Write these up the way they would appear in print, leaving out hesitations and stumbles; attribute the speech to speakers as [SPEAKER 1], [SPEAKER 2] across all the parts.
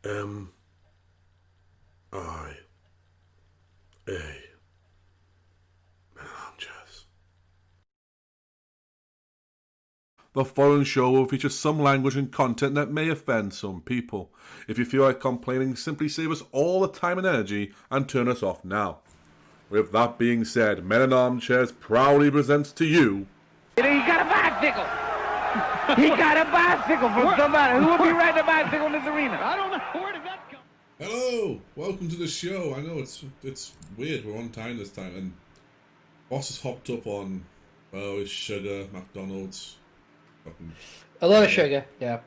[SPEAKER 1] Armchairs. The following show will feature some language and content that may offend some people. If you feel like complaining, simply save us all the time and energy and turn us off now. With that being said, Men in Armchairs proudly presents to you...
[SPEAKER 2] You know, he got a bicycle. He got a bicycle from somebody. Who will be riding a bicycle in this arena? I don't know. Where did that come?
[SPEAKER 1] Hello! Welcome to the show. I know it's weird. We're on time this time. And Boss has hopped up on, his sugar, McDonald's.
[SPEAKER 3] A lot of sugar, yeah.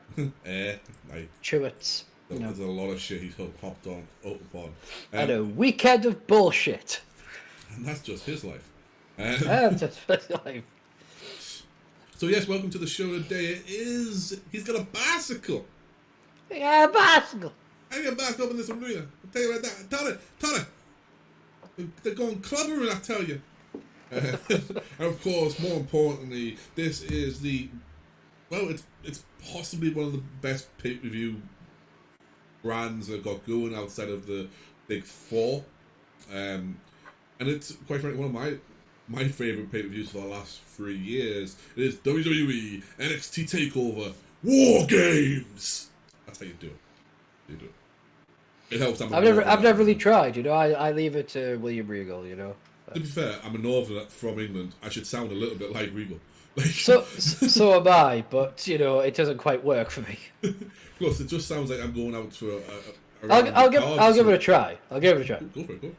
[SPEAKER 1] Chewits. There's a lot of shit he's hopped up on.
[SPEAKER 3] And a weekend of bullshit.
[SPEAKER 1] And that's just his life.
[SPEAKER 3] That's just his life.
[SPEAKER 1] So yes, welcome to the show today. He's got a bicycle.
[SPEAKER 3] Yeah, a bicycle.
[SPEAKER 1] I got a bicycle up in this arena. I'll tell you right now. Tony. They're going clubbering, I tell you. And of course, more importantly, this is it's possibly one of the best pay-per-view brands that got going outside of the big four. And it's, quite frankly, one of my favourite pay-per-views for the last 3 years. It is WWE NXT Takeover War Games. That's how you do it. It helps. I've
[SPEAKER 3] never really tried. You know, I leave it to William Regal. You know.
[SPEAKER 1] To be fair, I'm a northerner from England. I should sound a little bit like Regal.
[SPEAKER 3] So am I, but you know, it doesn't quite work for me.
[SPEAKER 1] Plus, it just sounds like I'm going out to a
[SPEAKER 3] I'll give it a try. I'll give it a try.
[SPEAKER 1] Go for it.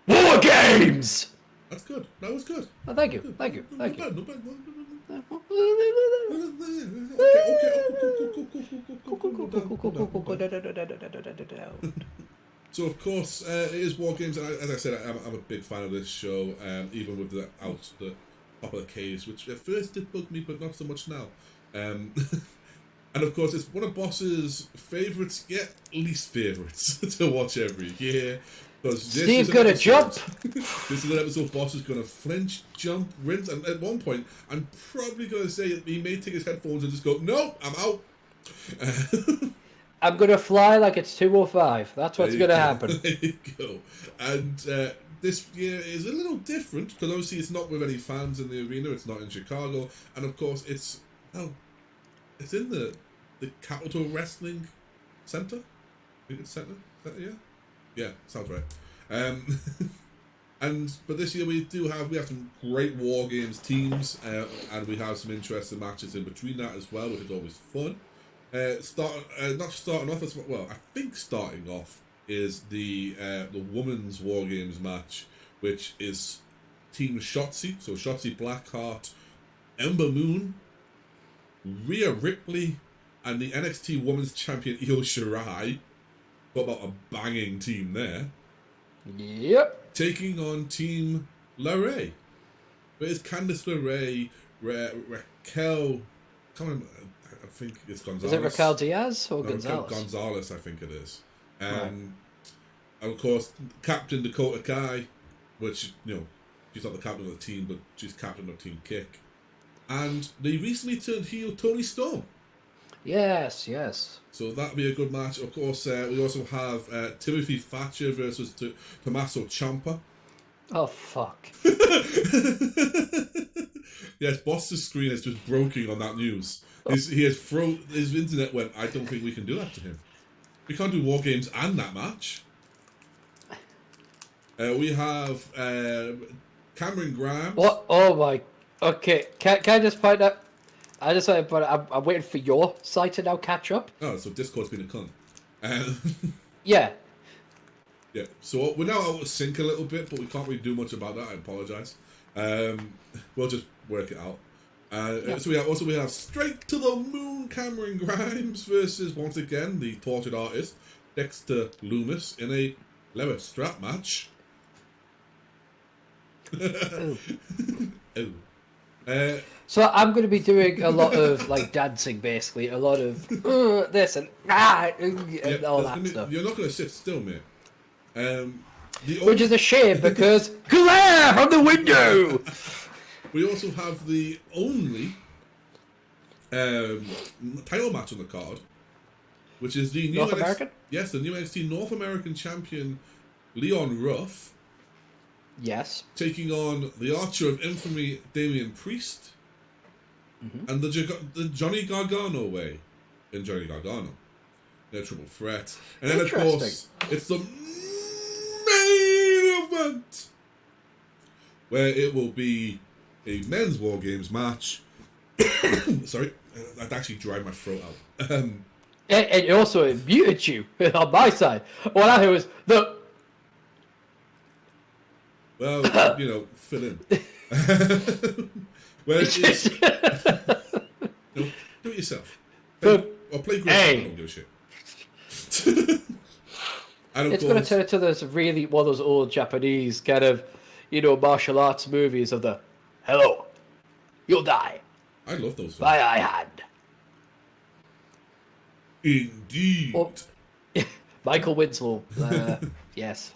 [SPEAKER 3] War Games.
[SPEAKER 1] That's good. That was good.
[SPEAKER 3] Oh, thank you.
[SPEAKER 1] No bad. So of course, it is War Games, and as I said, I'm a big fan of this show, even with the top of the case, which at first did bug me, but not so much now. And of course, it's one of Boss's favourites, yet least favourites to watch every year.
[SPEAKER 3] Steve's gonna jump.
[SPEAKER 1] This is an episode Boss is gonna flinch, jump, rinse, and at one point, I'm probably gonna say he may take his headphones and just go, "No, I'm out."
[SPEAKER 3] I'm gonna fly like it's 2:05. That's what's gonna happen.
[SPEAKER 1] There you go. And this year is a little different because obviously it's not with any fans in the arena. It's not in Chicago, and of course it's in the Capital Wrestling Center. I think it's Center. Yeah, sounds right. But this year we have some great War Games teams, and we have some interesting matches in between that as well, which is always fun. Starting off is the women's War Games match, which is Team Shotzi. So Shotzi Blackheart, Ember Moon, Rhea Ripley, and the NXT Women's Champion Io Shirai. What about a banging team there?
[SPEAKER 3] Yep.
[SPEAKER 1] Taking on Team LeRae. But it's Candice LeRae, Raquel. I think it's Gonzalez.
[SPEAKER 3] Is it Raquel Diaz or Gonzalez?
[SPEAKER 1] Gonzalez, I think it is. And of course, Captain Dakota Kai, which, you know, she's not the captain of the team, but she's captain of Team Kick. And they recently turned heel Toni Storm.
[SPEAKER 3] Yes.
[SPEAKER 1] So that'll be a good match. Of course, we also have Timothy Thatcher versus Tommaso Ciampa.
[SPEAKER 3] Oh, fuck.
[SPEAKER 1] Yes, Boss's screen is just broken on that news. His internet went, I don't think we can do that to him. We can't do War Games and that match. We have Cameron Grimes.
[SPEAKER 3] What? Oh my. Okay, can I just point out? I'm waiting for your site to now catch up.
[SPEAKER 1] Oh, so Discord's been a cunt.
[SPEAKER 3] Yeah.
[SPEAKER 1] Yeah, so we're now out of sync a little bit, but we can't really do much about that. I apologise. We'll just work it out. So we have Straight to the Moon Cameron Grimes versus, once again, the Tortured Artist, Dexter Loomis, in a leather strap match.
[SPEAKER 3] So I'm going to be doing a lot of like dancing, basically, a lot of this and all that stuff.
[SPEAKER 1] You're not going to sit still, mate.
[SPEAKER 3] Which is a shame because glare from the window.
[SPEAKER 1] We also have the only title match on the card, which is the new
[SPEAKER 3] North American?
[SPEAKER 1] Yes, the new NXT North American champion, Leon Ruff.
[SPEAKER 3] Yes.
[SPEAKER 1] Taking on the Archer of Infamy, Damian Priest. And the Johnny Gargano way in Johnny Gargano. Their triple threat. And then, of course, it's the main event, where it will be a men's War Games match. Sorry, that actually dried my throat out.
[SPEAKER 3] And also, it muted you on my side. What I heard was the...
[SPEAKER 1] Well, you know, fill in. Well, it's... No, do it yourself. Or play Griffin, I don't give a shit.
[SPEAKER 3] It's going to turn into this really one of those old Japanese kind of, you know, martial arts movies of the, hello, you'll die.
[SPEAKER 1] I love those films.
[SPEAKER 3] By eye hand.
[SPEAKER 1] Indeed.
[SPEAKER 3] Well, Michael Winslow. Yes.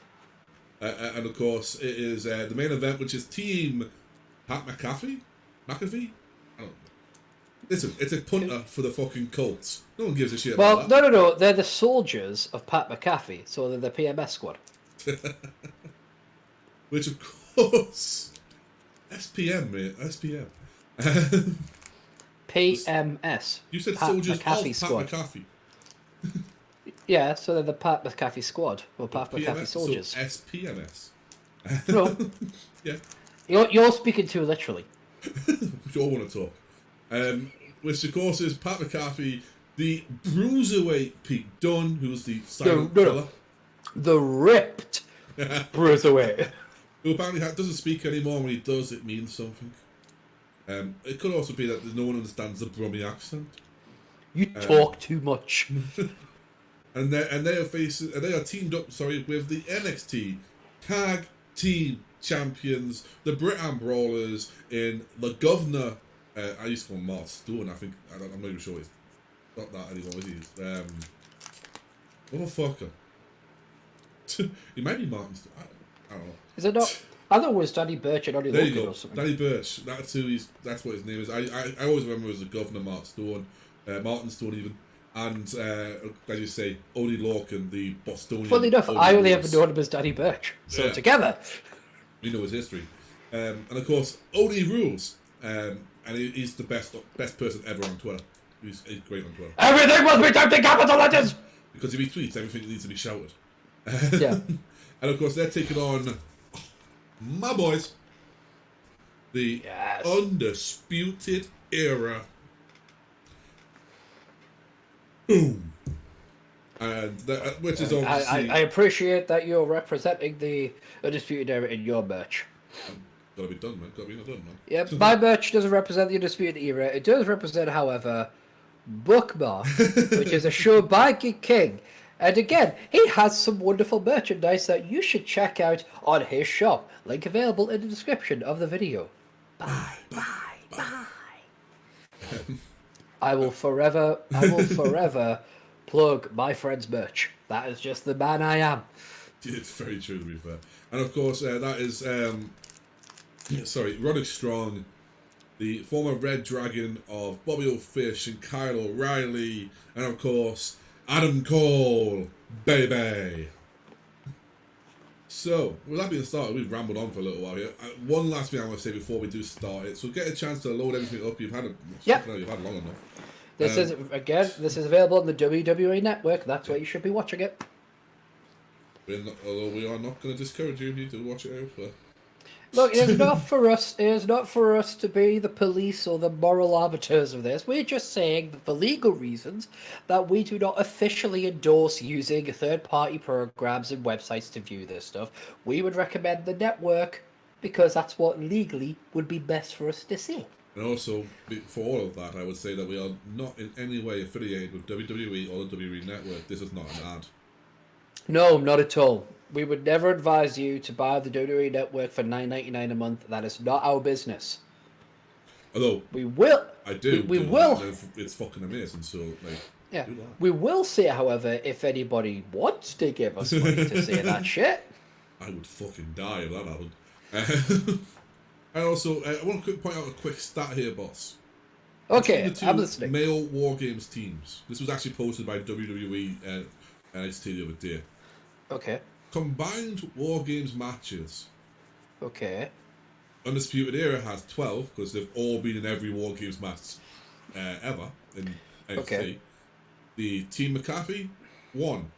[SPEAKER 1] And of course, it is the main event, which is Team Pat McAfee? I don't know. Listen, it's a punter for the fucking Colts. No one gives a shit about that.
[SPEAKER 3] No. They're the soldiers of Pat McAfee, so they're the PMS squad.
[SPEAKER 1] Which, of course... SPM, mate. SPM.
[SPEAKER 3] PMS.
[SPEAKER 1] You said
[SPEAKER 3] Pat
[SPEAKER 1] soldiers
[SPEAKER 3] McAfee
[SPEAKER 1] of
[SPEAKER 3] squad.
[SPEAKER 1] Pat McAfee.
[SPEAKER 3] Yeah, so they're the Pat McAfee squad, or Pat McAfee soldiers.
[SPEAKER 1] So SPMS.
[SPEAKER 3] No.
[SPEAKER 1] Yeah.
[SPEAKER 3] You're speaking too literally.
[SPEAKER 1] We all want to talk. Which, of course, is Pat McAfee, the Bruiserweight Pete Dunne, who's the silent fella.
[SPEAKER 3] The ripped Bruiserweight.
[SPEAKER 1] Who apparently doesn't speak anymore. When he does, it means something. It could also be that no one understands the Brummie accent.
[SPEAKER 3] You talk too much.
[SPEAKER 1] And they are teamed up, with the NXT Tag Team Champions, the Britain Brawlers, in the Governor. I used to call him Mark Stone. I'm not even sure he's not that anymore. Is he? Motherfucker. He might be Martin Stone. I don't know.
[SPEAKER 3] Is it not? I thought it was Danny Birch and Only
[SPEAKER 1] There you
[SPEAKER 3] Logan
[SPEAKER 1] go.
[SPEAKER 3] or something.
[SPEAKER 1] Danny Birch. That's what his name is. I always remember as the Governor Mark Stone, Martin Stone even, and as you say, Only Lorcan, the Bostonian.
[SPEAKER 3] Funny enough, I only ever known him as Danny Birch. So
[SPEAKER 1] Yeah.
[SPEAKER 3] together,
[SPEAKER 1] we know his history, and of course, Only rules, and he's the best person ever on Twitter. He's great on Twitter.
[SPEAKER 3] everything must be typed in capital letters.
[SPEAKER 1] Because if he tweets, everything needs to be shouted.
[SPEAKER 3] Yeah.
[SPEAKER 1] And of course, they're taking on my boys, the Undisputed Era. Boom. And which is obviously...
[SPEAKER 3] I appreciate that you're representing the Undisputed Era in your merch.
[SPEAKER 1] Gotta be done, man. Gotta be done, man.
[SPEAKER 3] Yeah, my merch doesn't represent the Undisputed Era. It does represent, however, Bookmark, which is a show by Geek King. And again, he has some wonderful merchandise that you should check out on his shop. Link available in the description of the video. Bye. I will forever plug my friend's merch. That is just the man I am.
[SPEAKER 1] It's very true, to be fair. And of course, that is, Roderick Strong, the former Red Dragon of Bobby O'Fish and Kyle O'Reilly, and of course, Adam Cole, baby. So, with that being started, we've rambled on for a little while here. One last thing I want to say before we do start it. So, get a chance to load everything up. You've had long enough.
[SPEAKER 3] This is available on the WWE Network. That's where you should be watching it.
[SPEAKER 1] Although we are not going to discourage you if you do watch it elsewhere.
[SPEAKER 3] Look, it is not for us. It is not for us to be the police or the moral arbiters of this. We're just saying that for legal reasons that we do not officially endorse using third-party programs and websites to view this stuff. We would recommend the network because that's what legally would be best for us to see.
[SPEAKER 1] And also, for all of that, I would say that we are not in any way affiliated with WWE or the WWE Network. This is not an ad.
[SPEAKER 3] No, not at all. We would never advise you to buy the WWE Network for $9.99 a month. That is not our business.
[SPEAKER 1] Although
[SPEAKER 3] we will,
[SPEAKER 1] I do.
[SPEAKER 3] We will.
[SPEAKER 1] It's fucking amazing. So
[SPEAKER 3] yeah, we will see. However, if anybody wants to give us money to see that shit,
[SPEAKER 1] I would fucking die if that happened. And also, I want to point out a quick stat here, boss.
[SPEAKER 3] Okay,
[SPEAKER 1] Let's see
[SPEAKER 3] I'm
[SPEAKER 1] the
[SPEAKER 3] listening.
[SPEAKER 1] two male War Games teams. This was actually posted by WWE and NXT the other day.
[SPEAKER 3] Okay.
[SPEAKER 1] Combined War Games matches.
[SPEAKER 3] Okay.
[SPEAKER 1] Undisputed Era has 12 because they've all been in every War Games match ever in NXT.
[SPEAKER 3] Okay.
[SPEAKER 1] The Team McAfee, 1.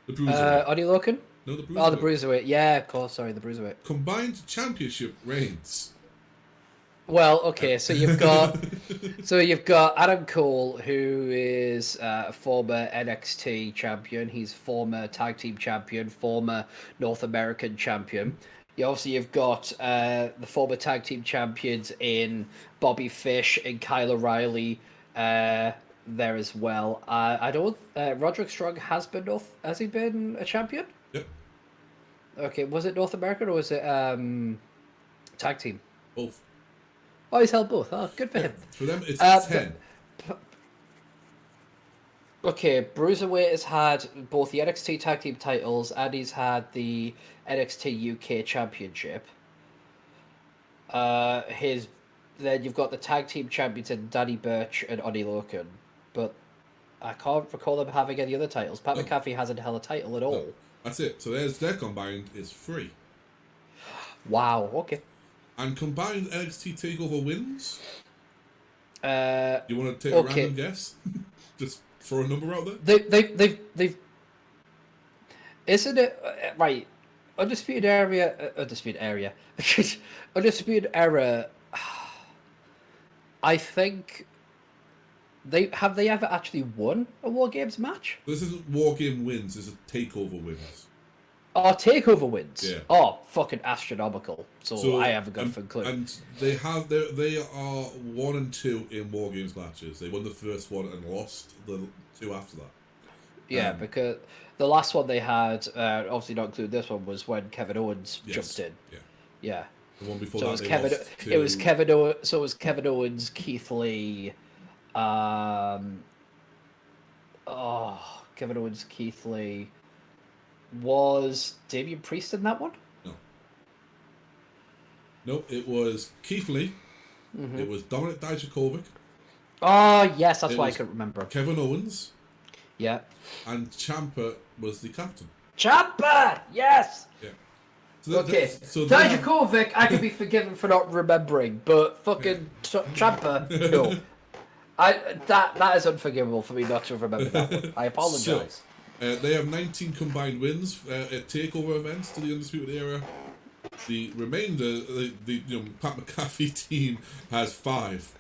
[SPEAKER 1] The Bruiserweight.
[SPEAKER 3] Are you looking?
[SPEAKER 1] No, the Bruiserweight.
[SPEAKER 3] Oh, the Bruiserweight. Yeah, of course. Sorry, the Bruiserweight.
[SPEAKER 1] Combined Championship reigns.
[SPEAKER 3] Well, okay, so you've got Adam Cole, who is a former NXT champion. He's former tag team champion, former North American champion. You've got the former tag team champions in Bobby Fish and Kyle O'Reilly there as well. I don't. Roderick Strong has he been a champion?
[SPEAKER 1] Yep.
[SPEAKER 3] Okay, was it North American or was it tag team?
[SPEAKER 1] Both.
[SPEAKER 3] Oh, he's held both. Oh, good for him.
[SPEAKER 1] For them, it's 10.
[SPEAKER 3] Okay, Bruiserweight has had both the NXT Tag Team titles and he's had the NXT UK Championship. Then you've got the Tag Team Champions in Danny Burch and Oney Lorcan, but I can't recall them having any other titles. Pat McAfee hasn't held a title at all.
[SPEAKER 1] No, that's it. So their combined is 3.
[SPEAKER 3] Wow. Okay.
[SPEAKER 1] And combined NXT Takeover wins. You want to take a random guess? Just throw a number out there.
[SPEAKER 3] They've. Isn't it right? Undisputed Era. Undisputed Era. I think they ever actually won a War Games match?
[SPEAKER 1] This isn't War Game wins. This is Takeover wins.
[SPEAKER 3] Oh, Takeover wins.
[SPEAKER 1] Yeah.
[SPEAKER 3] Oh, fucking astronomical. So I haven't got a clue.
[SPEAKER 1] And they are 1 and 2 in War Games matches. They won the first one and lost the 2 after that.
[SPEAKER 3] Yeah, because the last one they had, obviously not include this one, was when Kevin Owens jumped in.
[SPEAKER 1] Yeah.
[SPEAKER 3] Yeah.
[SPEAKER 1] The one before
[SPEAKER 3] So
[SPEAKER 1] that,
[SPEAKER 3] it was
[SPEAKER 1] they
[SPEAKER 3] Kevin.
[SPEAKER 1] lost to...
[SPEAKER 3] It was Kevin. So it was Kevin Owens, Keith Lee. Kevin Owens, Keith Lee. Was Damian Priest in that one?
[SPEAKER 1] No, it was Keith Lee. Mm-hmm. It was Dominik Dijakovic.
[SPEAKER 3] Oh yes, that's why I couldn't remember.
[SPEAKER 1] Kevin Owens.
[SPEAKER 3] Yeah.
[SPEAKER 1] And Ciampa was the captain.
[SPEAKER 3] Ciampa, yes.
[SPEAKER 1] Yeah.
[SPEAKER 3] So Dijakovic, I can be forgiven for not remembering, but fucking Ciampa, no. That is unforgivable for me not to remember that one. I apologise.
[SPEAKER 1] They have 19 combined wins at takeover events to the Undisputed Era. The remainder, the Pat McAfee team has 5.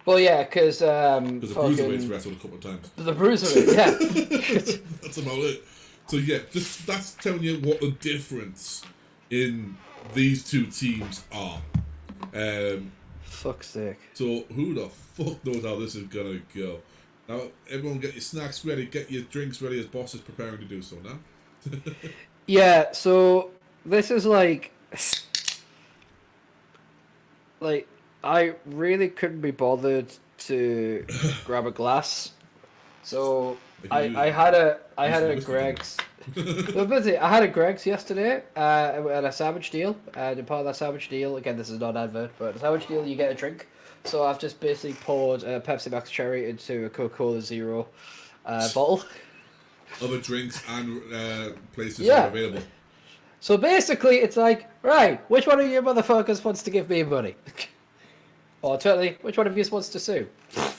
[SPEAKER 3] Well, yeah, because
[SPEAKER 1] the Bruiserweights wrestled a couple of times.
[SPEAKER 3] The Bruiserweight, yeah.
[SPEAKER 1] That's about it. So yeah, that's telling you what the difference in these two teams are.
[SPEAKER 3] Fuck's sake.
[SPEAKER 1] So who the fuck knows how this is gonna go? Now, everyone get your snacks ready, get your drinks ready as Boss is preparing to do so now.
[SPEAKER 3] Yeah, so this is like I really couldn't be bothered to grab a glass. So I had a Greg's. I had a Greg's yesterday at a sandwich deal. And part of that sandwich deal, again, this is not an advert, but a sandwich deal, you get a drink. So I've just basically poured Pepsi Max Cherry into a Coca-Cola Zero bottle.
[SPEAKER 1] Other drinks and places are available.
[SPEAKER 3] So basically, it's like, right, which one of you motherfuckers wants to give me money? Or alternatively, which one of you wants to sue?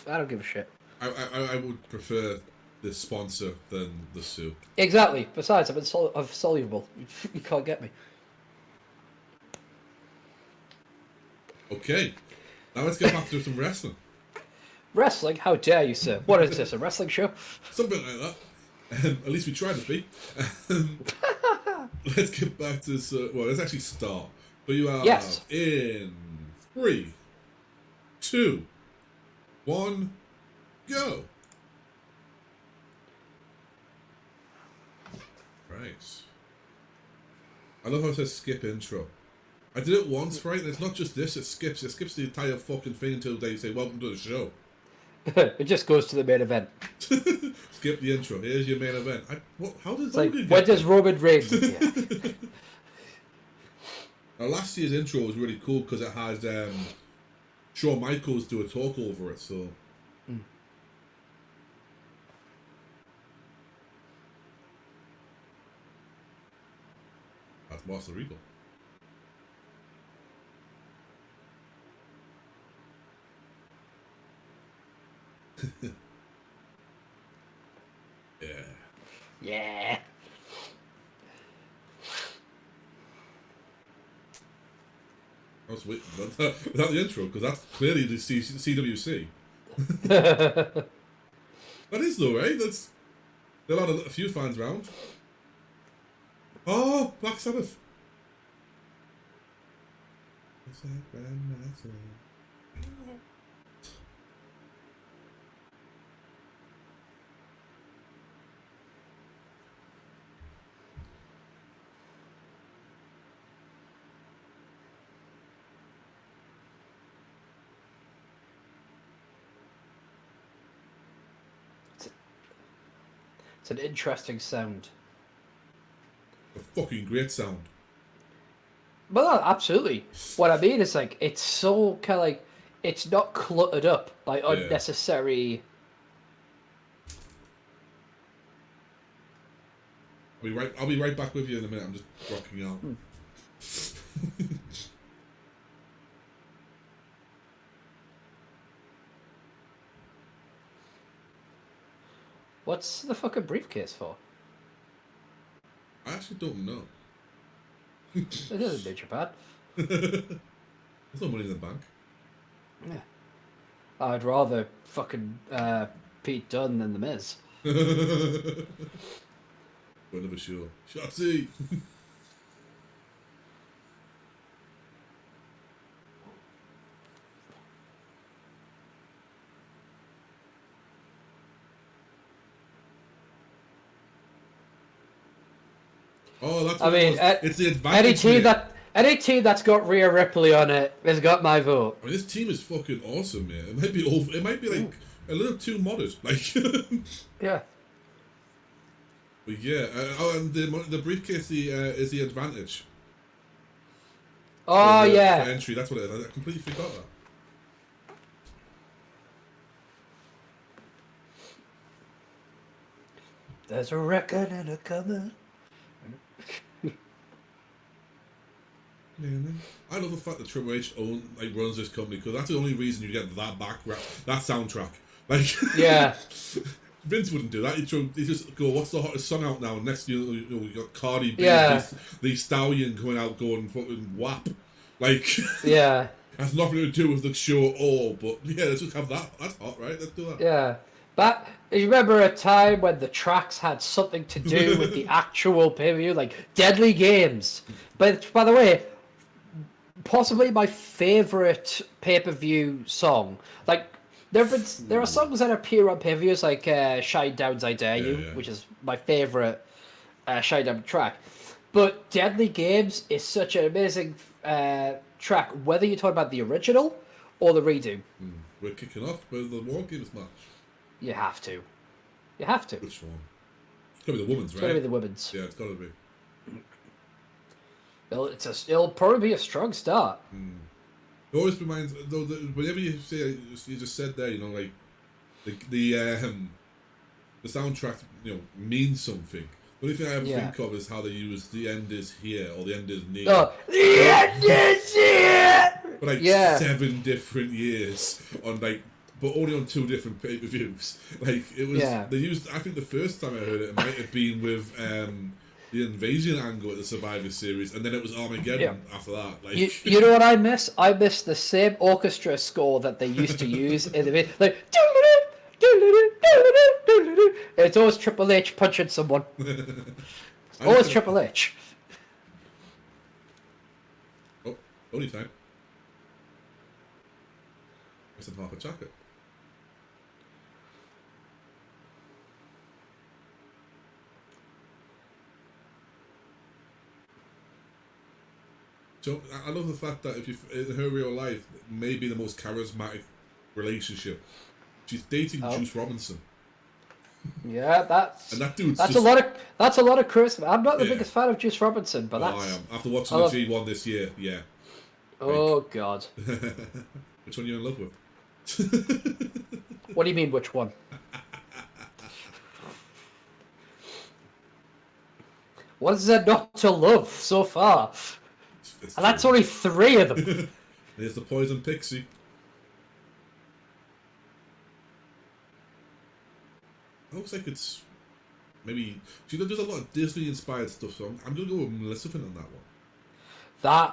[SPEAKER 3] I don't give a shit.
[SPEAKER 1] I would prefer the sponsor than the sue.
[SPEAKER 3] Exactly. Besides, I'm soluble. You can't get me.
[SPEAKER 1] Okay. Now let's get back to some wrestling.
[SPEAKER 3] Wrestling? How dare you, sir? What is this, a wrestling show?
[SPEAKER 1] Something like that. At least we tried to be. Let's get back to this. Let's actually start. But you are in 3, 2, 1, go. Right. I love how it says skip intro. I did it once, right? And it's not just this, it skips the entire fucking thing until they say, welcome to the show.
[SPEAKER 3] It just goes to the main event.
[SPEAKER 1] Skip the intro. Here's your main event. How does
[SPEAKER 3] when does Roman Reigns?
[SPEAKER 1] Now, last year's intro was really cool because it had Shawn Michaels do a talk over it, so. That's Master Regal. Yeah.
[SPEAKER 3] Yeah.
[SPEAKER 1] I was waiting without the intro, because that's clearly the CWC. That is though, right? That's there are a few fans around. Oh, Black Sabbath.
[SPEAKER 3] It's an interesting sound.
[SPEAKER 1] A fucking great sound.
[SPEAKER 3] Well, absolutely. What I mean is, like, it's so kind of like, it's not cluttered up by unnecessary...
[SPEAKER 1] I'll be right back with you in a minute. I'm just rocking out.
[SPEAKER 3] What's the fucking briefcase for?
[SPEAKER 1] I actually don't know.
[SPEAKER 3] It isn't major bad.
[SPEAKER 1] There's no money in the bank.
[SPEAKER 3] Yeah. I'd rather fucking Pete Dunne than The Miz.
[SPEAKER 1] Whatever, sure. Shotzi! Oh, that's what it's the advantage.
[SPEAKER 3] Any team that's got Rhea Ripley on it has got my vote.
[SPEAKER 1] I mean, this team is fucking awesome, man. It might be like a little too modest, like.
[SPEAKER 3] Yeah.
[SPEAKER 1] But yeah, and the briefcase is the advantage.
[SPEAKER 3] Oh yeah.
[SPEAKER 1] For entry, that's what it is. I completely forgot that.
[SPEAKER 3] There's a reckoning a coming.
[SPEAKER 1] I love the fact that Triple H runs this company, because that's the only reason you get that that soundtrack. Like, yeah, Vince wouldn't do that. He'd just go, "What's the hottest song out now?" Next, we got Cardi B, the Stallion coming out, going fucking WAP. Like, yeah, has nothing to do with the show at all. But yeah, let's just have that. That's hot, right? Let's do that.
[SPEAKER 3] Yeah, but you remember a time when the tracks had something to do with the actual pay-per-view, like Deadly Games. But by the way, possibly my favorite pay-per-view song. Like there are songs that appear on pay-per-views like Shine Down's I Dare You, which is my favorite Shine Down track. But Deadly Games is such an amazing track, whether you're talking about the original or the redo.
[SPEAKER 1] We're kicking off with the War Games match.
[SPEAKER 3] You have to. You have to.
[SPEAKER 1] Which one? It's got to be the women's, right?
[SPEAKER 3] It's got to be the women's.
[SPEAKER 1] Yeah, it's got to be.
[SPEAKER 3] Well, it'll probably be a strong start.
[SPEAKER 1] It always reminds, though, whenever you say, you just said there, you know, like the soundtrack, you know, means something. The only thing I ever think of is how they use "The End Is Here" or "The End Is Near."
[SPEAKER 3] Oh, the end is here.
[SPEAKER 1] For like 7 different years on but only on 2 different pay-per-views. Like it was, they used. I think the first time I heard it might have been with the Invasion angle at the Survivor Series, and then it was Armageddon after that. Like,
[SPEAKER 3] you know what I miss? I miss the same orchestra score that they used to use in the like. It's always Triple H punching someone. Always Triple H.
[SPEAKER 1] Oh, only time. Missing half a jacket. So I love the fact that if you in her real life, maybe the most charismatic relationship. She's dating Juice Robinson.
[SPEAKER 3] Yeah, that's
[SPEAKER 1] and that dude's
[SPEAKER 3] a lot of charisma. I'm not the biggest fan of Juice Robinson, but
[SPEAKER 1] I am. After watching the G1 this year, yeah.
[SPEAKER 3] Oh God.
[SPEAKER 1] Which one are you in love with?
[SPEAKER 3] What do you mean, which one? What is there not to love so far? And that's only 3 of them.
[SPEAKER 1] There's the Poison Pixie. It looks like it's maybe she does a lot of Disney-inspired stuff, so I'm gonna go with Melissa Finn on that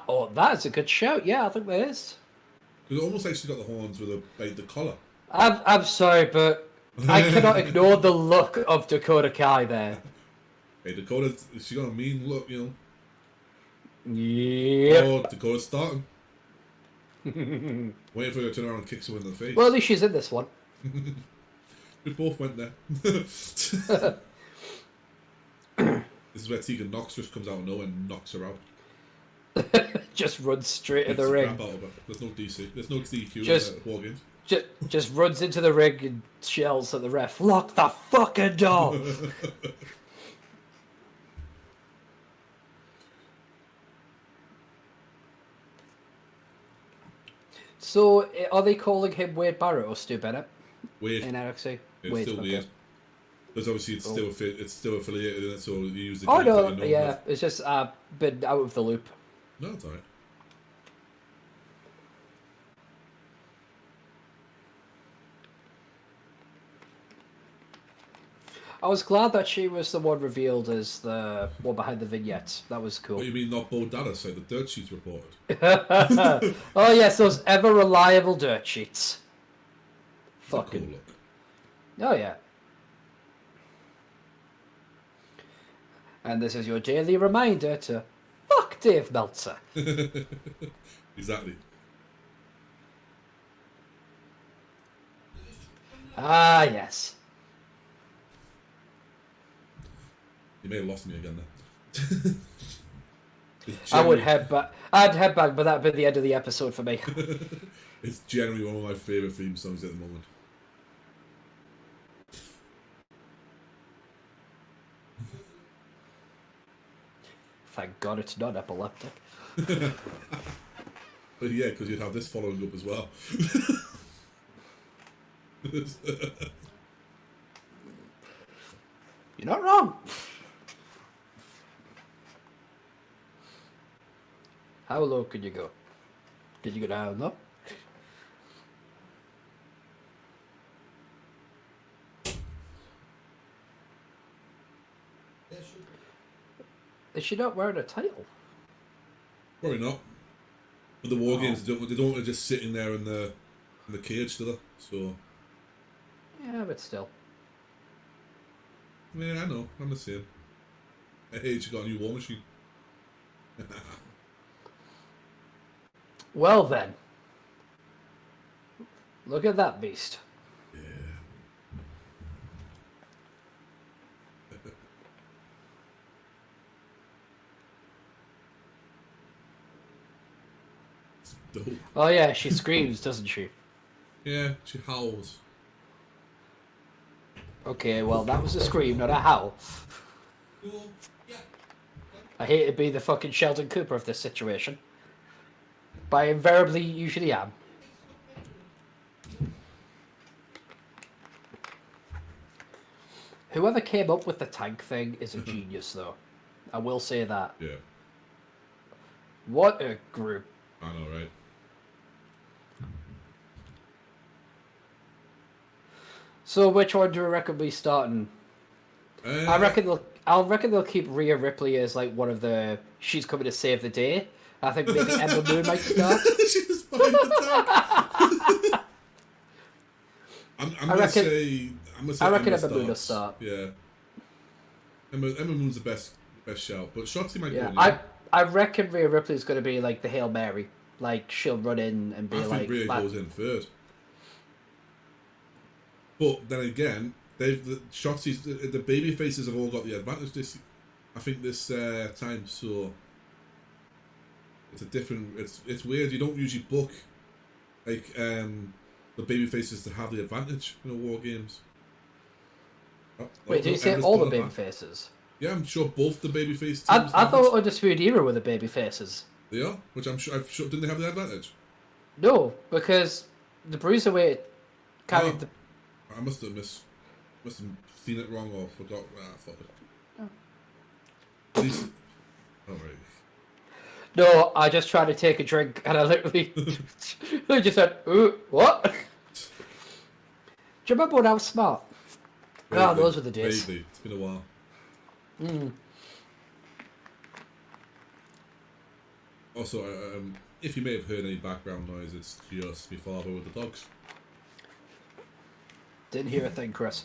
[SPEAKER 1] one.
[SPEAKER 3] That is a good shout. Yeah, I think there is.
[SPEAKER 1] It's almost like she's got the horns with the collar.
[SPEAKER 3] I'm sorry, but I cannot ignore the look of Dakota Kai there.
[SPEAKER 1] Hey, Dakota, she got a mean look, you know.
[SPEAKER 3] Yep.
[SPEAKER 1] Oh, Dakota's starting. Waiting for her to turn around and kick someone in the face.
[SPEAKER 3] Well, at least she's in this one.
[SPEAKER 1] We both went there. This is where Tegan Knox just comes out of nowhere and knocks her out.
[SPEAKER 3] Just runs straight in the
[SPEAKER 1] Beats
[SPEAKER 3] ring.
[SPEAKER 1] crap out of her. There's no DC. There's no DQ
[SPEAKER 3] Just-
[SPEAKER 1] in War Games.
[SPEAKER 3] Just runs into the ring and shells at the ref. Lock the fucking door! So, are they calling him Wade Barrett or Stu Bennett
[SPEAKER 1] Weird.
[SPEAKER 3] in NXT?
[SPEAKER 1] It's
[SPEAKER 3] Wade,
[SPEAKER 1] still
[SPEAKER 3] okay.
[SPEAKER 1] weird. Because obviously it's still affiliated in it, so you use the
[SPEAKER 3] Oh
[SPEAKER 1] names that
[SPEAKER 3] no,
[SPEAKER 1] you know
[SPEAKER 3] yeah,
[SPEAKER 1] with.
[SPEAKER 3] it's just been out of the loop.
[SPEAKER 1] No, it's alright.
[SPEAKER 3] I was glad that she was the one revealed as the one behind the vignettes. That was cool.
[SPEAKER 1] What do you mean not Bo Dallas, like the dirt sheets reported?
[SPEAKER 3] Oh yes, those ever reliable dirt sheets.
[SPEAKER 1] It's a cool
[SPEAKER 3] Fucking.
[SPEAKER 1] look.
[SPEAKER 3] Oh yeah. And this is your daily reminder to fuck Dave Meltzer.
[SPEAKER 1] Exactly.
[SPEAKER 3] Ah yes.
[SPEAKER 1] You may have lost me again there.
[SPEAKER 3] I would headbang. I'd headbang, but that'd be the end of the episode for me.
[SPEAKER 1] It's generally one of my favourite theme songs at the moment.
[SPEAKER 3] Thank God it's not epileptic.
[SPEAKER 1] But yeah, because you'd have this following up as well.
[SPEAKER 3] You're not wrong. How low could you go? Did you go down low? Is she not wearing a title?
[SPEAKER 1] Probably not. But the War Games, they don't want to just sit in there in the cage, do they? So
[SPEAKER 3] Yeah, but still.
[SPEAKER 1] yeah, I know. I'm the same. Hey, she got a new War Machine.
[SPEAKER 3] Well then. Look at that beast.
[SPEAKER 1] Yeah. Dope.
[SPEAKER 3] Oh yeah, she screams, doesn't she?
[SPEAKER 1] Yeah, she howls.
[SPEAKER 3] Okay, well that was a scream, not a howl. I hate to be the fucking Sheldon Cooper of this situation. But I invariably usually am. Whoever came up with the tank thing is a genius though. I will say that.
[SPEAKER 1] Yeah,
[SPEAKER 3] What a group.
[SPEAKER 1] I know, right?
[SPEAKER 3] So which one do you reckon we starting? I reckon they'll keep Rhea Ripley as like one of the she's coming to save the day. I think maybe Ember Moon might start.
[SPEAKER 1] She's behind the tank. I'm gonna say
[SPEAKER 3] I reckon
[SPEAKER 1] Emma
[SPEAKER 3] Ember Moon will
[SPEAKER 1] starts.
[SPEAKER 3] start.
[SPEAKER 1] Yeah. Emma Moon's the best shout, but Shotzi might
[SPEAKER 3] Yeah,
[SPEAKER 1] go in.
[SPEAKER 3] I reckon Rhea Ripley's going to be like the Hail Mary. Like she'll run in and be
[SPEAKER 1] I
[SPEAKER 3] like.
[SPEAKER 1] think Rhea goes in third. But then again, Shotzi's the baby faces have all got the advantage this time. So it's a different. It's weird. You don't usually book like the baby faces to have the advantage in a War Games. Oh,
[SPEAKER 3] Wait, did you say
[SPEAKER 1] Emma's
[SPEAKER 3] all the
[SPEAKER 1] pulling
[SPEAKER 3] baby
[SPEAKER 1] back.
[SPEAKER 3] faces?
[SPEAKER 1] Yeah, I'm sure both the baby faces.
[SPEAKER 3] I thought Undisputed Era were the baby faces.
[SPEAKER 1] They are, which I'm sure. Didn't they have the advantage?
[SPEAKER 3] No, because the Bruiserweight carried the...
[SPEAKER 1] I must have seen it wrong or forgot. Fuck it. Please. All right.
[SPEAKER 3] No, I just tried to take a drink and I literally I just said, ooh, what? Do you remember when I was smart?
[SPEAKER 1] Vaguely,
[SPEAKER 3] those were the days.
[SPEAKER 1] Vaguely. It's been a while. Also, if you may have heard any background noise, it's just my father with the dogs.
[SPEAKER 3] Didn't hear a thing, Chris.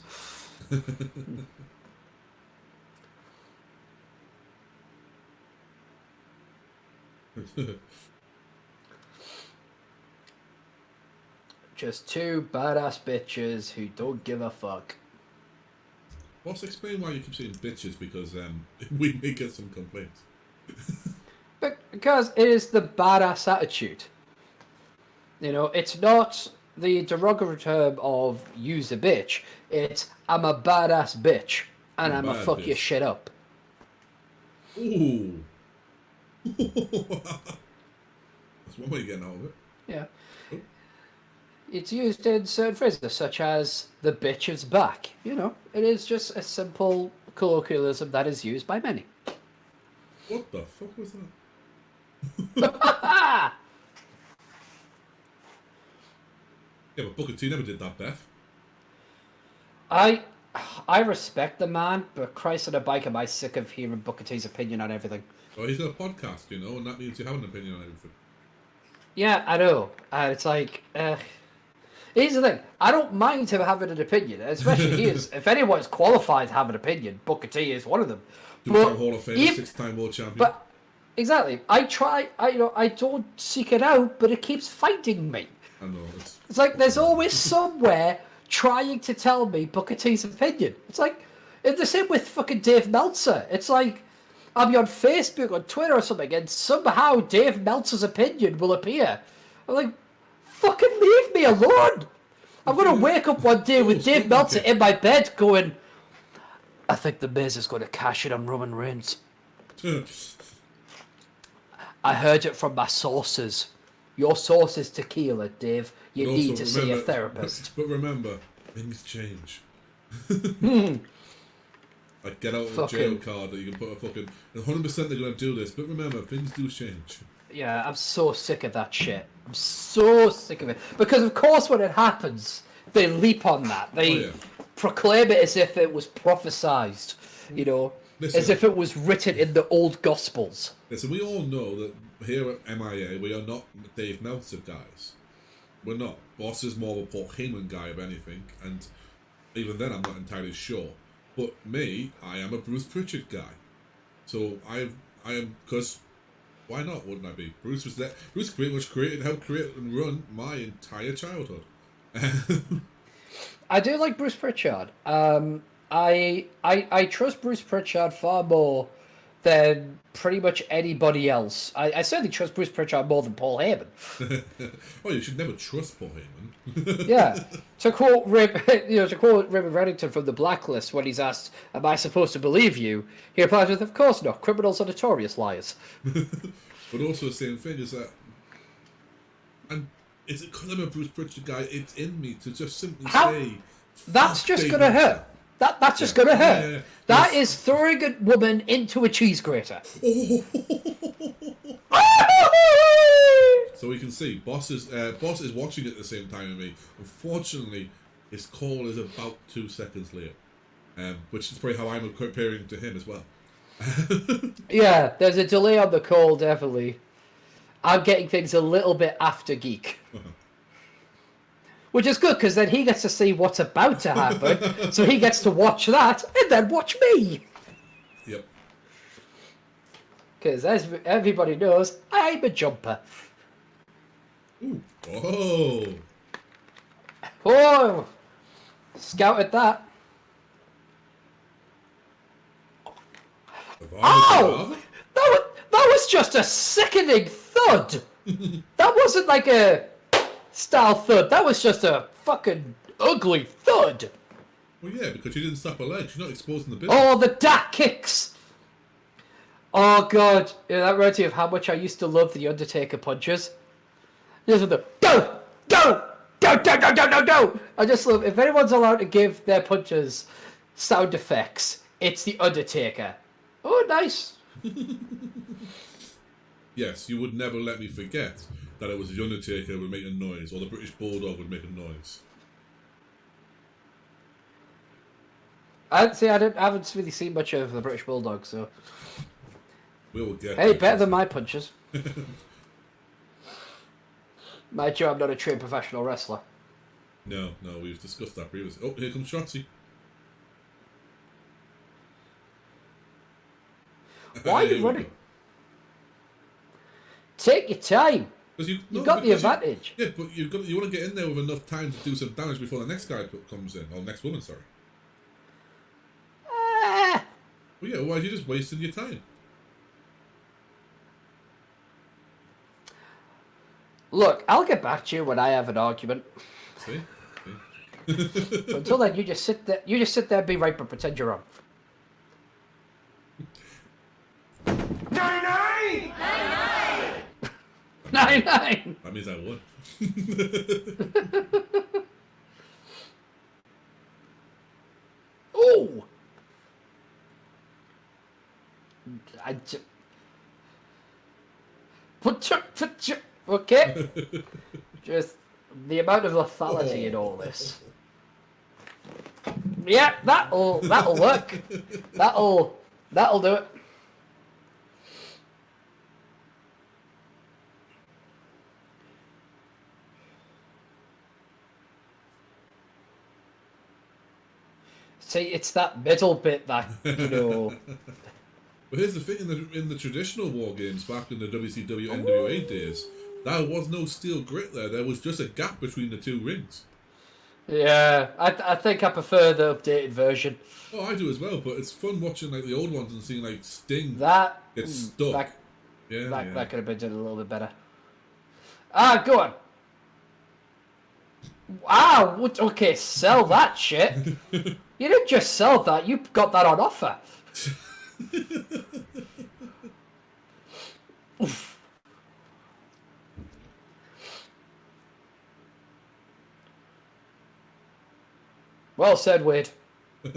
[SPEAKER 3] Just two badass bitches who don't give a fuck.
[SPEAKER 1] Boss, explain why you keep saying bitches, because we may get some complaints.
[SPEAKER 3] Because it is the badass attitude. You know, it's not the derogatory term of use a bitch. It's I'm a badass bitch and I'm gonna fuck your shit up.
[SPEAKER 1] Ooh. That's one way of getting out of it.
[SPEAKER 3] Yeah. Oh. It's used in certain phrases, such as the bitch is back. You know, it is just a simple colloquialism that is used by many.
[SPEAKER 1] What the fuck was that? Yeah, but Booker T never did that, Beth.
[SPEAKER 3] I respect the man, but Christ on a bike, am I sick of hearing Booker T's opinion on everything.
[SPEAKER 1] Well, he's got a podcast, you know, and that means you have an opinion on everything.
[SPEAKER 3] Yeah, I know. It's like, here's the thing. I don't mind him having an opinion, especially he is. If anyone's qualified to have an opinion, Booker T is one of them.
[SPEAKER 1] Two-time Hall of Fame, six-time world champion.
[SPEAKER 3] But exactly, I don't seek it out, but it keeps finding me.
[SPEAKER 1] I know.
[SPEAKER 3] It's like there's always somewhere trying to tell me Booker T's opinion. It's like, it's the same with fucking Dave Meltzer. It's like, I'll be on Facebook, on Twitter or something, and somehow Dave Meltzer's opinion will appear. I'm like, fucking leave me alone. I'm going to wake up one day with Dave Meltzer in my bed going, I think The Miz is going to cash in on Roman Reigns. I heard it from my sources. Your source is tequila, Dave. You need to see a therapist.
[SPEAKER 1] But remember, things change. Like get out of the jail card that you can put a fucking 100% they're going to do this, but remember, things do change.
[SPEAKER 3] Yeah, I'm so sick of that shit. I'm so sick of it. Because of course when it happens, they leap on that. They proclaim it as if it was prophesized, you know, as if it was written in the old Gospels.
[SPEAKER 1] Listen, we all know that here at MIA, we are not Dave Meltzer guys. We're not. Boss is more of a Paul Heyman guy, if anything, and even then I'm not entirely sure. But me, I am a Bruce Pritchard guy. So I am, because why not, wouldn't I be? Bruce was there. Bruce pretty much helped create and run my entire childhood.
[SPEAKER 3] I do like Bruce Pritchard. I trust Bruce Pritchard far more than pretty much anybody else. I certainly trust Bruce Pritchard more than Paul Heyman.
[SPEAKER 1] Oh, you should never trust Paul Heyman.
[SPEAKER 3] Yeah. To quote Raymond Reddington from The Blacklist when he's asked, "Am I supposed to believe you?" He replies with, "Of course not. Criminals are notorious liars."
[SPEAKER 1] But also the same thing is that, and it's because I'm a Bruce Pritchard guy. It's in me to just simply say,
[SPEAKER 3] "That's just gonna hurt." That's just gonna hurt. Yeah. That is throwing a woman into a cheese grater.
[SPEAKER 1] So we can see Boss is watching at the same time as me. Unfortunately, his call is about 2 seconds late, which is probably how I'm comparing to him as well.
[SPEAKER 3] Yeah, there's a delay on the call, definitely. I'm getting things a little bit after geek. Which is good, because then he gets to see what's about to happen, so he gets to watch that, and then watch me!
[SPEAKER 1] Yep.
[SPEAKER 3] Because as everybody knows, I'm a jumper.
[SPEAKER 1] Ooh. Oh!
[SPEAKER 3] Oh! Scouted that. Oh! That was just a sickening thud! That wasn't like a style thud. That was just a fucking ugly thud.
[SPEAKER 1] Well, yeah, because you didn't stop her legs. You're not exposing the business.
[SPEAKER 3] Oh, the dack kicks. Oh, God. Yeah, that reminds me of how much I used to love the Undertaker punches. These are the go, go, go, go, go, go, go, go. I just love, if anyone's allowed to give their punches sound effects, it's the Undertaker. Oh, nice.
[SPEAKER 1] Yes, you would never let me forget that it was the Undertaker would make a noise, or the British Bulldog would make a noise.
[SPEAKER 3] I haven't really seen much of the British Bulldog, so.
[SPEAKER 1] We will get.
[SPEAKER 3] Hey, better than my punches. Mind you, I'm not a trained professional wrestler.
[SPEAKER 1] No, we've discussed that previously. Oh, here comes Shotzi.
[SPEAKER 3] Why are you running? Take your time. You've got the advantage.
[SPEAKER 1] Yeah, but you want to get in there with enough time to do some damage before the next guy comes in, or next woman, sorry. Well, yeah, otherwise you're just wasting your time.
[SPEAKER 3] Look, I'll get back to you when I have an argument.
[SPEAKER 1] See?
[SPEAKER 3] Until then, you just sit there. You just sit there, and be right, but pretend you're wrong.
[SPEAKER 2] 99!
[SPEAKER 3] 99!
[SPEAKER 1] That means I won.
[SPEAKER 3] Ooh! Okay. Just the amount of lethality in all this. Yeah, that'll work. That'll do it. See, it's that middle bit that, you know.
[SPEAKER 1] But here's the thing: in the traditional war games back in the WCW NWA days, there was no steel grit there. There was just a gap between the two rings.
[SPEAKER 3] Yeah, I think I prefer the updated version.
[SPEAKER 1] Oh, I do as well. But it's fun watching like the old ones and seeing like Sting get stuck.
[SPEAKER 3] That could have been done a little bit better. Ah, go on. Wow. Okay, sell that shit. You didn't just sell that. You got that on offer. Oof. Well said, Wade.
[SPEAKER 1] I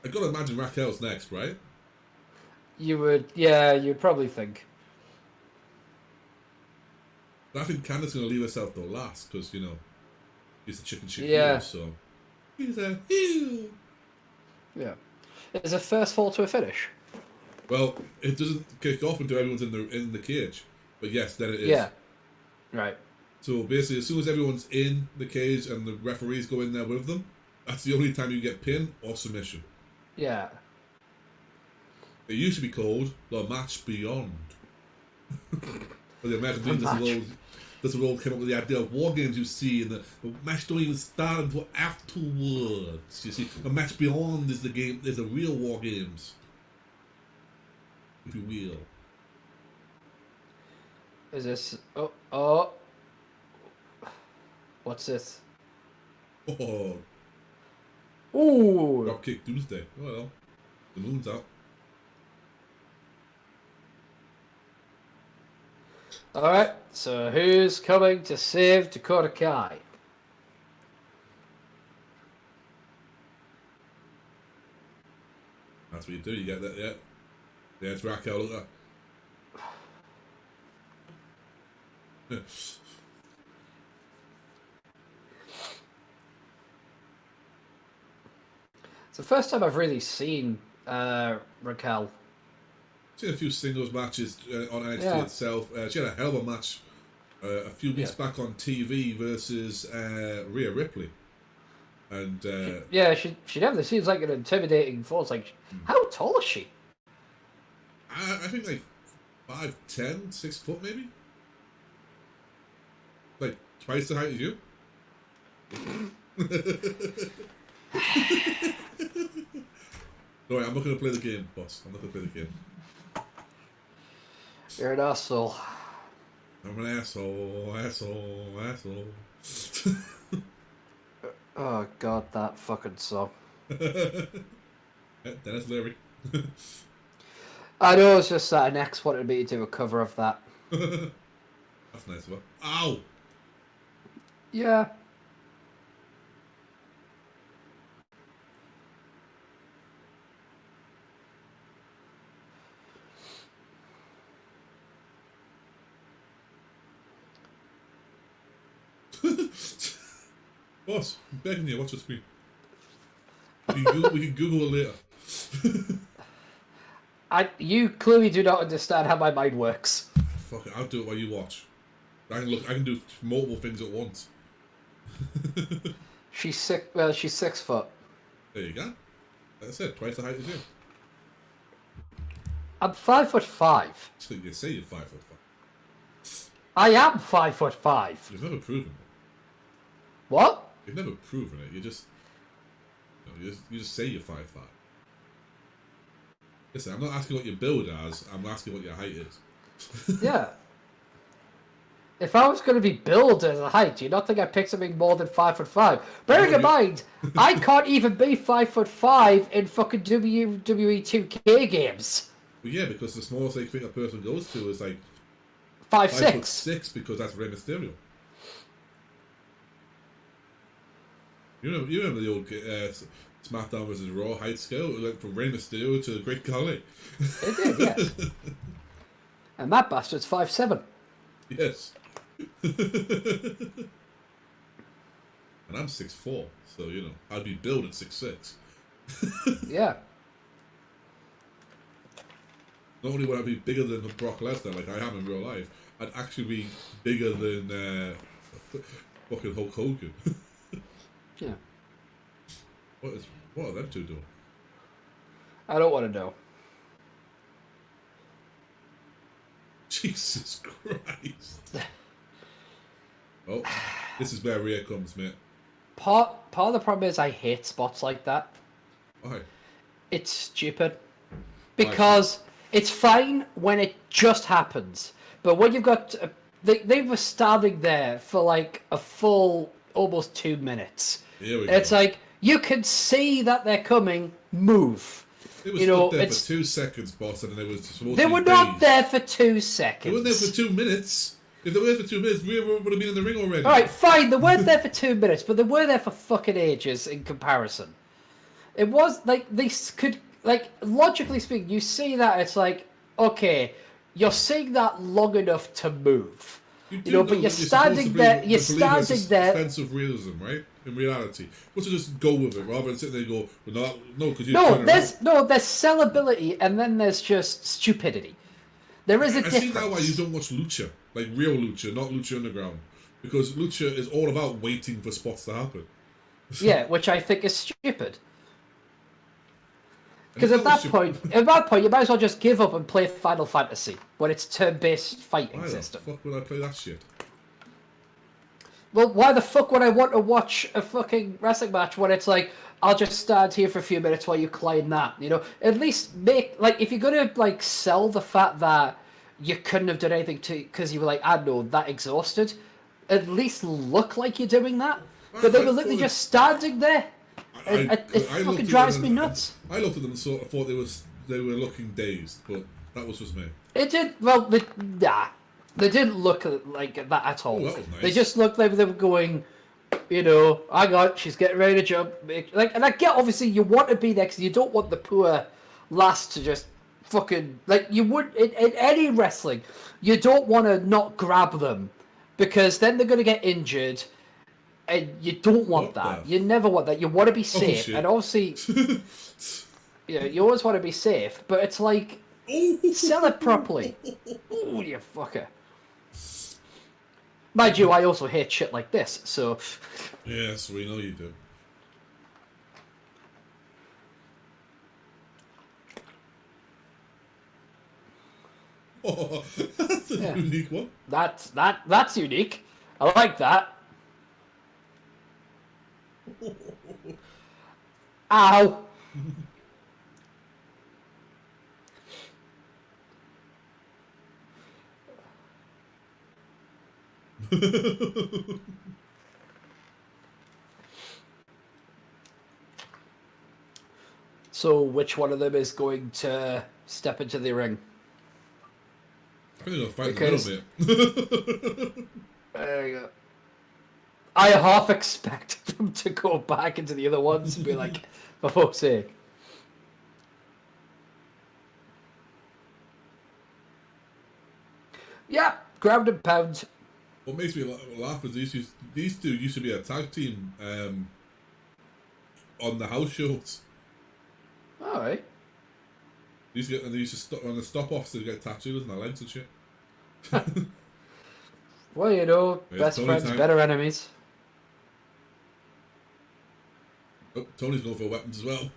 [SPEAKER 1] gotta imagine Raquel's next, right?
[SPEAKER 3] You'd probably think.
[SPEAKER 1] I think Candice gonna leave herself till last because, you know, he's a chicken shit
[SPEAKER 3] Yeah.
[SPEAKER 1] heel, so he's a heel.
[SPEAKER 3] Yeah. Is it first fall to a finish?
[SPEAKER 1] Well, it doesn't kick off until everyone's in the cage. But yes, then it is.
[SPEAKER 3] Yeah. Right.
[SPEAKER 1] So basically, as soon as everyone's in the cage and the referees go in there with them, that's the only time you get pin or submission.
[SPEAKER 3] Yeah.
[SPEAKER 1] It used to be called the match beyond. But the American team does all came up with the idea of war games you see, and the match don't even start until afterwards. You see, the match beyond is the game. There's the real war games, if you will.
[SPEAKER 3] Is this? Oh. What's this?
[SPEAKER 1] Oh,
[SPEAKER 3] Ooh.
[SPEAKER 1] Dropkick Doomsday. Oh well, the moon's out.
[SPEAKER 3] Alright, so who's coming to save Dakota Kai?
[SPEAKER 1] That's what you do. You get that, yeah. Yeah, it's Raquel. Look at that.
[SPEAKER 3] It's the first time I've really seen Raquel.
[SPEAKER 1] Seen a few singles matches on NXT itself. She had a hell of a match a few weeks back on TV versus Rhea Ripley. And
[SPEAKER 3] she definitely seems like an intimidating force. Like, how tall is she?
[SPEAKER 1] I think like 5'10", 6 foot maybe. Like twice the height as you. Sorry, I'm not going to play the game, boss. I'm not going to play the game.
[SPEAKER 3] You're an asshole.
[SPEAKER 1] I'm an asshole.
[SPEAKER 3] Oh god, that fucking song.
[SPEAKER 1] Dennis Leary.
[SPEAKER 3] I know it's just that Next wanted me to do a cover of that.
[SPEAKER 1] That's nice, well. Ow!
[SPEAKER 3] Yeah.
[SPEAKER 1] Boss, I'm begging you, watch the screen. We can Google it later.
[SPEAKER 3] You clearly do not understand how my mind works.
[SPEAKER 1] Fuck it, I'll do it while you watch. I can do multiple things at once.
[SPEAKER 3] She's 6 foot.
[SPEAKER 1] There you go. Like I said, twice the height as you.
[SPEAKER 3] I'm 5'5".
[SPEAKER 1] So you say you're 5'5".
[SPEAKER 3] I am 5'5".
[SPEAKER 1] You've never proven it.
[SPEAKER 3] What?
[SPEAKER 1] You've never proven it. You just say you're 5'5". Listen, I'm not asking what your build as. I'm asking what your height is.
[SPEAKER 3] Yeah. If I was going to be billed as a height, do you not think I'd pick something more than 5'5"? Bearing in mind, I can't even be 5'5" in fucking WWE 2K games.
[SPEAKER 1] Well, yeah, because the smallest they think a person goes to is like
[SPEAKER 3] 5'6".
[SPEAKER 1] 5'6", because that's Rey Mysterio. You remember the old SmackDown vs. Raw height scale? It went from Rey Mysterio to the Great Khali.
[SPEAKER 3] It did, yes. And that bastard's 5'7".
[SPEAKER 1] Yes. And I'm 6'4", so I'd be billed at 6'6".
[SPEAKER 3] Yeah.
[SPEAKER 1] Not only would I be bigger than Brock Lesnar like I am in real life, I'd actually be bigger than fucking Hulk Hogan.
[SPEAKER 3] Yeah.
[SPEAKER 1] What are them two doing?
[SPEAKER 3] I don't want to know.
[SPEAKER 1] Jesus Christ. Oh, this is where Rhea comes, mate.
[SPEAKER 3] Part of the problem is I hate spots like that.
[SPEAKER 1] Why?
[SPEAKER 3] It's stupid. Because it's fine when it just happens. But when you've got... They were standing there for like a full almost 2 minutes.
[SPEAKER 1] Here we go.
[SPEAKER 3] It's like, you can see that they're coming, move.
[SPEAKER 1] It was stood there for 2 seconds, boss, and they were supposed to be
[SPEAKER 3] They were not there for 2 seconds.
[SPEAKER 1] They weren't there for 2 minutes. If they were there for 2 minutes, Rhea would have been in the ring already.
[SPEAKER 3] Alright, fine, they weren't there for 2 minutes, but they were there for fucking ages in comparison. It was, like, they could, like, logically speaking, you see that, it's like, okay, you're seeing that long enough to move. But you're standing there,
[SPEAKER 1] Expensive realism, right? In reality. What's to just go with it, rather than sitting there and go, well, no, because you
[SPEAKER 3] there's sellability, and then there's just stupidity. There is a difference.
[SPEAKER 1] I see now why you don't watch Lucha, like real Lucha, not Lucha Underground, because Lucha is all about waiting for spots to happen.
[SPEAKER 3] Yeah, which I think is stupid. Because at that point, you might as well just give up and play Final Fantasy, when it's turn-based fighting system.
[SPEAKER 1] Why the fuck would I play that shit?
[SPEAKER 3] Well, why the fuck would I want to watch a fucking wrestling match when it's like, I'll just stand here for a few minutes while you climb that, At least make, like, if you're going to, like, sell the fact that you couldn't have done anything because you were like, I don't know, that exhausted, at least look like you're doing that. But they were literally just standing there. It fucking drives me nuts.
[SPEAKER 1] I looked at them and sort of thought they were looking dazed, but that was just me.
[SPEAKER 3] It did, well, they didn't look like that at all.
[SPEAKER 1] Oh, that was nice.
[SPEAKER 3] They just looked like they were going, hang on, she's getting ready to jump. Like, and I get, obviously, you want to be there because you don't want the poor lass to just fucking, like, you would, in any wrestling, you don't want to not grab them because then they're going to get injured. And you don't want that. You never want that. You want to be safe. And obviously, you always want to be safe. But it's like, sell it properly. Ooh, you fucker. Mind you, I also hate shit like this, so...
[SPEAKER 1] Yes, we know you do. Oh, that's a unique one.
[SPEAKER 3] That's unique. I like that. Ow. So which one of them is going to step into the ring?
[SPEAKER 1] I think they'll fight in the middle bit.
[SPEAKER 3] There you go. I half expect them to go back into the other ones and be like, for fuck's sake. Yeah, ground and pound.
[SPEAKER 1] What makes me laugh is these two used to be a tag team on the house shows.
[SPEAKER 3] Alright.
[SPEAKER 1] They used to stop on the stop-offs to get tattoos on their legs and shit.
[SPEAKER 3] Well, you know,
[SPEAKER 1] It's
[SPEAKER 3] best
[SPEAKER 1] Tony
[SPEAKER 3] friends,
[SPEAKER 1] time.
[SPEAKER 3] better enemies.
[SPEAKER 1] Oh, Tony's going for weapons as well.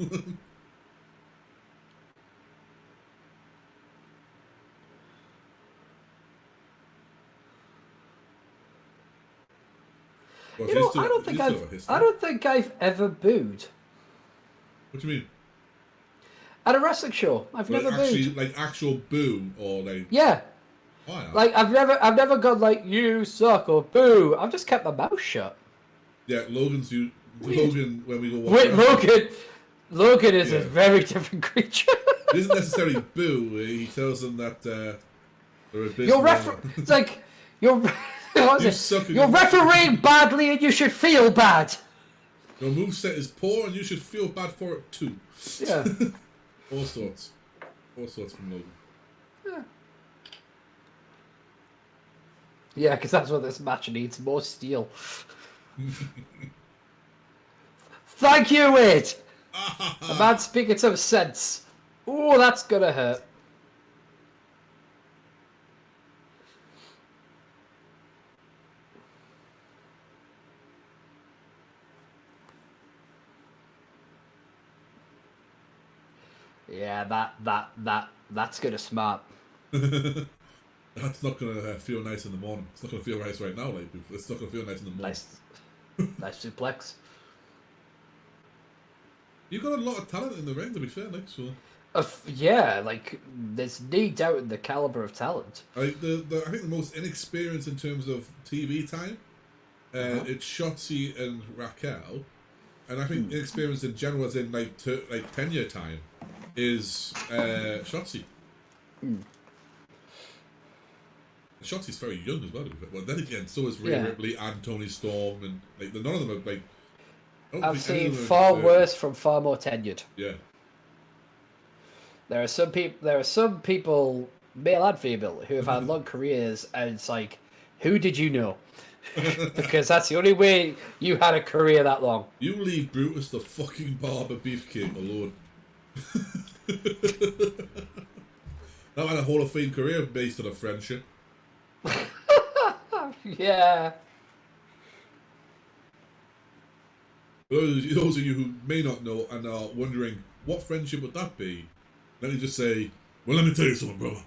[SPEAKER 1] Well,
[SPEAKER 3] You know, I don't think I've ever booed
[SPEAKER 1] What do you mean?
[SPEAKER 3] at a wrestling show. I've never booed.
[SPEAKER 1] Like actual boo or like.
[SPEAKER 3] Yeah.
[SPEAKER 1] Oh, yeah.
[SPEAKER 3] Like I've never gone like you suck or boo. I've just kept my mouth shut.
[SPEAKER 1] Yeah, Logan when we go watch.
[SPEAKER 3] Wait, Logan is a very different creature.
[SPEAKER 1] It isn't necessarily boo. He tells them that they're a business.
[SPEAKER 3] It's like you're refereeing badly and you should feel bad.
[SPEAKER 1] Your moveset is poor and you should feel bad for it too.
[SPEAKER 3] Yeah.
[SPEAKER 1] All sorts from Logan.
[SPEAKER 3] Yeah. Yeah, because that's what this match needs. More steel. Thank you, Wade. A man speaking some sense. Oh, that's gonna hurt. Yeah, that's gonna smart.
[SPEAKER 1] That's not gonna feel nice in the morning. It's not gonna feel nice right now. Like it's not gonna feel nice in the morning.
[SPEAKER 3] Nice suplex.
[SPEAKER 1] You've got a lot of talent in the ring, to be fair, like so.
[SPEAKER 3] Yeah, like there's no doubt in the caliber of talent.
[SPEAKER 1] Like I think the most inexperienced in terms of TV time, it's Shotzi and Raquel, and I think inexperienced in general, as in like tenure time, is Shotzi. Shotzi's very young as well. But then again, so is Rhea Ripley and Tony Storm, and like none of them are like.
[SPEAKER 3] I've seen far worse from far more tenured.
[SPEAKER 1] Yeah.
[SPEAKER 3] There are some people, male and female, who have had long careers, and it's like, who did you know? Because that's the only way you had a career that long.
[SPEAKER 1] You leave Brutus the fucking barber beefcake alone. That had a Hall of Fame career based on a friendship.
[SPEAKER 3] Yeah.
[SPEAKER 1] Those of you who may not know and are wondering, what friendship would that be? Let me just say, well, let me tell you something, brother.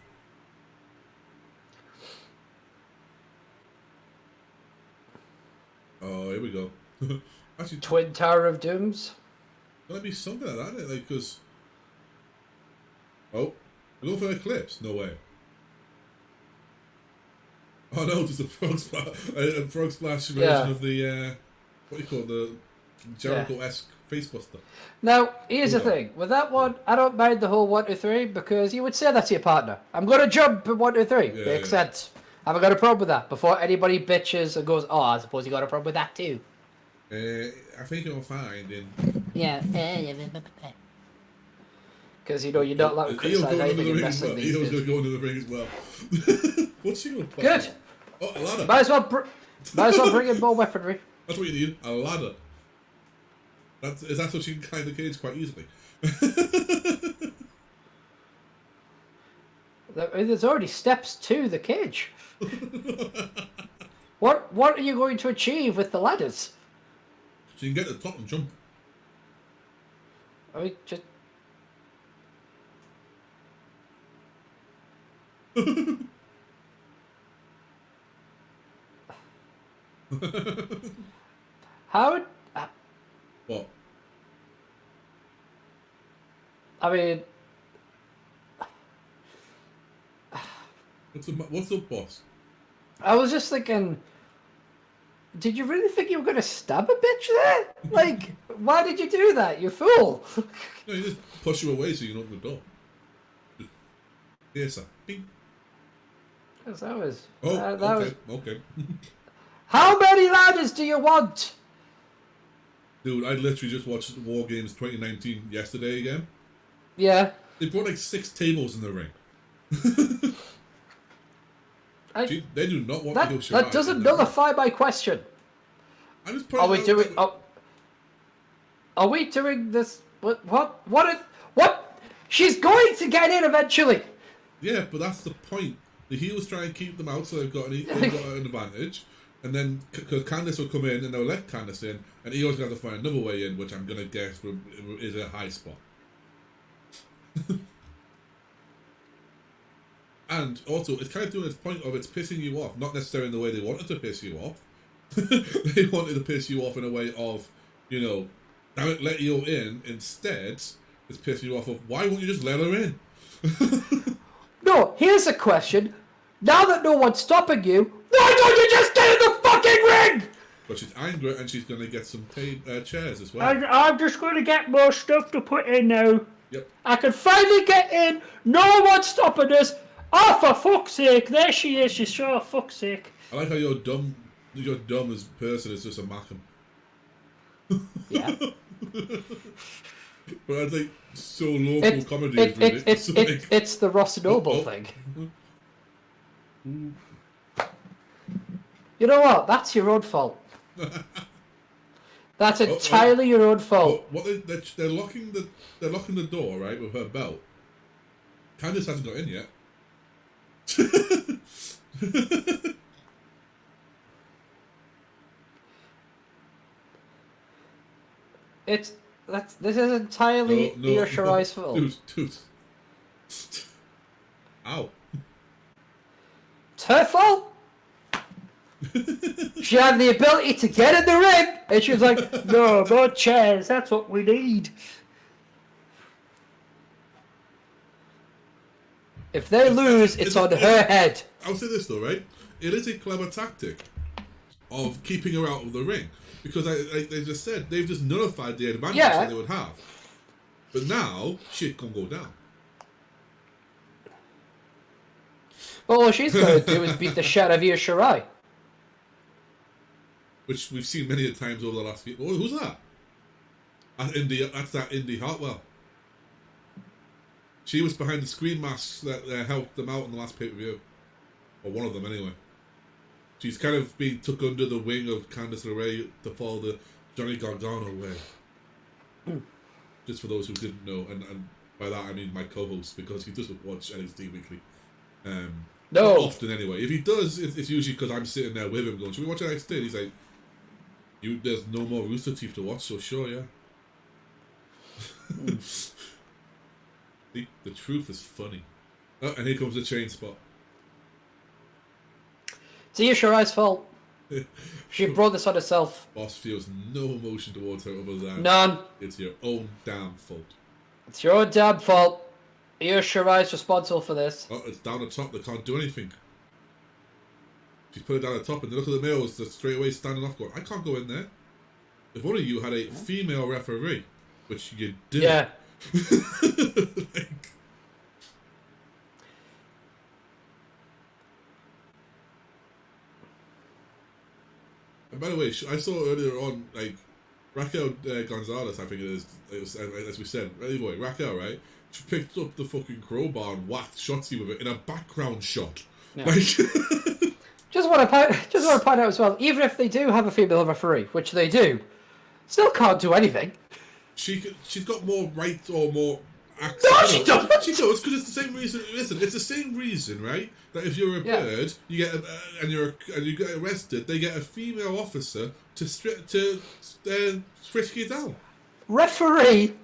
[SPEAKER 1] Oh, here we go. Actually,
[SPEAKER 3] Twin Tower of Dooms.
[SPEAKER 1] Gonna be something like that, isn't it? Like, because... Oh, we're going for Eclipse? No way. Oh no, just a frog splash version of the, what do you call it, the Jericho-esque facebuster.
[SPEAKER 3] Now, here's the thing. With that one, I don't mind the whole 1, 2, 3 because you would say that's your partner. I'm going to jump at 1, 2, 3. Makes sense. I haven't got a problem with that. Before anybody bitches and goes, oh, I suppose you got a problem with that too.
[SPEAKER 1] I think you'll find in...
[SPEAKER 3] Yeah. Because, you know, you're not allowed to criticize anything in wrestling these days.
[SPEAKER 1] Io's going to go into the ring as well. What's she going to play?
[SPEAKER 3] Good.
[SPEAKER 1] Oh, a ladder.
[SPEAKER 3] Might as well bring in more weaponry.
[SPEAKER 1] That's what you need, a ladder. That's what she can climb the cage quite easily.
[SPEAKER 3] There's already steps to the cage. What are you going to achieve with the ladders?
[SPEAKER 1] So you can get to the top and jump.
[SPEAKER 3] I mean, just... How...
[SPEAKER 1] What?
[SPEAKER 3] I mean...
[SPEAKER 1] What's up, boss?
[SPEAKER 3] I was just thinking... Did you really think you were going to stab a bitch there? Like, why did you do that? You fool.
[SPEAKER 1] No, you just push her away so you can open the door. Yes, sir. Bing.
[SPEAKER 3] Because that was...
[SPEAKER 1] Oh,
[SPEAKER 3] that
[SPEAKER 1] okay,
[SPEAKER 3] was...
[SPEAKER 1] okay.
[SPEAKER 3] How many ladders do you want?
[SPEAKER 1] Dude, I literally just watched War Games 2019 yesterday again.
[SPEAKER 3] Yeah.
[SPEAKER 1] They brought like 6 tables in the ring. They do not want to go Shirai.
[SPEAKER 3] That doesn't nullify my question.
[SPEAKER 1] I'm just
[SPEAKER 3] Are we doing... Are we doing this... What? She's going to get in eventually.
[SPEAKER 1] Yeah, but that's the point. The heels try and keep them out so they've got an advantage. And then, because Candice will come in and they'll let Candice in, and Io's going to have to find another way in, which I'm going to guess is a high spot. And also, it's kind of doing its point of it's pissing you off, not necessarily in the way they wanted to piss you off. They wanted to piss you off in a way of, you know, damn it, let Io in. Instead, it's pissing you off of, why won't you just let her in?
[SPEAKER 3] No, here's a question. Now that no one's stopping you, why don't you just get in the fucking ring?
[SPEAKER 1] But she's angry and she's going to get some chairs as well.
[SPEAKER 4] I'm just going to get more stuff to put in now.
[SPEAKER 1] Yep.
[SPEAKER 4] I can finally get in. No one's stopping us. Oh, for fuck's sake. There she is. She's sure, fuck's sake.
[SPEAKER 1] I like how your dumb as person is just a Mackham.
[SPEAKER 3] Yeah.
[SPEAKER 1] But I think so local comedy is really...
[SPEAKER 3] It's the Ross Noble thing. You know what? That's your own fault. That's entirely your own fault.
[SPEAKER 1] What they're locking the door, right, with her belt. Candice hasn't got in yet.
[SPEAKER 3] This is entirely Io Shirai's fault.
[SPEAKER 1] Dude. Ow.
[SPEAKER 3] It's her fault. She had the ability to get in the ring, and she was like,
[SPEAKER 4] no, more chairs. That's what we need.
[SPEAKER 3] If they lose, it's on her head.
[SPEAKER 1] I'll say this though, right? It is a clever tactic of keeping her out of the ring. Because like they just said, they've just nullified the advantage that they would have. But now, shit can go down.
[SPEAKER 3] Well, all she's going to do is beat the shit out of Io Shirai.
[SPEAKER 1] Which we've seen many times over the last few... Oh, who's that? That's that Indy Hartwell. She was behind the screen masks that helped them out in the last pay-per-view. Or one of them, anyway. She's kind of been took under the wing of Candice LeRae to follow the Johnny Gargano way. Just for those who didn't know, and by that I mean my co-host, because he doesn't watch NXT Weekly.
[SPEAKER 3] No.
[SPEAKER 1] Not often anyway. If he does, it's usually because I'm sitting there with him going, should we watch NXT? And he's like, there's no more Rooster Teeth to watch, so sure, yeah. The truth is funny. Oh, and here comes the chain spot.
[SPEAKER 3] It's Io Shirai's fault. She brought this on herself.
[SPEAKER 1] Boss feels no emotion towards her other than...
[SPEAKER 3] None.
[SPEAKER 1] It's your own damn fault.
[SPEAKER 3] It's your own damn fault. Io Shirai's responsible for this.
[SPEAKER 1] Oh, it's down the top. They can't do anything. She's put it down the top, and look at the males that straight away standing off going, I can't go in there. If only you had a female referee, which you did.
[SPEAKER 3] Yeah.
[SPEAKER 1] And by the way, I saw earlier on, like, Raquel Gonzalez, I think it was, as we said, anyway, Raquel, right? She picked up the fucking crowbar and whacked Shotzi with it in a background shot.
[SPEAKER 3] Yeah.
[SPEAKER 1] Like,
[SPEAKER 3] just want to point out as well, even if they do have a female referee, which they do, still can't do anything.
[SPEAKER 1] She's got more right or more access.
[SPEAKER 3] No, she doesn't.
[SPEAKER 1] She does, because it's the same reason. Listen, it's the same reason, right? That if you're a bird, you get and you get arrested, they get a female officer to frisk you down.
[SPEAKER 3] Referee,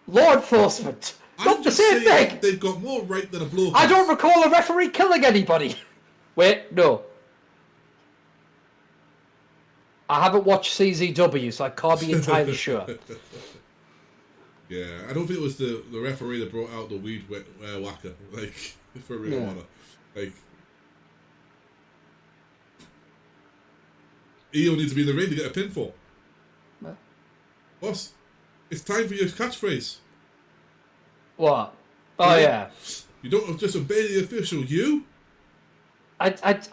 [SPEAKER 3] law enforcement, not the same thing.
[SPEAKER 1] They've got more right than a blow.
[SPEAKER 3] I don't recall a referee killing anybody. Wait, no. I haven't watched CZW, so I can't be entirely sure.
[SPEAKER 1] Yeah, I don't think it was the referee that brought out the weed whacker, like, for Ring of Honor. Like, Io needs to be in the ring to get a pinfall.
[SPEAKER 3] What?
[SPEAKER 1] Boss, it's time for your catchphrase.
[SPEAKER 3] What? Oh yeah.
[SPEAKER 1] You don't just obey the official. You? It's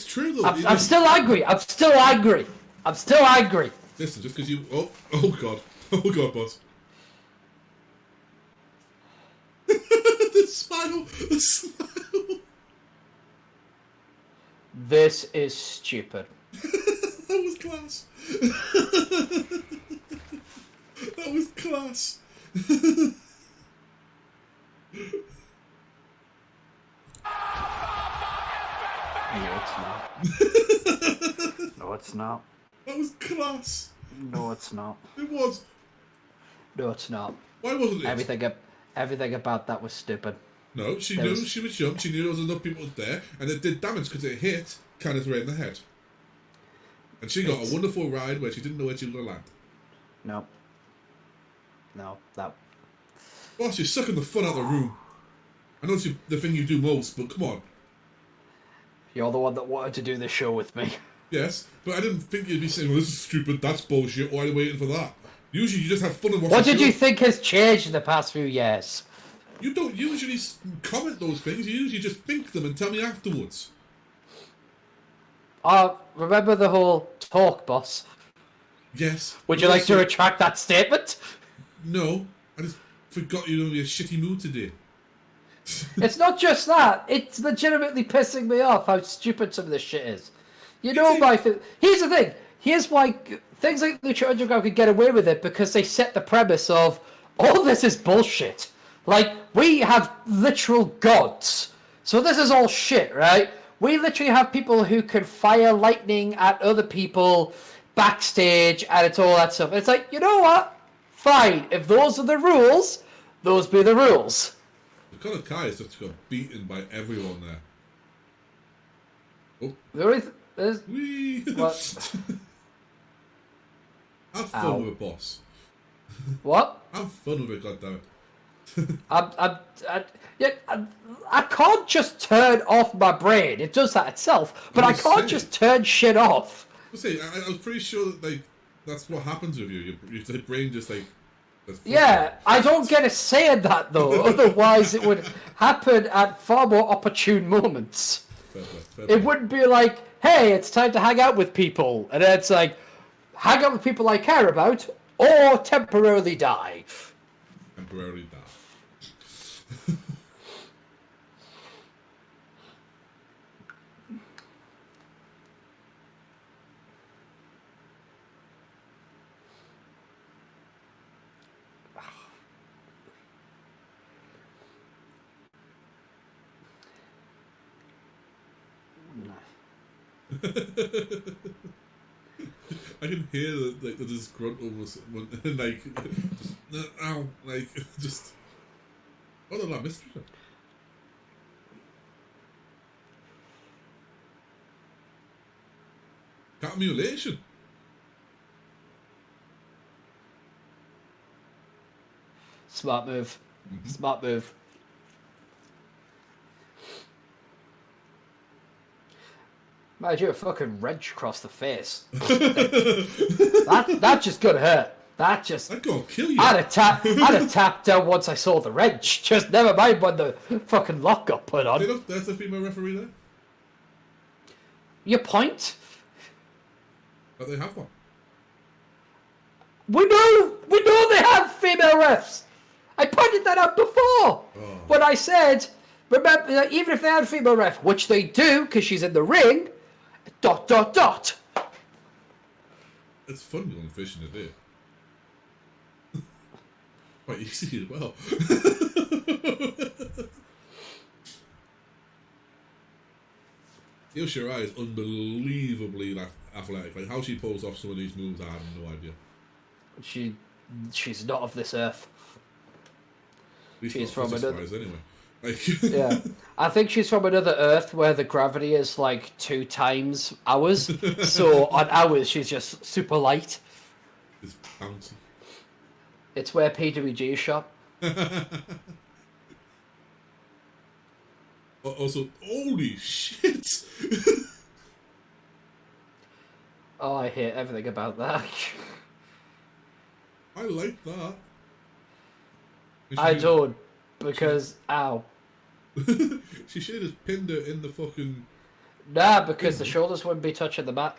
[SPEAKER 1] true though.
[SPEAKER 3] I'm still angry. I'm still angry. I'm still angry.
[SPEAKER 1] Listen, just because you... Oh God. Oh God, boss. The smile. The smile.
[SPEAKER 3] This is stupid.
[SPEAKER 1] That was class. That was class.
[SPEAKER 3] No, it's not. No, it's not.
[SPEAKER 1] That was class.
[SPEAKER 3] No, it's not.
[SPEAKER 1] It was.
[SPEAKER 3] No, it's not.
[SPEAKER 1] Why wasn't it?
[SPEAKER 3] Everything about that was stupid.
[SPEAKER 1] No, she knew she was young. She knew there was enough people there, and it did damage because it hit Candice right in the head. And she got a wonderful ride where she didn't know where she was going to land.
[SPEAKER 3] No. No, that...
[SPEAKER 1] Boss, you're sucking the fun out of the room. I know it's the thing you do most, but come on.
[SPEAKER 3] You're the one that wanted to do this show with me.
[SPEAKER 1] Yes, but I didn't think you'd be saying, well, this is stupid, that's bullshit, why are you waiting for that? Usually you just have fun and watch
[SPEAKER 3] What
[SPEAKER 1] the
[SPEAKER 3] did
[SPEAKER 1] show.
[SPEAKER 3] you think has changed in the past few years?
[SPEAKER 1] You don't usually comment those things, you usually just think them and tell me afterwards.
[SPEAKER 3] Remember the whole talk, boss?
[SPEAKER 1] Yes.
[SPEAKER 3] Would you like to retract that statement?
[SPEAKER 1] No, I just forgot you're in a shitty mood today.
[SPEAKER 3] It's not just that. It's legitimately pissing me off how stupid some of this shit is. You know, here's the thing. Here's why things like Lucha Underground could get away with it, because they set the premise of, all this is bullshit. Like, we have literal gods. So this is all shit, right? We literally have people who can fire lightning at other people backstage, and it's all that stuff. It's like, you know what? Fine. If those are the rules, those be the rules.
[SPEAKER 1] Conor Kai is just got beaten by everyone there. Oh.
[SPEAKER 3] Wee. What?
[SPEAKER 1] Have fun with it, boss.
[SPEAKER 3] What?
[SPEAKER 1] Have fun with it, goddammit.
[SPEAKER 3] I can't just turn off my brain. It does that itself, but I can't just turn shit off.
[SPEAKER 1] I was pretty sure that that's what happens with you. Your brain just
[SPEAKER 3] Yeah, I don't get a say in that though. Otherwise, it would happen at far more opportune moments.
[SPEAKER 1] Fair
[SPEAKER 3] It wouldn't be like, hey, it's time to hang out with people, and then it's like, hang out with people I care about, or temporarily die.
[SPEAKER 1] Temporarily die. I can hear the disgruntled just what a lot mystery. Cat mutilation.
[SPEAKER 3] Smart move. Smart move. Mind you, a fucking wrench across the face. that just could hurt. That
[SPEAKER 1] gonna kill you.
[SPEAKER 3] I'd have tapped out once I saw the wrench. Just never mind when the fucking lock got put on.
[SPEAKER 1] Look, there's a female referee there.
[SPEAKER 3] Your point?
[SPEAKER 1] But they have one.
[SPEAKER 3] We know they have female refs. I pointed that out before. When I said, remember, even if they had a female ref, which they do, because she's in the ring, ...
[SPEAKER 1] It's fun going fishing today. Quite easy as well. Io Shirai is unbelievably athletic. Like how she pulls off some of these moves, I have no idea.
[SPEAKER 3] She's not of this earth. She's from another.
[SPEAKER 1] Anyway.
[SPEAKER 3] Yeah, I think she's from another Earth where the gravity is like 2 times ours. So on ours, she's just super light.
[SPEAKER 1] It's bouncy.
[SPEAKER 3] It's where PWG is shot.
[SPEAKER 1] Also, holy shit!
[SPEAKER 3] Oh, I hate everything about that.
[SPEAKER 1] I like that.
[SPEAKER 3] I don't, because ow.
[SPEAKER 1] She should have just pinned her in the fucking.
[SPEAKER 3] Nah, because the shoulders wouldn't be touching the mat.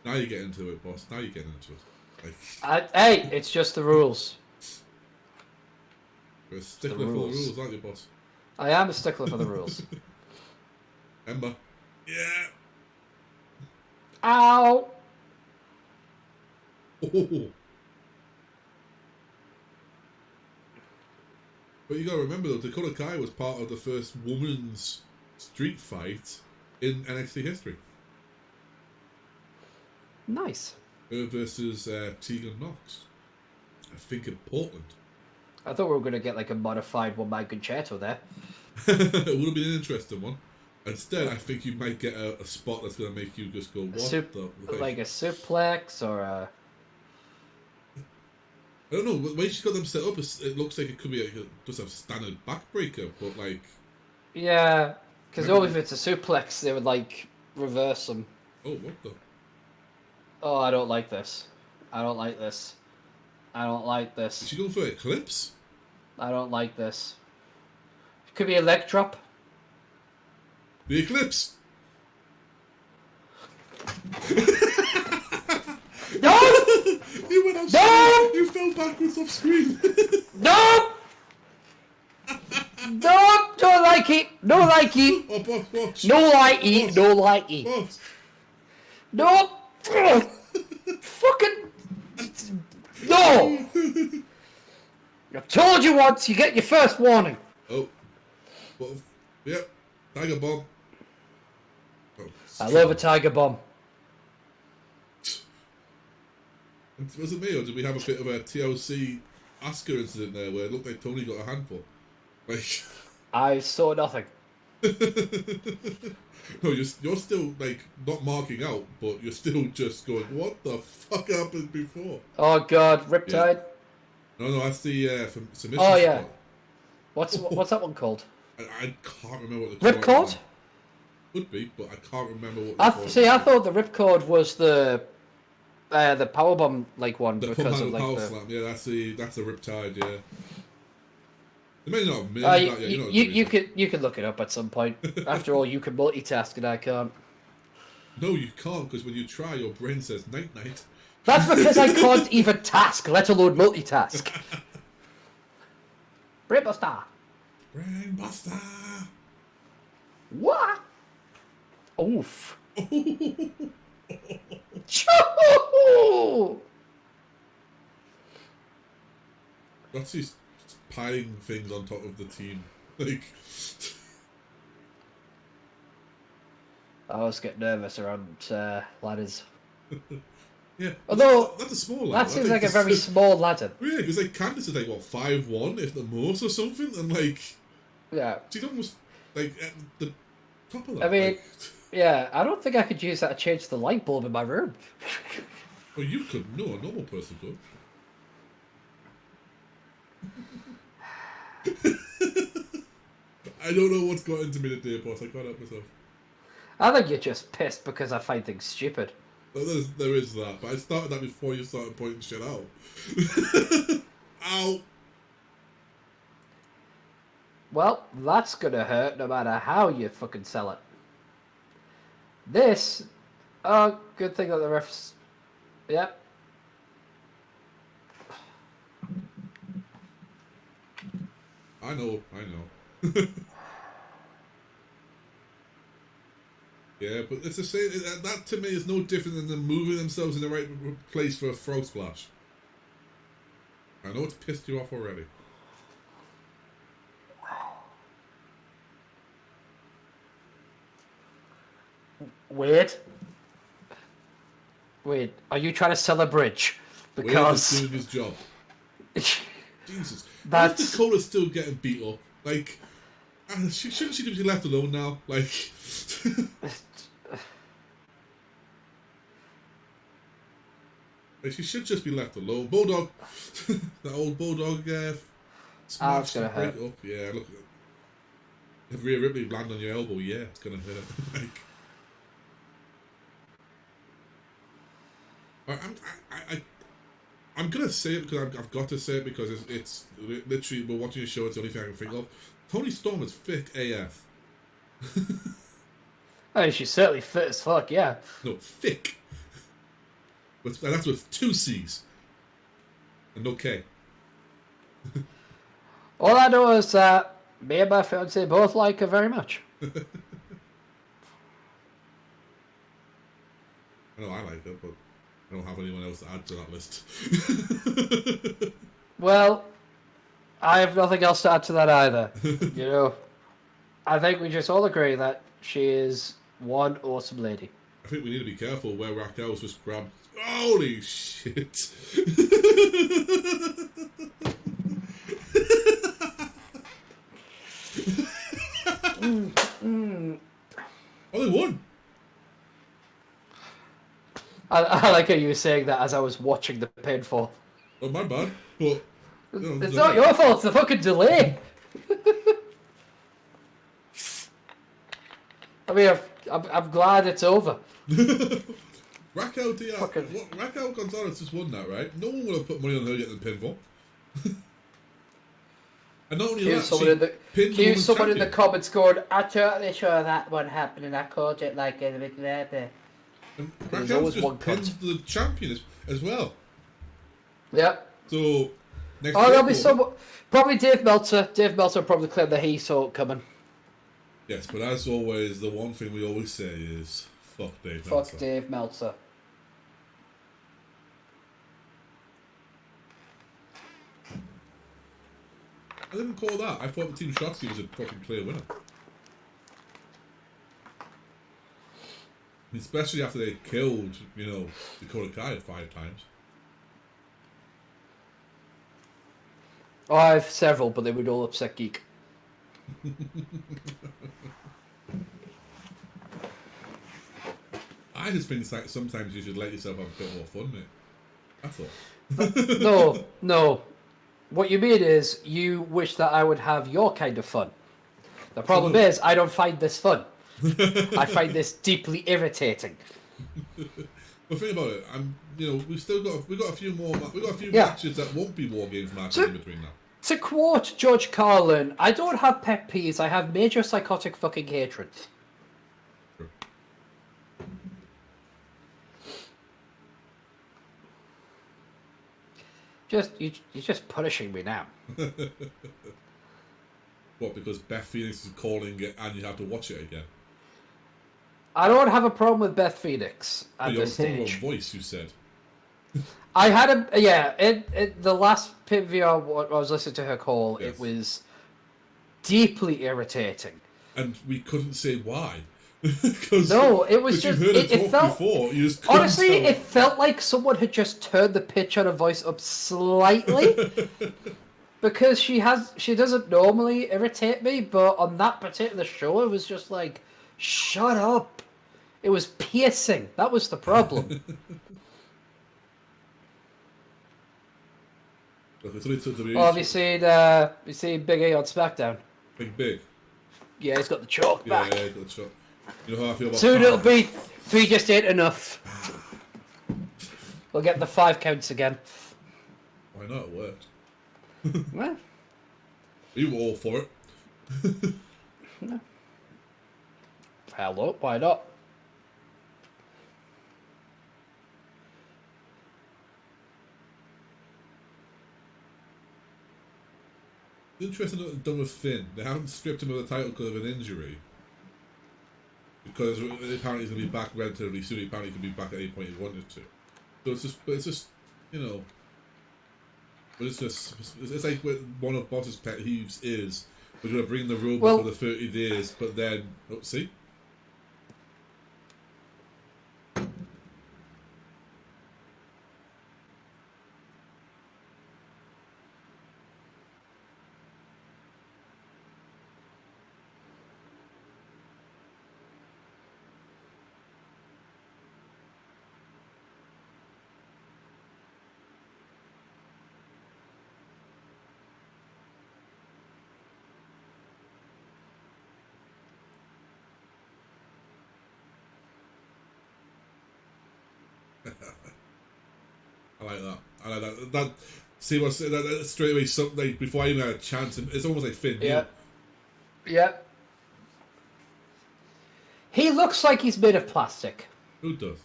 [SPEAKER 1] Now you get into it, boss. Now you get into it. Like,
[SPEAKER 3] Hey, it's just the rules.
[SPEAKER 1] you're a stickler for the rules, aren't you, boss?
[SPEAKER 3] I am a stickler for the rules.
[SPEAKER 1] Ember. Yeah.
[SPEAKER 3] Ow!
[SPEAKER 1] Oh. But you gotta remember though, Dakota Kai was part of the first women's street fight in NXT history.
[SPEAKER 3] Nice.
[SPEAKER 1] Her versus Tegan Knox. I think in Portland.
[SPEAKER 3] I thought we were going to get like a modified one-man concerto there.
[SPEAKER 1] It would have been an interesting one. Instead, I think you might get a spot that's going to make you just go, what the...
[SPEAKER 3] Like a suplex or a...
[SPEAKER 1] I don't know, the way she's got them set up, it looks like it could be just a standard backbreaker, but like...
[SPEAKER 3] Yeah, because only if it's a suplex, they would like reverse them.
[SPEAKER 1] Oh, what the...
[SPEAKER 3] Oh, I don't like this. I don't like this. I don't like
[SPEAKER 1] Is
[SPEAKER 3] this.
[SPEAKER 1] she going for Eclipse?
[SPEAKER 3] I don't like this. It could be a leg drop.
[SPEAKER 1] The Eclipse!
[SPEAKER 3] No!
[SPEAKER 1] You went off
[SPEAKER 3] No!
[SPEAKER 1] screen! You fell backwards off screen!
[SPEAKER 3] No! No! Don't like it! No like it!
[SPEAKER 1] Oh, boss, watch!
[SPEAKER 3] No like it! No like it!
[SPEAKER 1] Boss!
[SPEAKER 3] No! Fucking... No! I've told you once, you get your first warning.
[SPEAKER 1] Oh. Well, yep. Tiger Bomb. Oh,
[SPEAKER 3] I love a tiger bomb.
[SPEAKER 1] was it me, or did we have a bit of a TLC Asuka incident there where it looked like Tony got a handful? Like...
[SPEAKER 3] I saw nothing.
[SPEAKER 1] No, you're still, like, not marking out, but you're still just going, what the fuck happened before?
[SPEAKER 3] Oh god, Riptide.
[SPEAKER 1] Yeah. No, that's the submission
[SPEAKER 3] Oh yeah.
[SPEAKER 1] spot.
[SPEAKER 3] What's that one called?
[SPEAKER 1] I can't remember what the
[SPEAKER 3] Ripcord?
[SPEAKER 1] Could be, but I can't remember what
[SPEAKER 3] I thought the Ripcord was the powerbomb like one
[SPEAKER 1] the
[SPEAKER 3] because of
[SPEAKER 1] power
[SPEAKER 3] like the...
[SPEAKER 1] slam. Yeah, that's the Riptide, yeah. They may not have made that yet,
[SPEAKER 3] you can look it up at some point. After all, you can multitask and I can't.
[SPEAKER 1] No, you can't, because when you try, your brain says night-night.
[SPEAKER 3] That's because I can't even task, let alone multitask. Brainbuster.
[SPEAKER 1] Brainbuster!
[SPEAKER 3] What? Oof.
[SPEAKER 1] That's just piling things on top of the team. Like...
[SPEAKER 3] I always get nervous around ladders.
[SPEAKER 1] Yeah,
[SPEAKER 3] Although
[SPEAKER 1] that's a small ladder.
[SPEAKER 3] that seems like a very small ladder.
[SPEAKER 1] Yeah, because like Candice is like what 5'1", if the most or something, and like
[SPEAKER 3] Yeah.
[SPEAKER 1] she's almost like at the top of that.
[SPEAKER 3] I mean,
[SPEAKER 1] like,
[SPEAKER 3] yeah, I don't think I could use that to change the light bulb in my room.
[SPEAKER 1] well, you could. No, a normal person could. I don't know what's got into me today, boss. I can't help myself.
[SPEAKER 3] I think you're just pissed because I find things stupid.
[SPEAKER 1] There is that, but I started that before you started pointing shit out. Ow!
[SPEAKER 3] Well, that's gonna hurt no matter how you fucking sell it. This... Oh, good thing that the refs... Yep.
[SPEAKER 1] I know. Yeah, but it's the same. That to me is no different than them moving themselves in the right place for a frog splash. I know it's pissed you off already.
[SPEAKER 3] Wait, are you trying to sell a bridge? Because...
[SPEAKER 1] Wade is doing his job. Jesus.
[SPEAKER 3] That's...
[SPEAKER 1] Why is Dakota still getting beat up? Like, shouldn't she be left alone now? Like... Like, she should just be left alone. Bulldog, that old Bulldog, smash
[SPEAKER 3] gonna
[SPEAKER 1] break
[SPEAKER 3] hurt.
[SPEAKER 1] up. Yeah, look. If Rhea Ripley land on your elbow, yeah, it's gonna hurt. Like, I'm gonna say it because I've got to say it because it's literally we're watching a show. It's the only thing I can think of. Toni Storm is thick AF.
[SPEAKER 3] I mean, she's certainly fit as fuck, yeah.
[SPEAKER 1] No, thick. And that's with 2 C's and no K.
[SPEAKER 3] All I know is that me and my fiance both like her very much.
[SPEAKER 1] I know I like her, but I don't have anyone else to add to that list.
[SPEAKER 3] Well, I have nothing else to add to that either. You know, I think we just all agree that she is one awesome lady.
[SPEAKER 1] I think we need to be careful where Raquel's just grabbed. Holy shit! Oh, they won.
[SPEAKER 3] I like how you were saying that as I was watching the pinfall.
[SPEAKER 1] Oh, my bad. But
[SPEAKER 3] It's not your fault. It's the fucking delay. I mean, I'm glad it's over.
[SPEAKER 1] Raquel Gonzalez just won that, right? No one would have put money on her getting the pinfall. And not only that,
[SPEAKER 3] someone in the comments going,
[SPEAKER 2] I totally sure that one happened and I called it like a bit there.
[SPEAKER 1] and
[SPEAKER 3] There's
[SPEAKER 1] Raquel
[SPEAKER 3] always
[SPEAKER 1] just
[SPEAKER 3] one cut.
[SPEAKER 1] pinned the champion as well.
[SPEAKER 3] Yep.
[SPEAKER 1] So next
[SPEAKER 3] Oh, there'll be
[SPEAKER 1] takeover-
[SPEAKER 3] some. Probably Dave Meltzer. Dave Meltzer probably claimed that he saw it coming.
[SPEAKER 1] Yes, but as always, the one thing we always say is fuck Dave
[SPEAKER 3] Fuck
[SPEAKER 1] Meltzer.
[SPEAKER 3] Dave Meltzer.
[SPEAKER 1] I didn't call that. I thought the Team Shotzi was a fucking clear winner. Especially after they killed, Dakota Kai 5 times.
[SPEAKER 3] Oh, I have several, but they would all upset Geek.
[SPEAKER 1] I just think like sometimes you should let yourself have a bit more fun, mate. That's all.
[SPEAKER 3] No. What you mean is you wish that I would have your kind of fun. The problem is I don't find this fun. I find this deeply irritating.
[SPEAKER 1] But think about it. We've got a few more. We've got a few
[SPEAKER 3] Yeah.
[SPEAKER 1] matches that won't be War Games matches
[SPEAKER 3] So-
[SPEAKER 1] in between now.
[SPEAKER 3] To quote George Carlin, I don't have pet peeves, I have major psychotic fucking hatred.
[SPEAKER 1] Sure.
[SPEAKER 3] You're just punishing me now.
[SPEAKER 1] What? Because Beth Phoenix is calling it, and you have to watch it again.
[SPEAKER 3] I don't have a problem with Beth Phoenix at
[SPEAKER 1] You have a
[SPEAKER 3] this
[SPEAKER 1] problem with
[SPEAKER 3] stage.
[SPEAKER 1] voice, you said.
[SPEAKER 3] I had the last pay-per-view I was listening to her call,
[SPEAKER 1] Yes.
[SPEAKER 3] it was deeply irritating.
[SPEAKER 1] And we couldn't say why. 'Cause-
[SPEAKER 3] No, it was
[SPEAKER 1] 'cause
[SPEAKER 3] just
[SPEAKER 1] you've heard
[SPEAKER 3] it
[SPEAKER 1] it talk
[SPEAKER 3] felt
[SPEAKER 1] before. You just couldn't
[SPEAKER 3] honestly
[SPEAKER 1] tell.
[SPEAKER 3] it felt like someone had just turned the pitch on her voice up slightly. Because she doesn't normally irritate me, but on that particular show it was just like, shut up. It was piercing. That was the problem.
[SPEAKER 1] Look, it's only WWE.
[SPEAKER 3] Oh, have you seen Big E on SmackDown?
[SPEAKER 1] Big.
[SPEAKER 3] Yeah, he's got the chalk
[SPEAKER 1] Yeah,
[SPEAKER 3] back.
[SPEAKER 1] yeah, good shot. You know how I feel about
[SPEAKER 3] Soon it'll
[SPEAKER 1] Fire.
[SPEAKER 3] be 3 just ain't enough. We'll get the 5 counts again.
[SPEAKER 1] Why not? It worked.
[SPEAKER 3] Well,
[SPEAKER 1] You were all for it.
[SPEAKER 3] hello, why not?
[SPEAKER 1] It's interesting what they've done with Finn. They haven't stripped him of the title because of an injury. Because apparently he's going to be back relatively soon. Apparently he can be back at any point he wanted to. So it's just, but it's like what one of Boss's pet peeves is, we're going to bring the robot
[SPEAKER 3] Well-
[SPEAKER 1] for the 30 days, but then, see? I like that. I like that. That see what's that straight away. Something like, before I even had a chance, it's almost like Finn.
[SPEAKER 3] Yeah. Yeah. He looks like he's made of plastic.
[SPEAKER 1] Who does?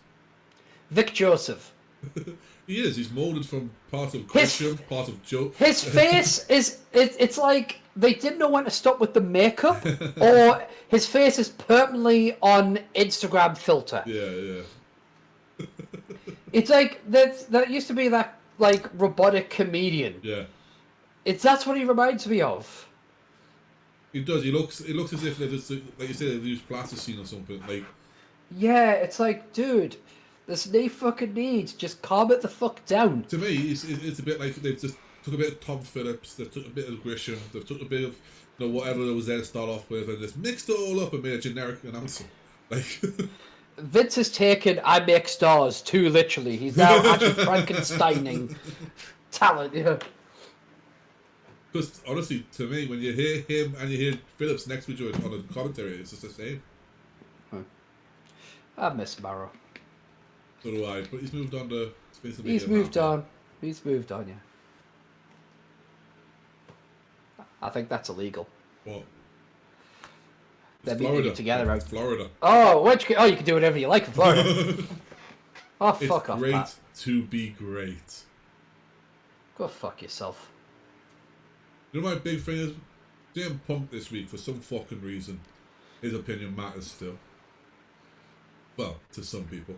[SPEAKER 3] Vic Joseph.
[SPEAKER 1] He is. He's molded from part of Gresham, part of Joe.
[SPEAKER 3] His face it's like they didn't know when to stop with the makeup, or his face is permanently on Instagram filter.
[SPEAKER 1] Yeah.
[SPEAKER 3] It's like that used to be that like robotic comedian.
[SPEAKER 1] Yeah.
[SPEAKER 3] That's what he reminds me of.
[SPEAKER 1] He does. It looks as if they've just, like you said, they've used plasticine or something. Like,
[SPEAKER 3] yeah, it's like, dude, there's no fucking need. Just calm it the fuck down.
[SPEAKER 1] to me, it's a bit like they've just took a bit of Tom Phillips, they took a bit of Grisham, they took a bit of whatever there was there to start off with, and just mixed it all up and made a generic announcer. Like,
[SPEAKER 3] Vince has taken I Make Stars too literally. He's now actually Frankensteining talent. Yeah.
[SPEAKER 1] because honestly, to me, when you hear him and you hear Phillips next to each other on a commentary, it's just the same.
[SPEAKER 3] I miss Morrow.
[SPEAKER 1] So do I. But he's moved on to.
[SPEAKER 3] He's moved on. He's moved on. Yeah. I think that's illegal.
[SPEAKER 1] What?
[SPEAKER 3] They're
[SPEAKER 1] Florida.
[SPEAKER 3] meeting together out.
[SPEAKER 1] Florida.
[SPEAKER 3] Oh, you can do whatever you like in Florida. Oh,
[SPEAKER 1] It's
[SPEAKER 3] fuck off,
[SPEAKER 1] great
[SPEAKER 3] Pat.
[SPEAKER 1] to be great.
[SPEAKER 3] Go fuck yourself.
[SPEAKER 1] You know my big thing is? CM Punk this week, for some fucking reason, his opinion matters still. Well, to some people.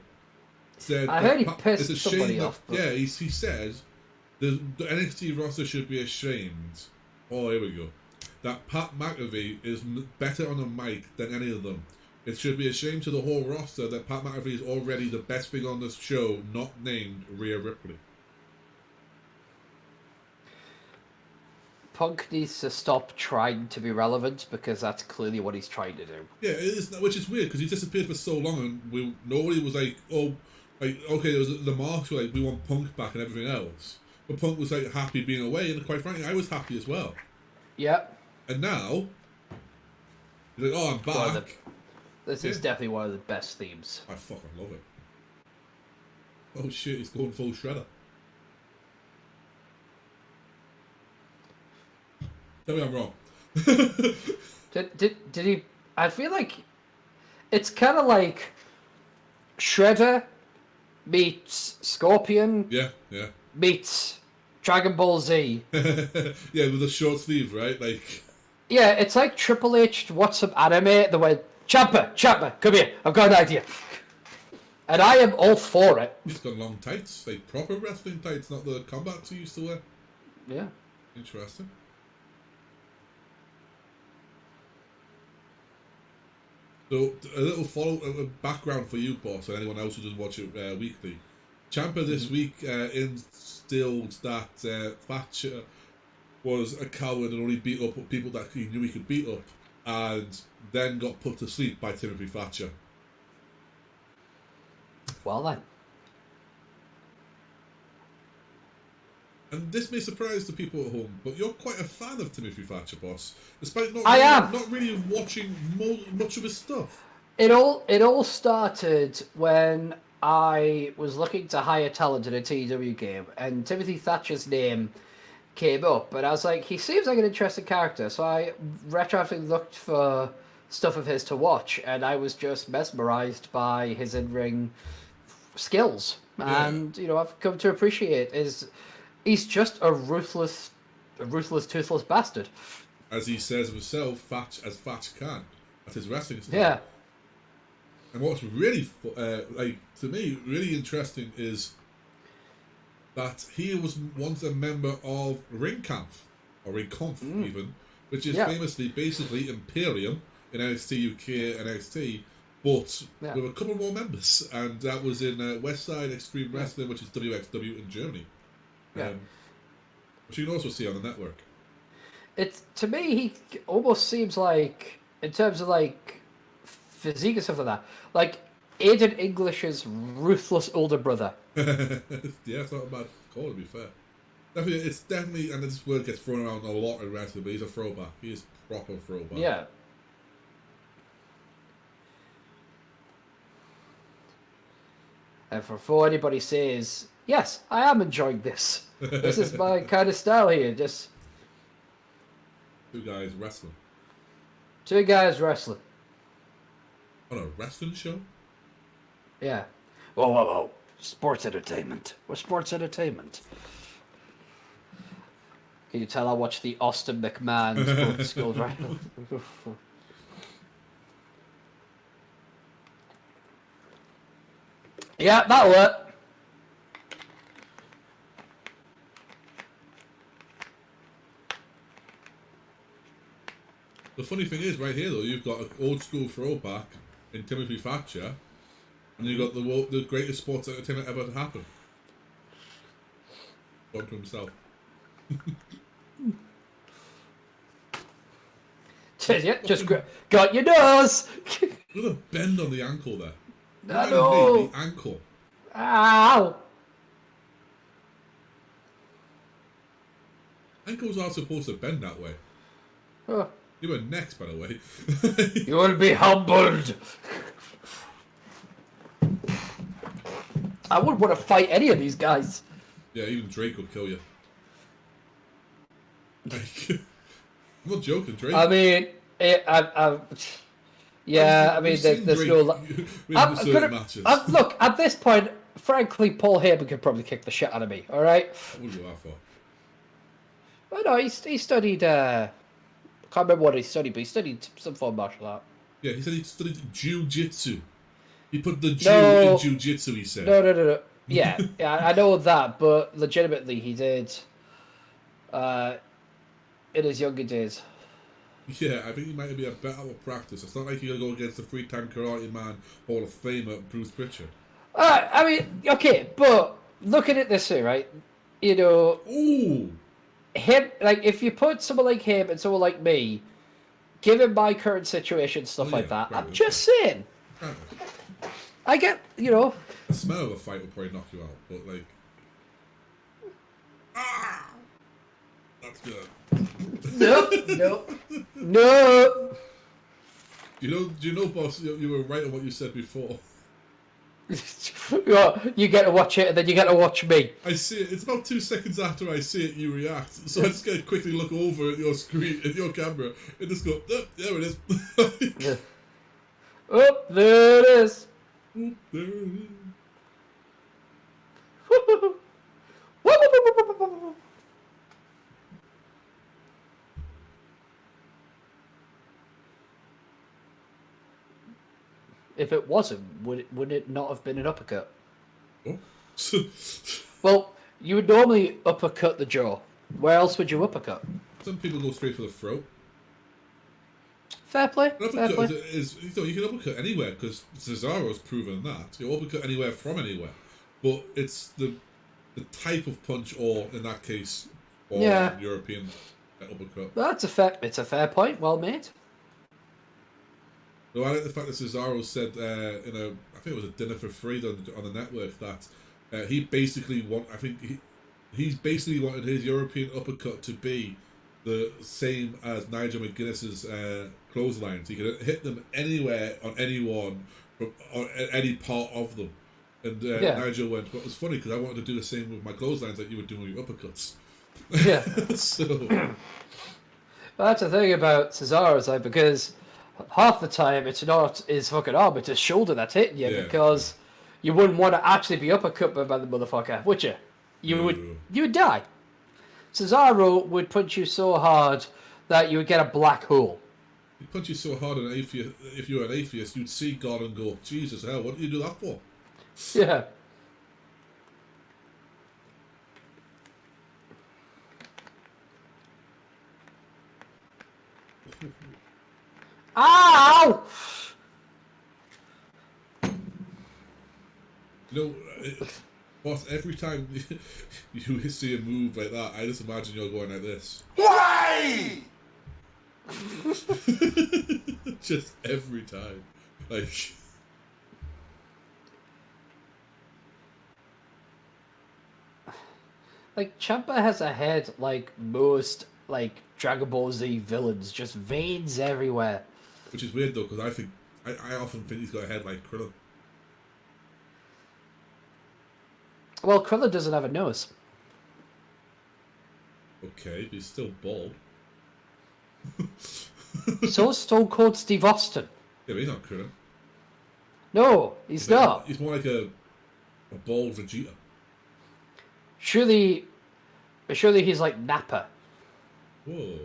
[SPEAKER 1] Said
[SPEAKER 3] I heard he
[SPEAKER 1] it's
[SPEAKER 3] pissed
[SPEAKER 1] a
[SPEAKER 3] somebody
[SPEAKER 1] shame that,
[SPEAKER 3] off. But...
[SPEAKER 1] yeah, he said the NXT roster should be ashamed. Oh, here we go. That Pat McAfee is better on the mic than any of them. It should be a shame to the whole roster that Pat McAfee is already the best thing on this show, not named Rhea Ripley.
[SPEAKER 3] Punk needs to stop trying to be relevant because that's clearly what he's trying to do.
[SPEAKER 1] Yeah, it is, which is weird because he disappeared for so long and nobody was like, oh, like, okay, there was the marks were like, we want Punk back and everything else. But Punk was like happy being away, and quite frankly, I was happy as well.
[SPEAKER 3] Yep.
[SPEAKER 1] And now, he's like, oh, I'm back.
[SPEAKER 3] This is definitely one of the best themes.
[SPEAKER 1] I fucking love it. Oh shit, he's going full shredder. Tell me I'm wrong.
[SPEAKER 3] Did he? I feel like it's kind of like Shredder meets Scorpion.
[SPEAKER 1] Yeah.
[SPEAKER 3] Meets Dragon Ball Z.
[SPEAKER 1] Yeah, with the short sleeve, right? Like.
[SPEAKER 3] Yeah, it's like Triple H watched some anime. They went, Champa, come here. I've got an idea. And I am all for it.
[SPEAKER 1] He's got long tights, like proper wrestling tights, not the combats he used to wear.
[SPEAKER 3] Yeah.
[SPEAKER 1] Interesting. So, a little background for you, boss, and anyone else who doesn't watch it weekly. Ciampa this week instilled that Thatcher was a coward and only beat up people that he knew he could beat up, and then got put to sleep by Timothy Thatcher.
[SPEAKER 3] Well then.
[SPEAKER 1] And this may surprise the people at home, but you're quite a fan of Timothy Thatcher, boss, despite not really watching much of his stuff.
[SPEAKER 3] It all started when I was looking to hire talent in a TEW game, and Timothy Thatcher's name came up, and I was like, he seems like an interesting character, so I retroactively looked for stuff of his to watch, and I was just mesmerized by his in-ring skills, and I've come to appreciate he's just a ruthless, toothless bastard.
[SPEAKER 1] As he says himself, Thatch can. That's his wrestling style.
[SPEAKER 3] Yeah.
[SPEAKER 1] And what's really, to me, really interesting is that he was once a member of Ring Kampf, or Ring Kampf even, which is famously basically Imperium in NXT UK and NXT, but with a couple more members. And that was in Westside Extreme Wrestling, which is WXW in Germany.
[SPEAKER 3] Yeah.
[SPEAKER 1] Which you can also see on the network.
[SPEAKER 3] To me, he almost seems like, in terms of like physique and stuff like that, like Aiden English's ruthless older brother.
[SPEAKER 1] Yeah, it's not a bad call, to be fair. It's definitely, and this word gets thrown around a lot in wrestling, but he's a throwback. He is proper throwback.
[SPEAKER 3] Yeah. And before anybody says, yes, I am enjoying this. This is my kind of style here. Just
[SPEAKER 1] Two guys wrestling.
[SPEAKER 3] two guys wrestling.
[SPEAKER 1] On a wrestling show?
[SPEAKER 3] Yeah. Whoa, whoa, whoa. Sports entertainment. We're sports entertainment. Can you tell I watched the Austin McMahon Skulls, right? Yeah, that'll work.
[SPEAKER 1] The funny thing is, right here though, you've got an old school throwback in Timothy Thatcher, and you've got the greatest sports entertainment ever to happen. Gone to himself.
[SPEAKER 3] Just got your nose.
[SPEAKER 1] Look at the bend on the ankle there.
[SPEAKER 3] I know.
[SPEAKER 1] The ankle.
[SPEAKER 3] Ow.
[SPEAKER 1] Ankles are supposed to bend that way.
[SPEAKER 3] Huh.
[SPEAKER 1] You were next, by the way.
[SPEAKER 3] You will be humbled. I wouldn't want to fight any of these guys.
[SPEAKER 1] Yeah, even Drake will kill you. I'm not joking, Drake.
[SPEAKER 3] I mean, yeah, I mean, there's no. Look, at this point, frankly, Paul Heyman could probably kick the shit out of me. All right.
[SPEAKER 1] What do you laugh for?
[SPEAKER 3] Oh no, he studied. Can't remember what he studied, but he studied some form of martial art.
[SPEAKER 1] Yeah, he said he studied jiu-jitsu. He put the Jew in jiu-jitsu, he said.
[SPEAKER 3] No. Yeah, I know that, but legitimately he did in his younger days.
[SPEAKER 1] Yeah, I think he might be a better practice. It's not like you're going to go against the three-time Karate Man Hall of Famer Bruce Pritchard.
[SPEAKER 3] I mean, okay, but look at it this way, right? You know...
[SPEAKER 1] Ooh!
[SPEAKER 3] Him, like, if you put someone like him and someone like me, given my current situation, stuff like that, I'm just saying. I get, you know...
[SPEAKER 1] The smell of a fight will probably knock you out, but, like... Ah! That's good.
[SPEAKER 3] No.
[SPEAKER 1] Do you know, boss, you were right on what you said before.
[SPEAKER 3] You get to watch it, and then you get to watch me.
[SPEAKER 1] I see it. It's about 2 seconds after I see it, you react. So I just gotta quickly look over at your screen, at your camera, and just go, oh, there it is.
[SPEAKER 3] Yeah. Oh, there it is.
[SPEAKER 1] Oh, there it is.
[SPEAKER 3] If it wasn't, would it not have been an uppercut?
[SPEAKER 1] Oh.
[SPEAKER 3] Well, you would normally uppercut the jaw. Where else would you uppercut?
[SPEAKER 1] Some people go straight for the throat.
[SPEAKER 3] Fair play.
[SPEAKER 1] An uppercut is you can uppercut anywhere because Cesaro's proven that. You uppercut anywhere from anywhere. But it's the type of punch, or in that case, European uppercut.
[SPEAKER 3] It's a fair point. Well made.
[SPEAKER 1] No, I like the fact that Cesaro said I think it was a dinner for free on the network, that he basically he's basically wanted his European uppercut to be the same as Nigel McGuinness's clotheslines. He could hit them anywhere on anyone on any part of them. And Nigel went, well, it was funny because I wanted to do the same with my clotheslines that you were doing with your uppercuts.
[SPEAKER 3] Yeah.
[SPEAKER 1] So
[SPEAKER 3] well, that's the thing about Cesaro, is like, because half the time it's not his fucking arm, it's his shoulder that's hitting you, because you wouldn't want to actually be uppercut by the motherfucker, would you? You would die. Cesaro would punch you so hard that you would get a black hole.
[SPEAKER 1] He'd punch you so hard, and if you were an atheist, you'd see God and go, Jesus hell, what did you do that for?
[SPEAKER 3] Yeah. Ow!
[SPEAKER 1] You know, boss, every time you see a move like that, I just imagine you're going like this.
[SPEAKER 2] Why?
[SPEAKER 1] Just every time. Like...
[SPEAKER 3] Like, Ciampa has a head like most, like, Dragon Ball Z villains, just veins everywhere.
[SPEAKER 1] Which is weird though, because I often think he's got a head like Krillin.
[SPEAKER 3] Well, Krillin doesn't have a nose.
[SPEAKER 1] Okay, but he's still bald.
[SPEAKER 3] So is Stone Cold Steve Austin.
[SPEAKER 1] Yeah, but he's not Krillin.
[SPEAKER 3] No, he's not.
[SPEAKER 1] He's more like a bald Vegeta.
[SPEAKER 3] Surely he's like Nappa.
[SPEAKER 1] Whoa.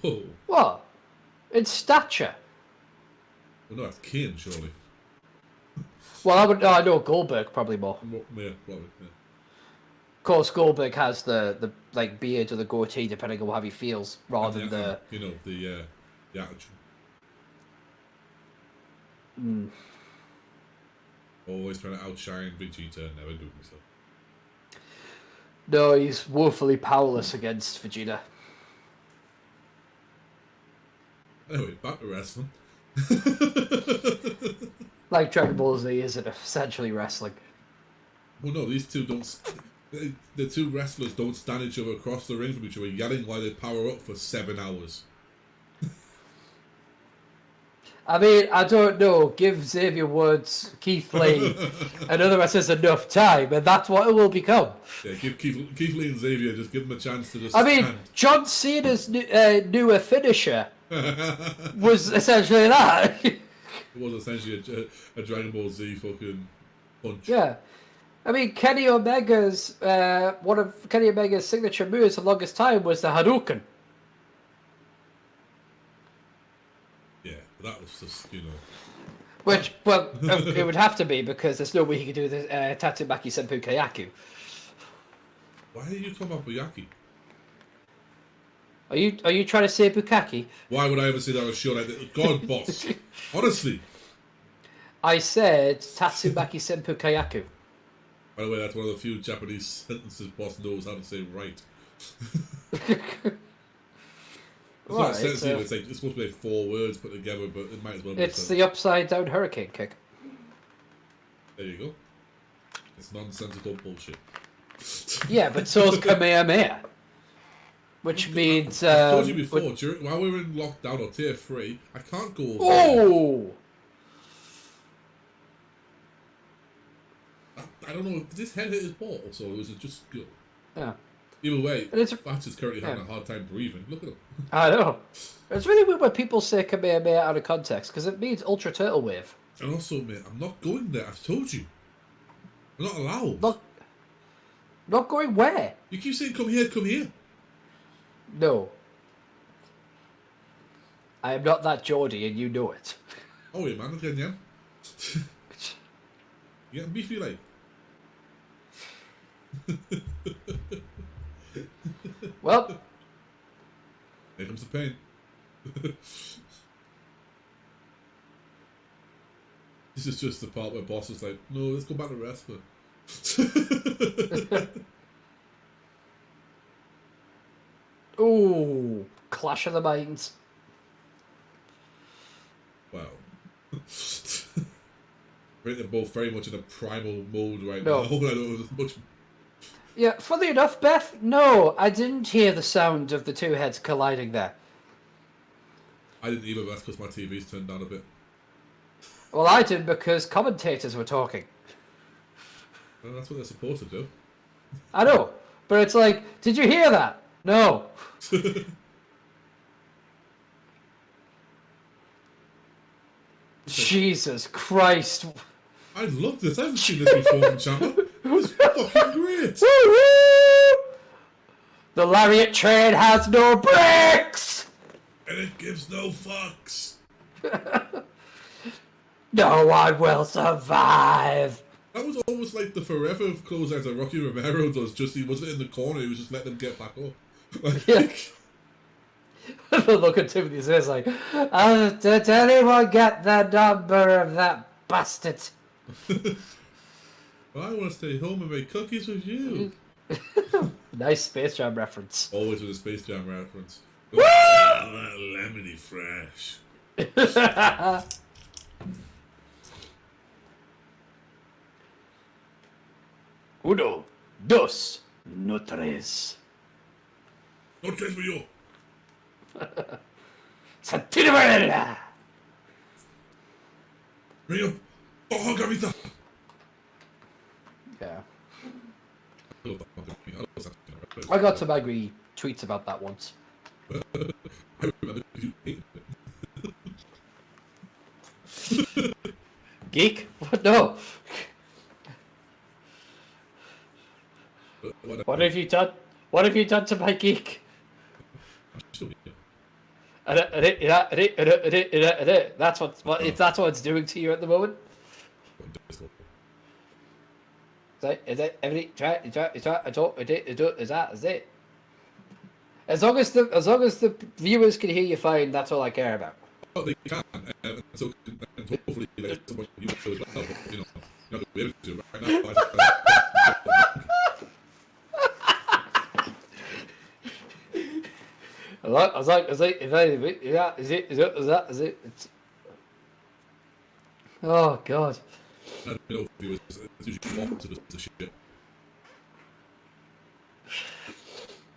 [SPEAKER 1] Whoa.
[SPEAKER 3] What? In stature.
[SPEAKER 1] Well, no, that's Kane, surely.
[SPEAKER 3] Well, I know Goldberg probably more.
[SPEAKER 1] Yeah, probably, yeah.
[SPEAKER 3] Of course, Goldberg has the like beard or the goatee, depending on how he feels, rather than the...
[SPEAKER 1] You know, the attitude. Always trying to outshine Vegeta, never doing so.
[SPEAKER 3] No, he's woefully powerless against Vegeta.
[SPEAKER 1] Anyway, back to wrestling.
[SPEAKER 3] Like Dragon Ball Z isn't essentially wrestling.
[SPEAKER 1] Well, no, these two don't... The two wrestlers don't stand each other across the ring from each other, yelling while they power up for 7 hours.
[SPEAKER 3] I mean, I don't know. Give Xavier Woods, Keith Lee, and other wrestlers enough time, and that's what it will become.
[SPEAKER 1] Yeah, give Keith Lee and Xavier, just give them a chance to just
[SPEAKER 3] I mean,
[SPEAKER 1] stand.
[SPEAKER 3] John Cena's newer finisher was essentially that.
[SPEAKER 1] It was essentially a Dragon Ball Z fucking punch.
[SPEAKER 3] Yeah. I mean, Kenny Omega's, one of Kenny Omega's signature moves for the longest time was the Hadouken.
[SPEAKER 1] Yeah, that was just, you know...
[SPEAKER 3] Which, well, it would have to be, because there's no way he could do the Tatsumaki Senpu Kayaku.
[SPEAKER 1] Why are you talking about Byecycle?
[SPEAKER 3] Are you trying to say Bukaki?
[SPEAKER 1] Why would I ever say that on a show like that? God, boss. Honestly.
[SPEAKER 3] I said Tatsumaki Senpu Kayaku.
[SPEAKER 1] By the way, that's one of the few Japanese sentences boss knows how to say right. It's not sensitive, it's like, it's supposed to be 4 words put together, but it might as well be...
[SPEAKER 3] It's the upside down hurricane kick.
[SPEAKER 1] There you go. It's nonsensical bullshit.
[SPEAKER 3] Yeah, but so's Kamehameha. Which means...
[SPEAKER 1] I told you before, while we were in lockdown or tier 3, I can't go over
[SPEAKER 3] Oh!
[SPEAKER 1] I don't know, did this head hit his ball, or was it just skill?
[SPEAKER 3] Yeah.
[SPEAKER 1] Either way,
[SPEAKER 3] Fats
[SPEAKER 1] is currently having a hard time breathing. Look at him.
[SPEAKER 3] I know. It's really weird when people say Kamehameha out of context, because it means Ultra Turtle Wave.
[SPEAKER 1] And also, mate, I'm not going there. I've told you. I'm not allowed.
[SPEAKER 3] Not going where?
[SPEAKER 1] You keep saying, come here, come here.
[SPEAKER 3] No. I am not that Geordie, and you know it.
[SPEAKER 1] Oh, yeah, man, again, yeah. You getting beefy, like?
[SPEAKER 3] Well,
[SPEAKER 1] Here comes the pain. This is just the part where boss is like, no, let's go back to wrestling.
[SPEAKER 3] ooh, Clash of the Minds.
[SPEAKER 1] Wow. I think they're both very much in a primal mode right
[SPEAKER 3] No.
[SPEAKER 1] now. I don't know much.
[SPEAKER 3] Yeah, funny enough, Beth, no, I didn't hear the sound of the two heads colliding there.
[SPEAKER 1] I didn't either, that's because my TV's turned down a bit.
[SPEAKER 3] Well, I did because commentators were talking.
[SPEAKER 1] Well, that's what they're supposed to do.
[SPEAKER 3] I know, but it's like, did you hear that? No. Jesus Christ.
[SPEAKER 1] I love this. I haven't seen this before from Champa. It's fucking great.
[SPEAKER 3] The Lariat train has no brakes!
[SPEAKER 1] And it gives no fucks.
[SPEAKER 3] No one will survive!
[SPEAKER 1] That was almost like the forever closeouts that Rocky Romero does, just he wasn't in the corner, he was just letting them get back up. Like,
[SPEAKER 3] Yeah. Look at Timothy's face like, did anyone get the number of that bastard?
[SPEAKER 1] well, I want to stay home and make cookies with you.
[SPEAKER 3] Nice Space Jam reference.
[SPEAKER 1] Always with a Space Jam reference. That lemony fresh.
[SPEAKER 3] Uno, dos, no tres.
[SPEAKER 1] No chance for you.
[SPEAKER 3] Santina Varela!
[SPEAKER 1] Bring up. Oh, Gavita.
[SPEAKER 3] Yeah.
[SPEAKER 1] love that one, didn't I? I love that.
[SPEAKER 3] I got some angry tweets about that once.
[SPEAKER 1] I remember you hated it.
[SPEAKER 3] Geek? What? No. What have you done? What have you done to my geek?
[SPEAKER 1] I'm still here.
[SPEAKER 3] That's what it's doing to you at the moment. Is that it? As long as the viewers can hear you fine, that's all I care about.
[SPEAKER 1] Oh, they can, and so and hopefully there's someone you know as well, but you know, you're not going to be able to right now.
[SPEAKER 3] I was like, is it? It's... Oh God.
[SPEAKER 1] I don't know if viewers, it's usually opposite of the shit.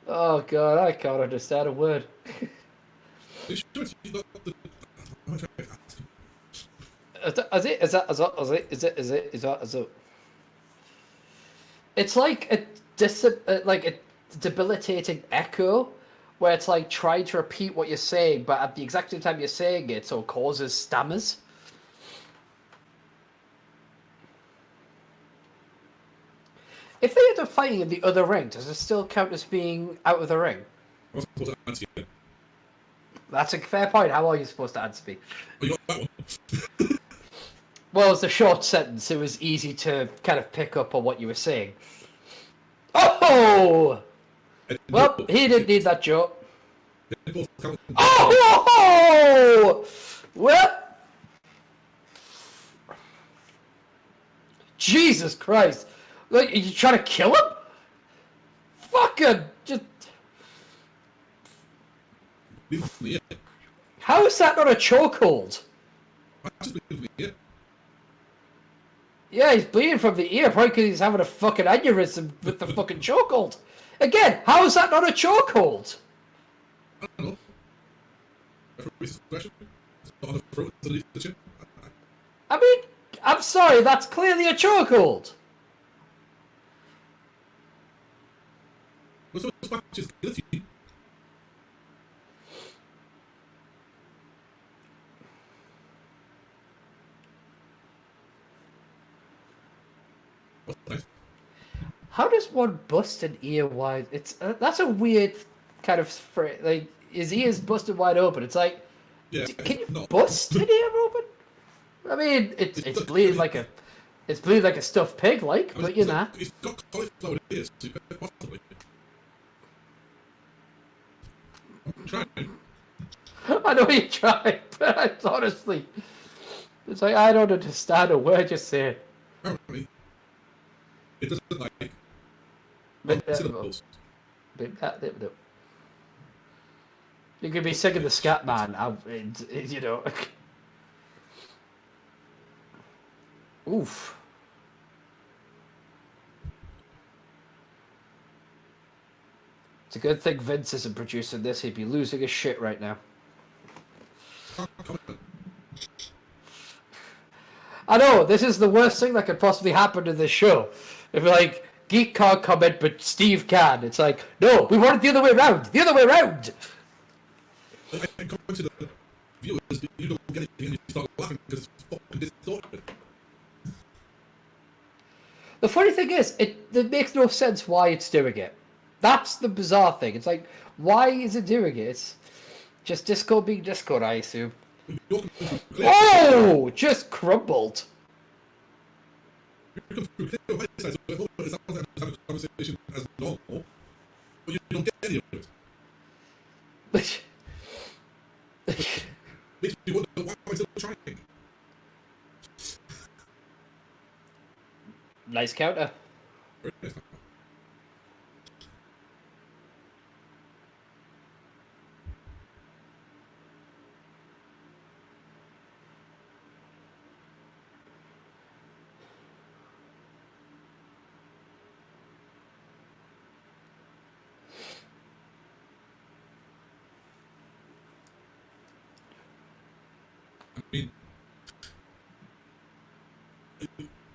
[SPEAKER 3] Oh God, I can't understand a word.
[SPEAKER 1] You sure it's not the... I'm trying to ask him.
[SPEAKER 3] It's like a debilitating echo, where it's like trying to repeat what you're saying, but at the exact same time you're saying it, so it causes stammers. If they end up fighting in the other ring, does it still count as being out of the ring?
[SPEAKER 1] I'm supposed to answer you.
[SPEAKER 3] That's a fair point. How are you supposed to answer me?
[SPEAKER 1] Oh, you got that one?
[SPEAKER 3] Well, it's a short sentence. It was easy to kind of pick up on what you were saying. Oh! Well, he didn't need that joke. Oh! Well... Jesus Christ. Like, are you trying to kill him? Fucking... just... How is that not a chokehold? Yeah, he's bleeding from the ear, probably because he's having a fucking aneurysm with the fucking chokehold. Again, how is that not a chokehold?
[SPEAKER 1] I don't know.
[SPEAKER 3] I mean, I'm sorry, that's clearly a chokehold.
[SPEAKER 1] What's those matches guilty?
[SPEAKER 3] How does one bust an ear wide? It's that's a weird kind of like his ear's busted wide open. It's like,
[SPEAKER 1] yeah,
[SPEAKER 3] can you bust an ear open? I mean, it's bleeding like a stuffed pig, like, but you know.
[SPEAKER 1] He's got cauliflower ears, so you can't possibly. I'm trying.
[SPEAKER 3] I know you're trying, but honestly, it's like I don't understand a word you're saying.
[SPEAKER 1] Apparently, it doesn't like. Syllables.
[SPEAKER 3] You could be singing the Scat Man, you know. Oof. It's a good thing Vince isn't producing this. He'd be losing his shit right now. I know, this is the worst thing that could possibly happen to this show. If like, Geek can't comment, but Steve can. It's like, no, we want it the other way around. The other way around.
[SPEAKER 1] I comment to the viewers, you don't get anything and you start laughing because it's fucking distorted.
[SPEAKER 3] The funny thing is, it makes no sense why it's doing it. That's the bizarre thing. It's like, why is it doing it? It's just Discord being Discord, I assume. Oh! Just crumbled.
[SPEAKER 1] You come through clear my side, so it sounds like I'm having a conversation as normal, but you don't get any of it. Makes me wonder, why am I still trying?
[SPEAKER 3] Nice counter.
[SPEAKER 1] Very nice. I mean,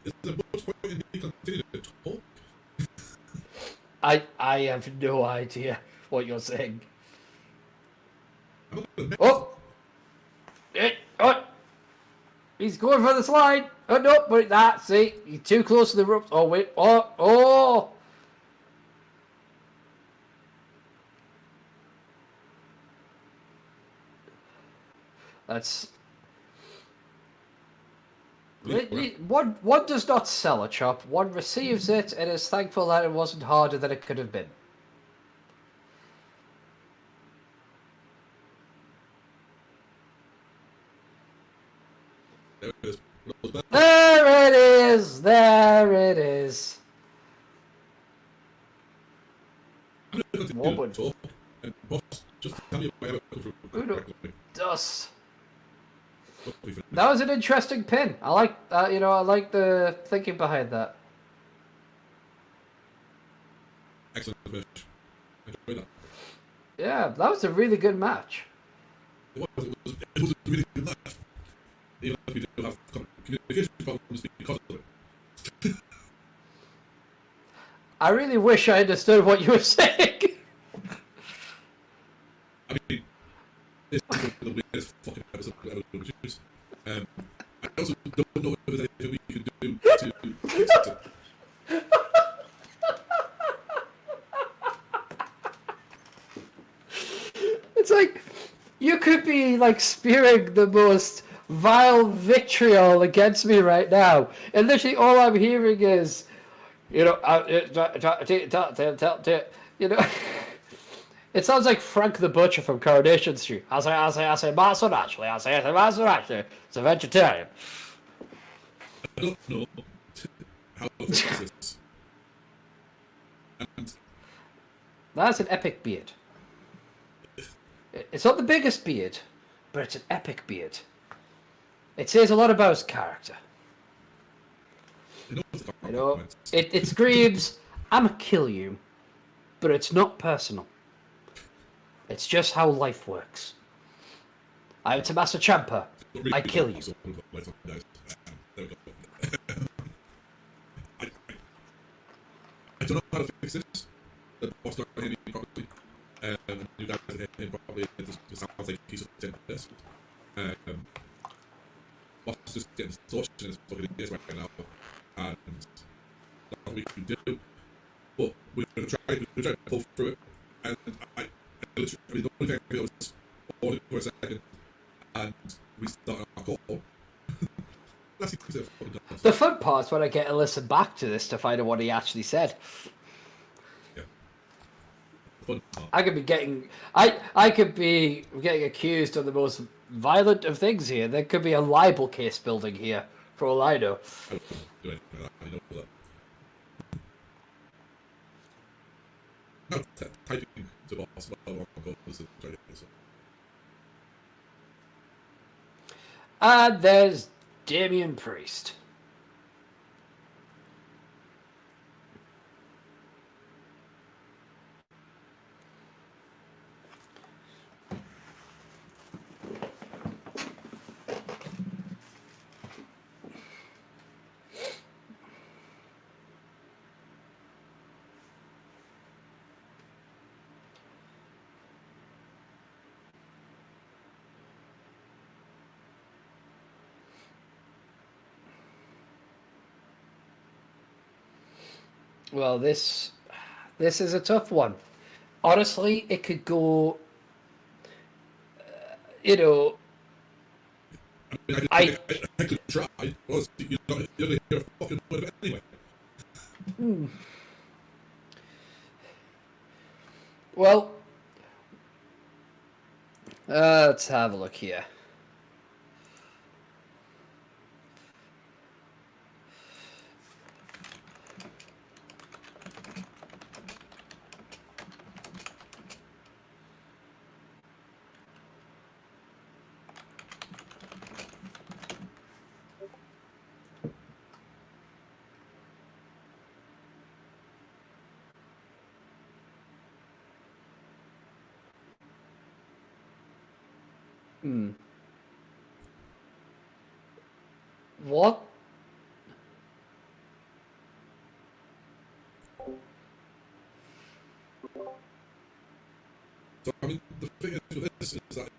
[SPEAKER 1] is there much point in me continuing to talk?
[SPEAKER 3] I have no idea what you're saying. Oh! Oh! He's going for the slide! Oh, no, but that, see? You're too close to the ropes. Oh, wait. Oh! Oh! That's... One does not sell a chop. One receives it and is thankful that it wasn't harder than it could have been.
[SPEAKER 1] There it is.
[SPEAKER 3] There it is! There it is!
[SPEAKER 1] I'm going to continue to talk, and boss, just tell me where it comes from.
[SPEAKER 3] Does. That was an interesting pin. I like that. I like the thinking behind that.
[SPEAKER 1] Excellent match. I enjoyed that.
[SPEAKER 3] Yeah, that was a really good match.
[SPEAKER 1] It was a really good match. Even if we do have communication problems because of it.
[SPEAKER 3] I really wish I understood what you were saying.
[SPEAKER 1] I mean, this is the weirdest fucking episode I've ever produced. I also don't know if there's anything we can do to fix it.
[SPEAKER 3] It's like you could be like spewing the most vile vitriol against me right now, and literally all I'm hearing is, it sounds like Frank the Butcher from Coronation Street. I say, Master Ashley. It's a vegetarian.
[SPEAKER 1] I don't know how to fix this. And
[SPEAKER 3] That's an epic beard. It's not the biggest beard, but it's an epic beard. It says a lot about his character. It screams, "I'ma kill you," but it's not personal. It's just how life works. I'm Tommaso Ciampa. I kill you.
[SPEAKER 1] There we go. I don't know how to fix this. The boss not hitting me properly. You guys are hitting him properly. It just sounds like he's just getting this. Boss is just getting distortion in his fucking ears right now. And that's what we can do. But we're going to try to pull through it. And I literally, the only thing I feel was holding for a second. And we start our call.
[SPEAKER 3] The fun part's when I get to listen back to this to find out what he actually said.
[SPEAKER 1] Yeah. Fun part.
[SPEAKER 3] I could be getting accused of the most violent of things here. There could be a libel case building here, for all I know.
[SPEAKER 1] I don't do anything like that. I know that. No, typing to boss about one goal was ridiculous.
[SPEAKER 3] And there's Damian Priest. Well, this is a tough one. Honestly, it could go.
[SPEAKER 1] I could try. Well, you're not hear a fucking word of it anyway.
[SPEAKER 3] Well, let's have a look here. What?
[SPEAKER 1] So I mean, the thing is with this is that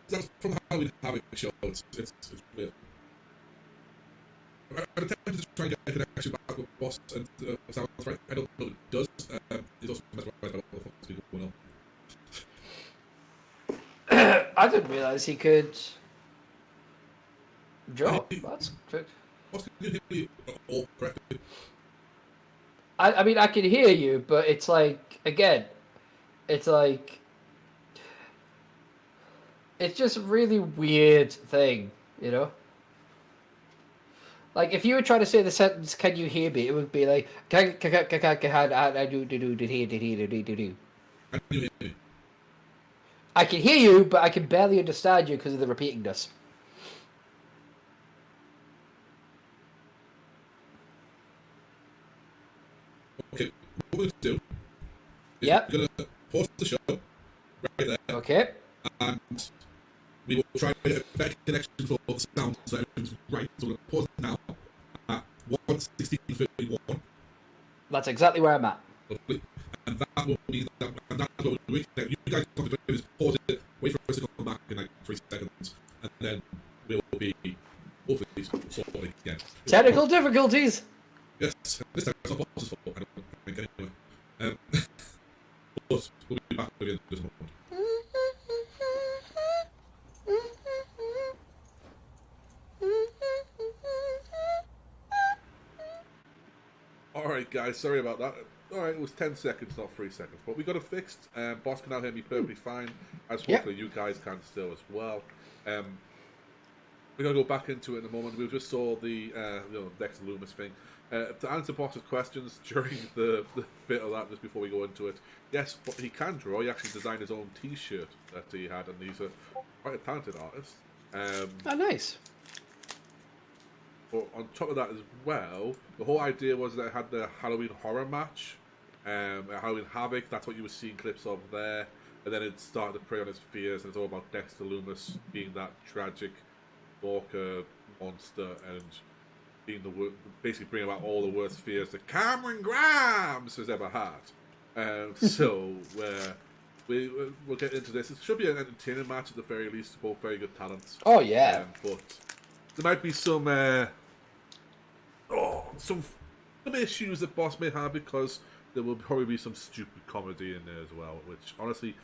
[SPEAKER 1] that's from the Halloween Havoc show. It's weird. I'm attempting to try and get a connection back with Boss and sounds right. I don't know if it does. It's also mesmerized by what the fuck's going on.
[SPEAKER 3] I didn't realise he could jump. That's good.
[SPEAKER 1] Boss, can you hear me all correctly?
[SPEAKER 3] I mean, I can hear you, but it's like, again, it's like, it's just a really weird thing, you know? Like, if you were trying to say the sentence, "Can you hear me?" it would be like, I do.
[SPEAKER 1] Can you hear me?
[SPEAKER 3] I can hear you, but I can barely understand you because of the repeatingness.
[SPEAKER 1] Okay, what we're going to do is
[SPEAKER 3] Yep.
[SPEAKER 1] we're going to pause the show right there,
[SPEAKER 3] Okay.
[SPEAKER 1] and we will try to get a better connection for the sound so everything's right. So we're going to pause it now at 1:16:31.
[SPEAKER 3] That's exactly where I'm at.
[SPEAKER 1] Lovely. And that will be that, and that's what we're doing. You guys have to do is pause it, wait for us to come back in like 3 seconds, and then we'll be hopefully sorted again.
[SPEAKER 3] Technical difficulties.
[SPEAKER 1] Yes, this time it's not boss's fault. I don't think anyway. But we'll be back with you in just a moment. Alright guys, sorry about that. Alright, it was 10 seconds, not 3 seconds. But we got it fixed. Boss can now hear me perfectly fine, as hopefully you guys can still as well. We're going to go back into it in a moment. We just saw the Dexter Lumis thing. To answer Boss's questions during the bit of that, just before we go into it, yes, but he can draw. He actually designed his own T-shirt that he had, and he's quite a talented artist.
[SPEAKER 3] Oh, nice.
[SPEAKER 1] But on top of that as well, the whole idea was that it had the Halloween horror match, Halloween Havoc. That's what you were seeing clips of there, and then it started to prey on his fears, and it's all about Dexter Lumis being that tragic walker monster and being basically bringing about all the worst fears that Cameron Grimes has ever had. So we'll get into this. It should be an entertaining match at the very least. Both very good talents.
[SPEAKER 3] Oh yeah.
[SPEAKER 1] But there might be some issues that Boss may have, because there will probably be some stupid comedy in there as well. Which honestly,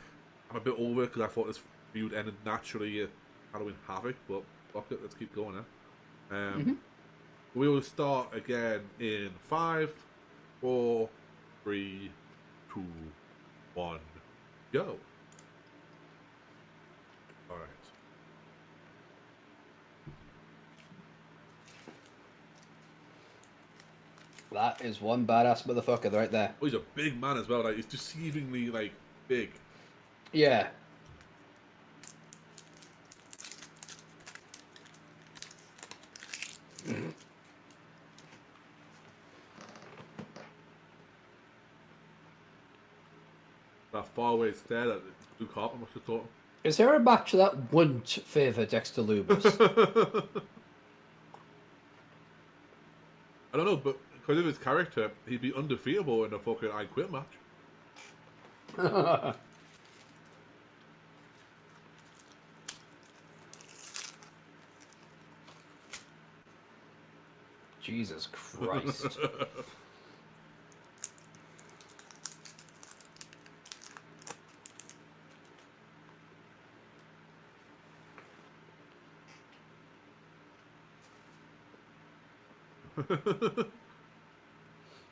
[SPEAKER 1] I'm a bit over because I thought this feud ended naturally at Halloween Havoc. But fuck it, let's keep going now. We will start again in 5, 4, 3, 2, 1, go. Alright.
[SPEAKER 3] That is one badass motherfucker right there.
[SPEAKER 1] Oh, he's a big man as well. Like, he's deceivingly, like, big.
[SPEAKER 3] Yeah.
[SPEAKER 1] That faraway stare that Luke Harper must have taught him.
[SPEAKER 3] Is there a match that wouldn't favour Dexter Lumis?
[SPEAKER 1] I don't know, but because of his character, he'd be undefeatable in a fucking I Quit match.
[SPEAKER 3] Jesus Christ.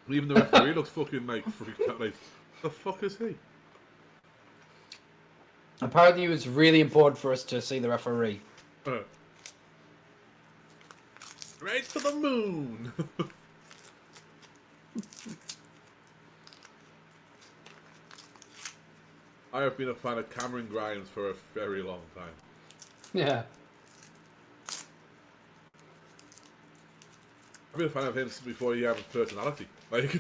[SPEAKER 1] Even the referee looks fucking like freaked out. Like, the fuck is he?
[SPEAKER 3] Apparently it was really important for us to see the referee.
[SPEAKER 1] Right to the moon! I have been a fan of Cameron Grimes for a very long time.
[SPEAKER 3] Yeah.
[SPEAKER 1] I've been a fan of him since before he had a personality. Like,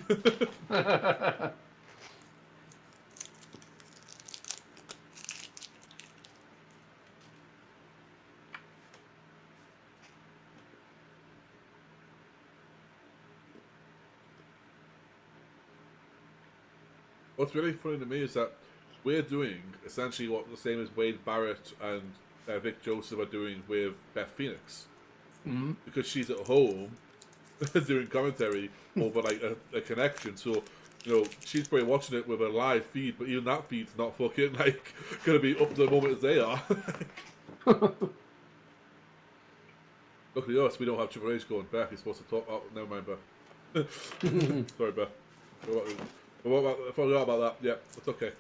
[SPEAKER 1] What's really funny to me is that we're doing essentially what the same as Wade Barrett and Vic Joseph are doing with Beth Phoenix.
[SPEAKER 3] Mm-hmm.
[SPEAKER 1] Because she's at home doing commentary over like a connection. So, you know, she's probably watching it with a live feed, but even that feed's not fucking like going to be up to the moment as they are. Luckily us, we don't have Triple H going back. He's supposed to talk. Oh, never mind, Beth. Sorry, Beth. I forgot about that. Yeah, it's okay.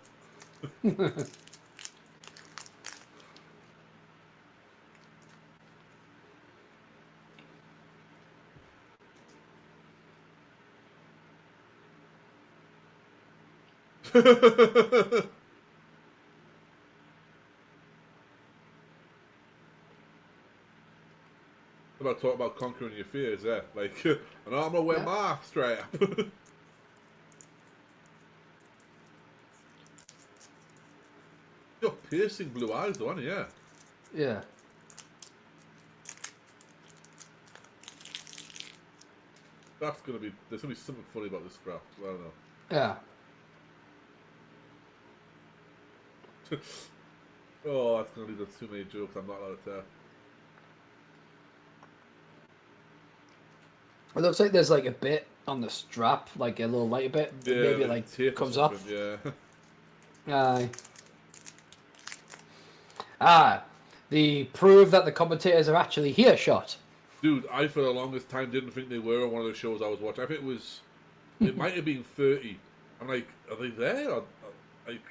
[SPEAKER 1] About talk about conquering your fears, yeah. Like, and I'm gonna wear my strap. You're piercing blue eyes, though, aren't you? Yeah.
[SPEAKER 3] Yeah.
[SPEAKER 1] That's gonna be. There's gonna be something funny about this strap. I don't know.
[SPEAKER 3] Yeah.
[SPEAKER 1] Oh, that's gonna lead to too many jokes. I'm not allowed to tell.
[SPEAKER 3] It looks like there's like a bit on the strap, like a little lighter bit.
[SPEAKER 1] Yeah,
[SPEAKER 3] maybe like comes off.
[SPEAKER 1] Yeah.
[SPEAKER 3] Aye. The prove that the commentators are actually here shot.
[SPEAKER 1] Dude, I for the longest time didn't think they were on one of the shows I was watching. I think it might have been 30. I'm like, are they there? Like,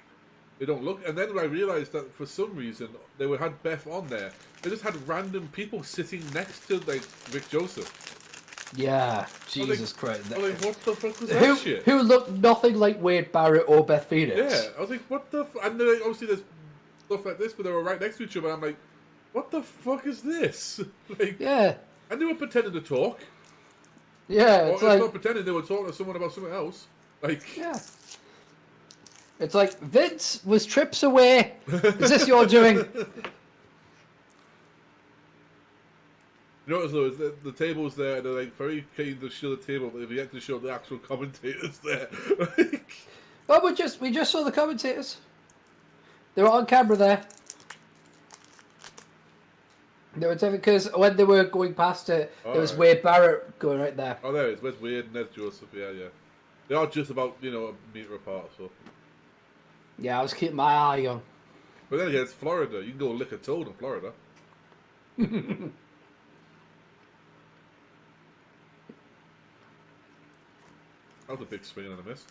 [SPEAKER 1] they don't look. And then I realized that for some reason they had Beth on there. They just had random people sitting next to like Rick Joseph.
[SPEAKER 3] Yeah, Jesus Christ.
[SPEAKER 1] I was like, what the fuck was that shit?
[SPEAKER 3] Who looked nothing like Wade Barrett or Beth Phoenix.
[SPEAKER 1] Yeah, I was like, what the and then like, obviously there's stuff like this, but they were right next to each other, and I'm like, what the fuck is this? Like,
[SPEAKER 3] yeah.
[SPEAKER 1] And they were pretending to talk.
[SPEAKER 3] Yeah,
[SPEAKER 1] Or
[SPEAKER 3] it's like...
[SPEAKER 1] not pretending, they were talking to someone about something else. Like...
[SPEAKER 3] Yeah. It's like, Vince was trips away. Is this your doing?
[SPEAKER 1] You notice though, is the table's there, and they're like very keen to show the table, but if you get to show the actual commentators there. Like...
[SPEAKER 3] But we just saw the commentators. They were on camera there. They were because when they were going past it, there was Wade Barrett going right there.
[SPEAKER 1] Oh, there it is. Where's Wade and there's Joseph? Yeah. They are just about, a meter apart, so.
[SPEAKER 3] Yeah, I was keeping my eye on.
[SPEAKER 1] But then again, it's Florida. You can go lick a toad in Florida. That was a big swing and a miss.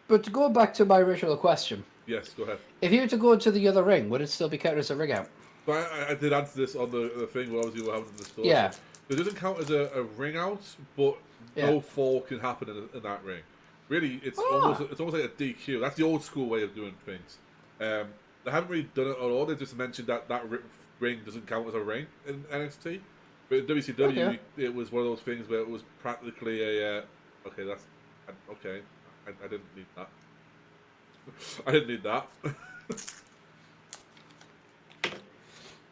[SPEAKER 3] But to go back to my original question.
[SPEAKER 1] Yes, go ahead.
[SPEAKER 3] If you were to go into the other ring, would it still be counted as a ring out?
[SPEAKER 1] So I did answer this on the thing where obviously we're having the discussion.
[SPEAKER 3] Yeah.
[SPEAKER 1] It doesn't count as a ring out, but no fall can happen in that ring. Really, it's almost like a DQ. That's the old school way of doing things. They haven't really done it at all. They just mentioned that ring doesn't count as a ring in NXT. But in WCW, it was one of those things where it was practically a okay. That's okay. I didn't need that. I didn't need that.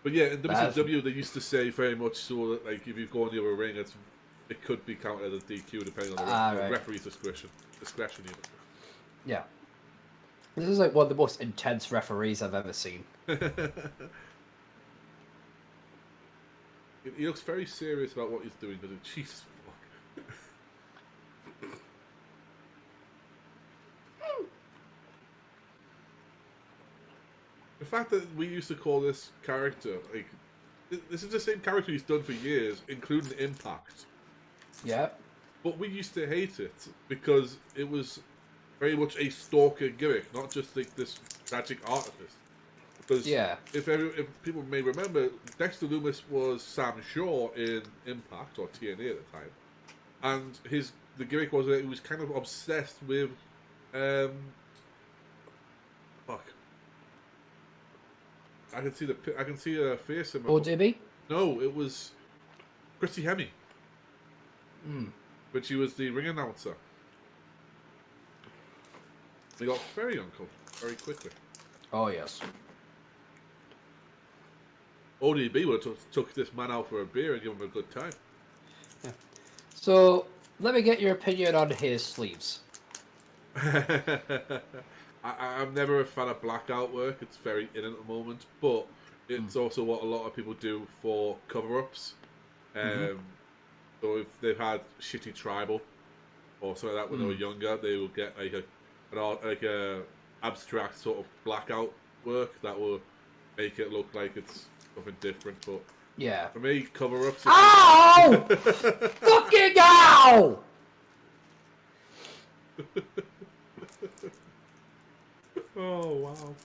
[SPEAKER 1] But yeah, in WCW they used to say very much so that like if you go in the other ring, it could be counted as a DQ depending on the referee's discretion. Even.
[SPEAKER 3] Yeah. This is like one of the most intense referees I've ever seen.
[SPEAKER 1] He looks very serious about what he's doing, but Jesus fuck. The fact that we used to call this character, like, this is the same character he's done for years, including Impact.
[SPEAKER 3] Yeah.
[SPEAKER 1] But we used to hate it because it was very much a stalker gimmick, not just like this tragic artist. Because if people may remember, Dexter Lumis was Sam Shaw in Impact, or TNA at the time. And the gimmick was that he was kind of obsessed with... fuck. I can see a face in my...
[SPEAKER 3] ODB?
[SPEAKER 1] No, it was Christy Hemme. When she was the ring announcer. They got very uncomfortable very quickly.
[SPEAKER 3] Oh, yes.
[SPEAKER 1] ODB would have took this man out for a beer and give him a good time.
[SPEAKER 3] Yeah. So, let me get your opinion on his sleeves.
[SPEAKER 1] I'm never a fan of blackout work. It's very in at the moment, but it's also what a lot of people do for cover-ups. So if they've had shitty tribal or something like that when they were younger, they will get like a abstract sort of blackout work that will make it look like it's something different. But
[SPEAKER 3] Yeah.
[SPEAKER 1] for me, cover-ups.
[SPEAKER 3] Ow! Fucking ow!
[SPEAKER 1] Oh wow!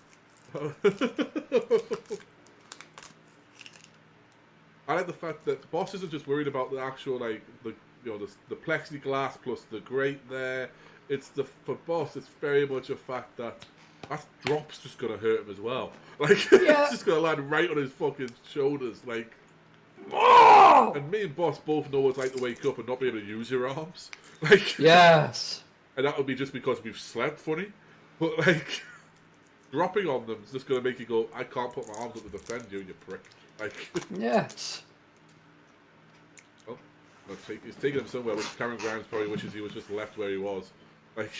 [SPEAKER 1] I like the fact that Boss isn't just worried about the actual the plexiglass plus the grate there. It's for Boss. It's very much a fact that drop's just gonna hurt him as well. Like it's just gonna land right on his fucking shoulders. Like,
[SPEAKER 3] Oh!
[SPEAKER 1] and me and Boss both know what it's like to wake up and not be able to use your arms. Like
[SPEAKER 3] Yes.
[SPEAKER 1] And that would be just because we've slept funny. But like dropping on them is just gonna make you go, I can't put my arms up to defend you, you prick. Like
[SPEAKER 3] Yes.
[SPEAKER 1] Oh, he's taking him somewhere, which Cameron Grimes probably wishes he was just left where he was. Like,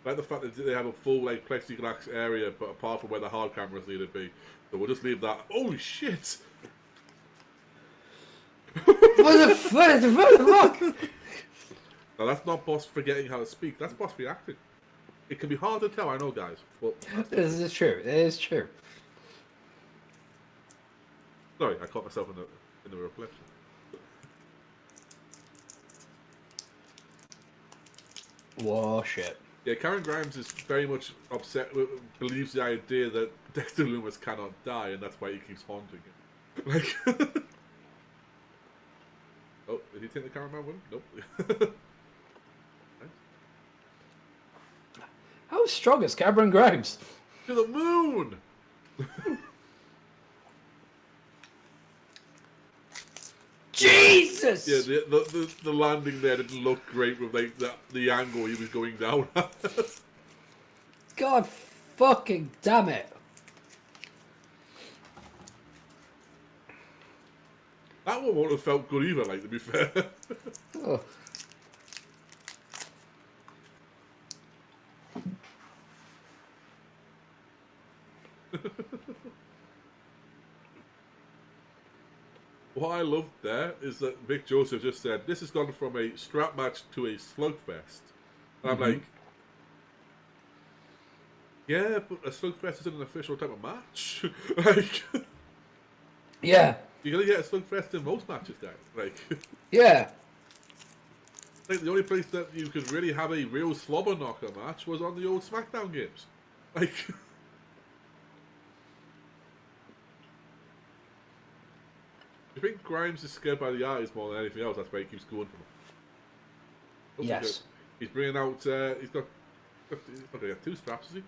[SPEAKER 1] like the fact that they have a full plexiglass area, but apart from where the hard cameras need to be, so we'll just leave that. Holy shit!
[SPEAKER 3] What the fuck?
[SPEAKER 1] Now that's not Boss forgetting how to speak. That's Boss reacting. It can be hard to tell, I know, guys. But
[SPEAKER 3] This is true. It is true.
[SPEAKER 1] sorry, I caught myself in the reflection.
[SPEAKER 3] Whoa, shit.
[SPEAKER 1] Yeah, Karen Grimes is very much believes the idea that Dexter Lumis cannot die, and that's why he keeps haunting him. Like, oh, did he take the cameraman with him? Nope.
[SPEAKER 3] How strong is Cameron Grimes?
[SPEAKER 1] To the moon!
[SPEAKER 3] Jesus!
[SPEAKER 1] Yeah, the landing there didn't look great with the angle he was going down at.
[SPEAKER 3] God fucking damn it.
[SPEAKER 1] That one wouldn't have felt good either, to be fair.
[SPEAKER 3] Oh.
[SPEAKER 1] What I loved there is that Vic Joseph just said, this has gone from a strap match to a slugfest. And I'm like, yeah, but a slugfest isn't an official type of match.
[SPEAKER 3] Yeah.
[SPEAKER 1] You're going to get a slugfest in most matches, guys.
[SPEAKER 3] Yeah.
[SPEAKER 1] The only place that you could really have a real slobber knocker match was on the old SmackDown games. I think Grimes is scared by the eyes more than anything else. That's why he keeps going for them.
[SPEAKER 3] Yes.
[SPEAKER 1] He's bringing out. He's got 2 straps, is he?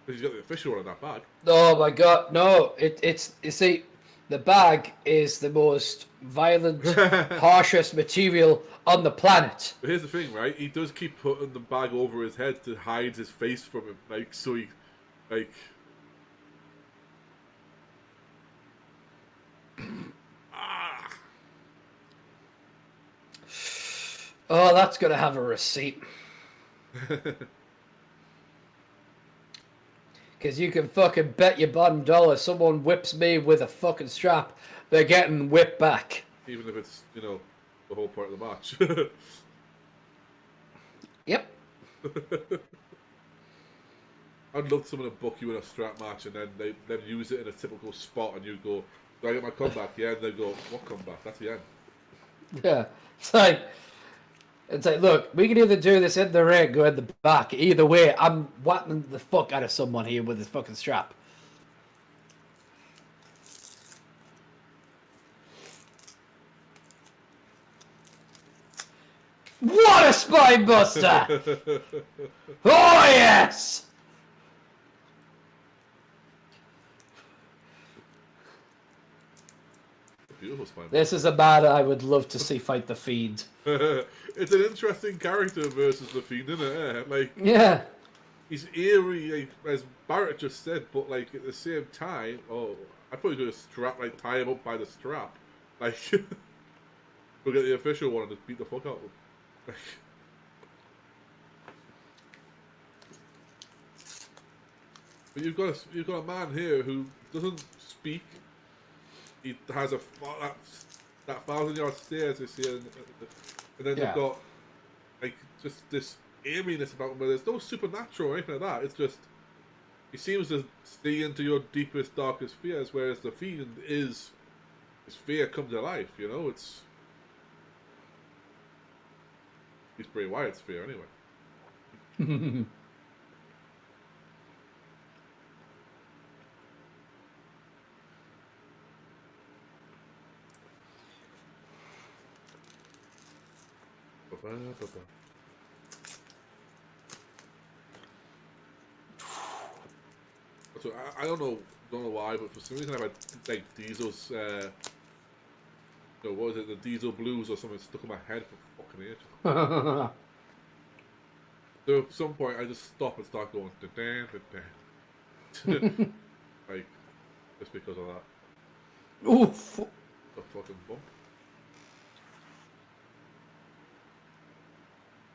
[SPEAKER 1] He's got the official one in that bag.
[SPEAKER 3] Oh my god, no! It's you see, the bag is the most violent, harshest material on the planet.
[SPEAKER 1] But here's the thing, right? He does keep putting the bag over his head to hide his face from him, so he,
[SPEAKER 3] Oh, that's gonna have a receipt. Because you can fucking bet your bottom dollar someone whips me with a fucking strap, they're getting whipped back.
[SPEAKER 1] Even if it's, the whole part of the match.
[SPEAKER 3] Yep.
[SPEAKER 1] I'd love someone to book you in a strap match and then they use it in a typical spot and you go, do I get my comeback? Yeah, and they go, what comeback? That's the end.
[SPEAKER 3] Yeah. It's like, look, we can either do this in the ring or in the back. Either way, I'm whapping the fuck out of someone here with this fucking strap. What a spine buster! Oh yes!
[SPEAKER 1] Beautiful spine.
[SPEAKER 3] This is a man I would love to see fight the Fiend.
[SPEAKER 1] It's an interesting character versus the Fiend, isn't it?
[SPEAKER 3] Yeah.
[SPEAKER 1] He's eerie, as Barrett just said, but at the same time, I thought he was going to strap, like, tie him up by the strap. Like, we'll get the official one and just beat the fuck out of him. But you've got a man here who doesn't speak. He has that 1,000-yard stairs this year, and then they've got like just this eeriness about him where there's no supernatural or anything like that. It's just he seems to see into your deepest, darkest fears, whereas the Fiend is his fear come to life. You know, it's Bray Wyatt's fear anyway. So I don't know why, but for some reason I've had like Diesel's, what was it, the Diesel Blues or something stuck in my head for fucking ages. So at some point I just stop and start going like just because of that.
[SPEAKER 3] Oof.
[SPEAKER 1] The fucking bump.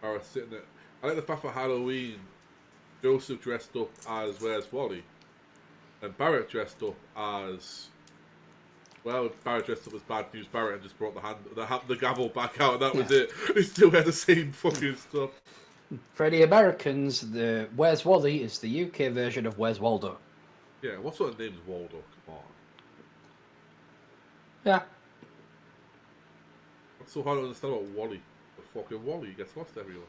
[SPEAKER 1] I was sitting there. I like the fact for Halloween, Joseph dressed up as Where's Wally, and Barrett dressed up as Barrett dressed up as Bad News Barrett and just brought the gavel back out, and that was it. They still had the same fucking stuff.
[SPEAKER 3] For the Americans, the Where's Wally is the UK version of Where's Waldo.
[SPEAKER 1] Yeah, what sort of name is Waldo? Come on.
[SPEAKER 3] Yeah.
[SPEAKER 1] What's so hard to understand about Wally? The fucking Wally gets lost everywhere.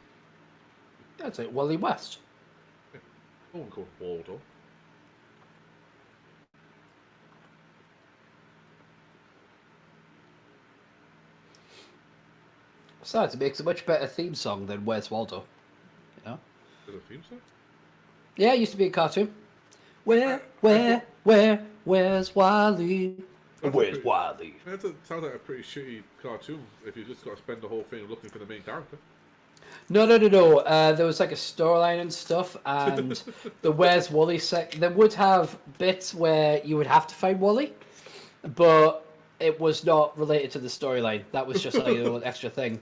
[SPEAKER 3] That's it, Wally West.
[SPEAKER 1] Yeah. No one called Waldo.
[SPEAKER 3] Besides, it makes a much better theme song than Where's Waldo. You know?
[SPEAKER 1] Is it a theme song?
[SPEAKER 3] Yeah, it used to be a cartoon. Where's Wally? Where's Wally?
[SPEAKER 1] That sounds like a pretty shitty cartoon if you just got to spend the whole thing looking for the main character.
[SPEAKER 3] No. There was like a storyline and stuff, and the Where's Wally they would have bits where you would have to find Wally, but it was not related to the storyline. That was just like a little extra thing.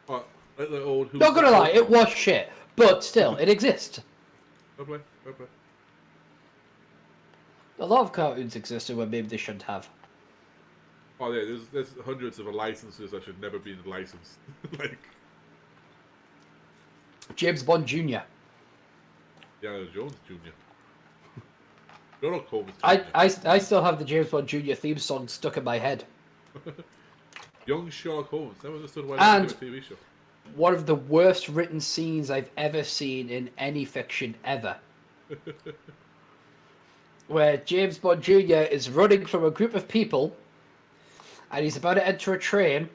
[SPEAKER 1] Like the old.
[SPEAKER 3] Not gonna lie, it was shit, but still, it exists.
[SPEAKER 1] Lovely.
[SPEAKER 3] A lot of cartoons existed where maybe they shouldn't have.
[SPEAKER 1] Oh yeah, there's hundreds of licenses that should never be licensed. Like
[SPEAKER 3] James Bond Jr.
[SPEAKER 1] Indiana Jones Jr. Sherlock Holmes Jr.
[SPEAKER 3] I still have the James Bond Jr. theme song stuck in my head.
[SPEAKER 1] Young Sherlock Holmes. Never understood why they did a TV show.
[SPEAKER 3] One of the worst written scenes I've ever seen in any fiction ever. Where James Bond Jr. is running from a group of people and he's about to enter a train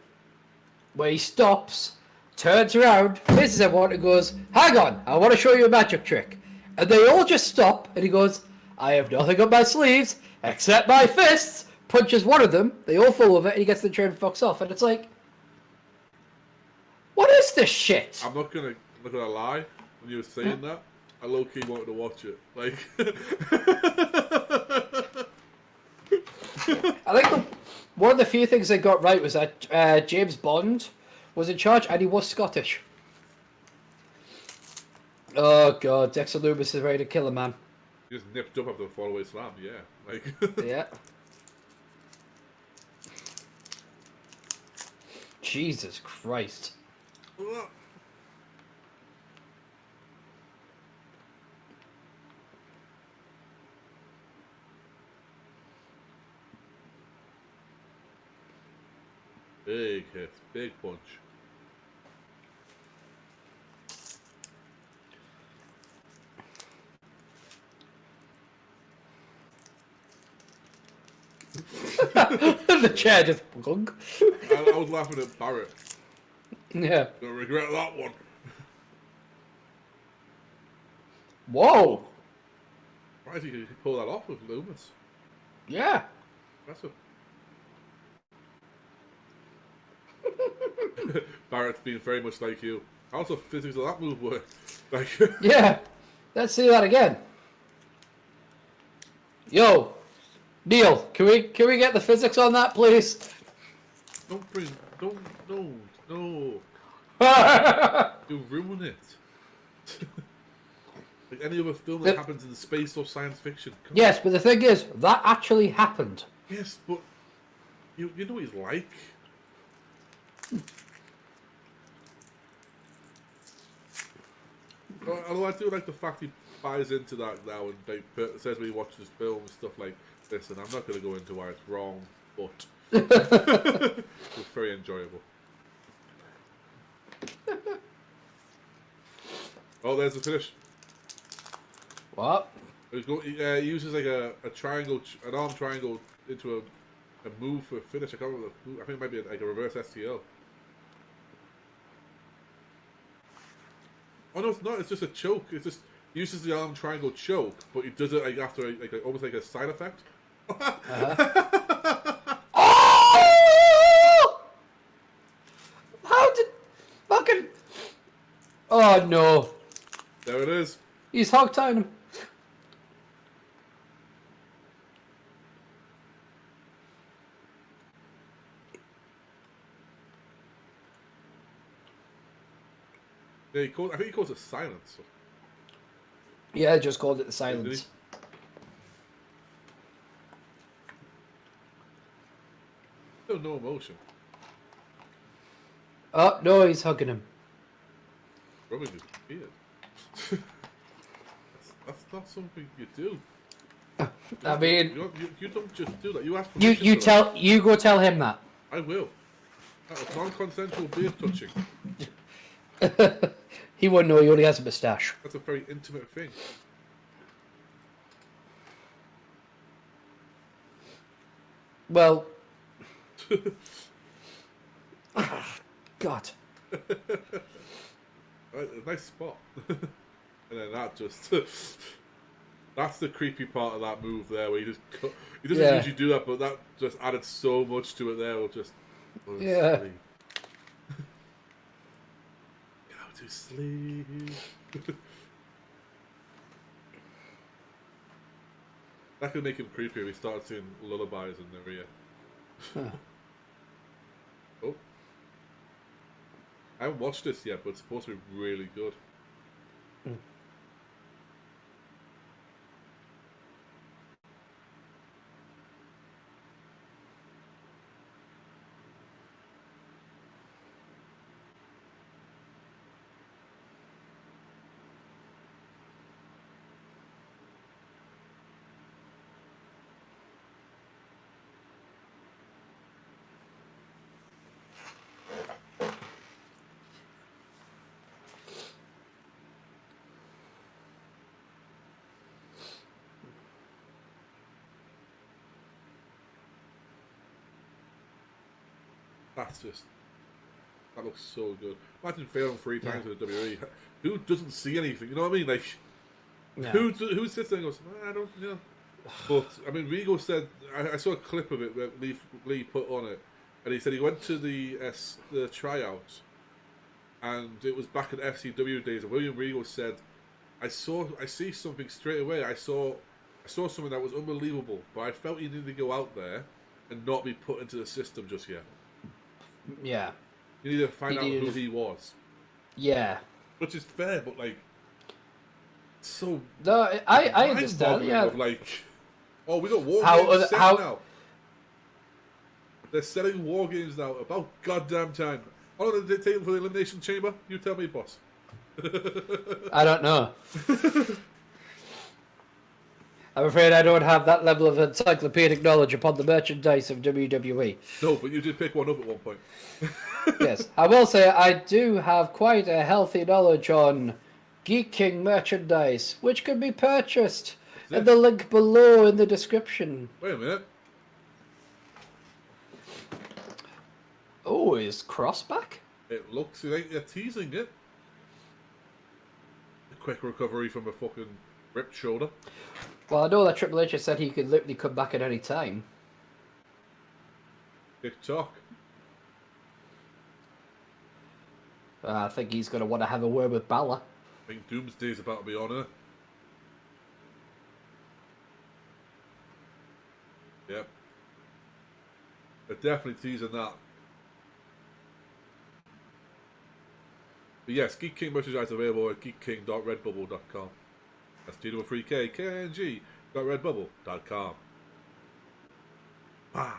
[SPEAKER 3] where he stops, turns around, faces everyone and goes, "Hang on, I want to show you a magic trick." And they all just stop and he goes, "I have nothing up my sleeves except my fists," punches one of them, they all fall over it and he gets the train and fucks off. And it's like, what is this shit?
[SPEAKER 1] I'm not gonna lie. When you were saying that, I low-key wanted to watch it. Like,
[SPEAKER 3] I think one of the few things they got right was that James Bond was in charge and he was Scottish. Oh god, Dexter Lumis is ready to kill a man.
[SPEAKER 1] he just nipped up after the fallaway slam. Yeah, like.
[SPEAKER 3] Yeah. Jesus Christ.
[SPEAKER 1] Big hit, big punch.
[SPEAKER 3] The chair just gunk.
[SPEAKER 1] I was laughing at Barrett.
[SPEAKER 3] Yeah.
[SPEAKER 1] Don't regret that one.
[SPEAKER 3] Whoa.
[SPEAKER 1] Why did he pull that off with Loomis?
[SPEAKER 3] Yeah.
[SPEAKER 1] That's Barrett's being very much like you. How the physics of that move work? Like,
[SPEAKER 3] Yeah. Let's see that again. Yo, Neil, can we get the physics on that, please?
[SPEAKER 1] No. You'll ruin it. Like any other film that happens in space or science fiction.
[SPEAKER 3] Yes, but the thing is, that actually happened.
[SPEAKER 1] Yes, but you know what he's like. Although I do like the fact he buys into that now and like, says when he watches this film and stuff like this, and I'm not going to go into why it's wrong, but it's very enjoyable. Oh, there's the finish.
[SPEAKER 3] What?
[SPEAKER 1] He uses like a triangle, an arm triangle into a move for a finish. I can't remember. I think it might be like a reverse STO. Oh no, it's not. It's just a choke. It's just he uses the arm triangle choke, but he does it like after almost like a side effect.
[SPEAKER 3] Oh! How did fucking? Oh no!
[SPEAKER 1] There it is.
[SPEAKER 3] He's hog-tying him.
[SPEAKER 1] Yeah, I think he calls it silence.
[SPEAKER 3] Yeah, just called it the silence.
[SPEAKER 1] Still no emotion.
[SPEAKER 3] Oh no, he's hugging him.
[SPEAKER 1] Rubbing his beard. That's not something you do.
[SPEAKER 3] I mean,
[SPEAKER 1] you don't just do that. You ask.
[SPEAKER 3] You go tell him that.
[SPEAKER 1] I will. That was non-consensual beard touching.
[SPEAKER 3] He won't know. He only has a moustache.
[SPEAKER 1] That's a very intimate thing.
[SPEAKER 3] Well, God.
[SPEAKER 1] Nice spot. And then that just... that's the creepy part of that move there, where he doesn't usually do that, but that just added so much to it there. We'll just...
[SPEAKER 3] Yeah.
[SPEAKER 1] Sleep. Go to sleep. That could make him creepy if he started singing lullabies in their ear.
[SPEAKER 3] Huh.
[SPEAKER 1] Oh. I haven't watched this yet, but it's supposed to be really good.
[SPEAKER 3] Mm.
[SPEAKER 1] That looks so good. Imagine failing 3 times in the WWE. Who doesn't see anything? You know what I mean? Like, who sits there and goes, I don't, you know. But, I mean, Regal said, I saw a clip of it that Lee put on it, and he said he went to the tryouts, and it was back in FCW days, and William Regal said, I see something straight away. I saw something that was unbelievable, but I felt he needed to go out there and not be put into the system just yet.
[SPEAKER 3] Yeah.
[SPEAKER 1] You need to find out who he was.
[SPEAKER 3] Yeah.
[SPEAKER 1] Which is fair, but like, so.
[SPEAKER 3] No, I understand. Yeah.
[SPEAKER 1] Of like, oh, we got war games set now. They're selling war games now. About goddamn time. How long did it take for the Elimination Chamber? You tell me, boss.
[SPEAKER 3] I don't know. I'm afraid I don't have that level of encyclopedic knowledge upon the merchandise of WWE.
[SPEAKER 1] No, but you did pick one up at one point.
[SPEAKER 3] Yes, I will say I do have quite a healthy knowledge on Geek King merchandise, which can be purchased in the link below in the description.
[SPEAKER 1] Wait a minute.
[SPEAKER 3] Oh, is Cross back?
[SPEAKER 1] It looks like they're teasing it. A quick recovery from a fucking ripped shoulder.
[SPEAKER 3] Well, I know that Triple H has said he could literally come back at any time.
[SPEAKER 1] TikTok.
[SPEAKER 3] I think he's going to want to have a word with Balor.
[SPEAKER 1] I think Doomsday's about to be on her. definitely teasing that. But yes, Geek King merchandise available at geekking.redbubble.com. That's G33K King.redbubble.com. Bye.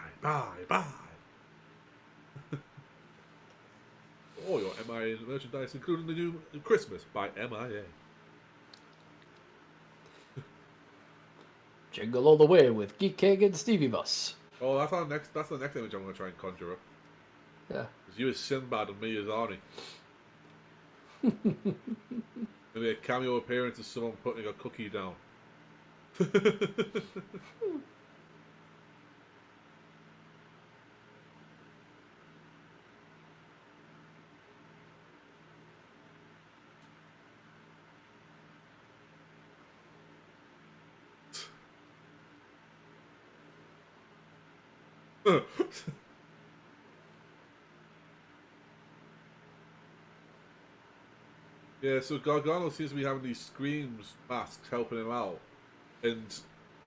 [SPEAKER 1] All your MIA merchandise, including the new Christmas by MIA.
[SPEAKER 3] Jingle all the way with Geek King and Stevie Boss.
[SPEAKER 1] Oh, that's the next image I'm going to try and conjure up.
[SPEAKER 3] Yeah.
[SPEAKER 1] It's you as Sinbad and me as Arnie. Maybe a cameo appearance of someone putting a cookie down. Yeah, so Gargano seems to be having these screams masks helping him out, and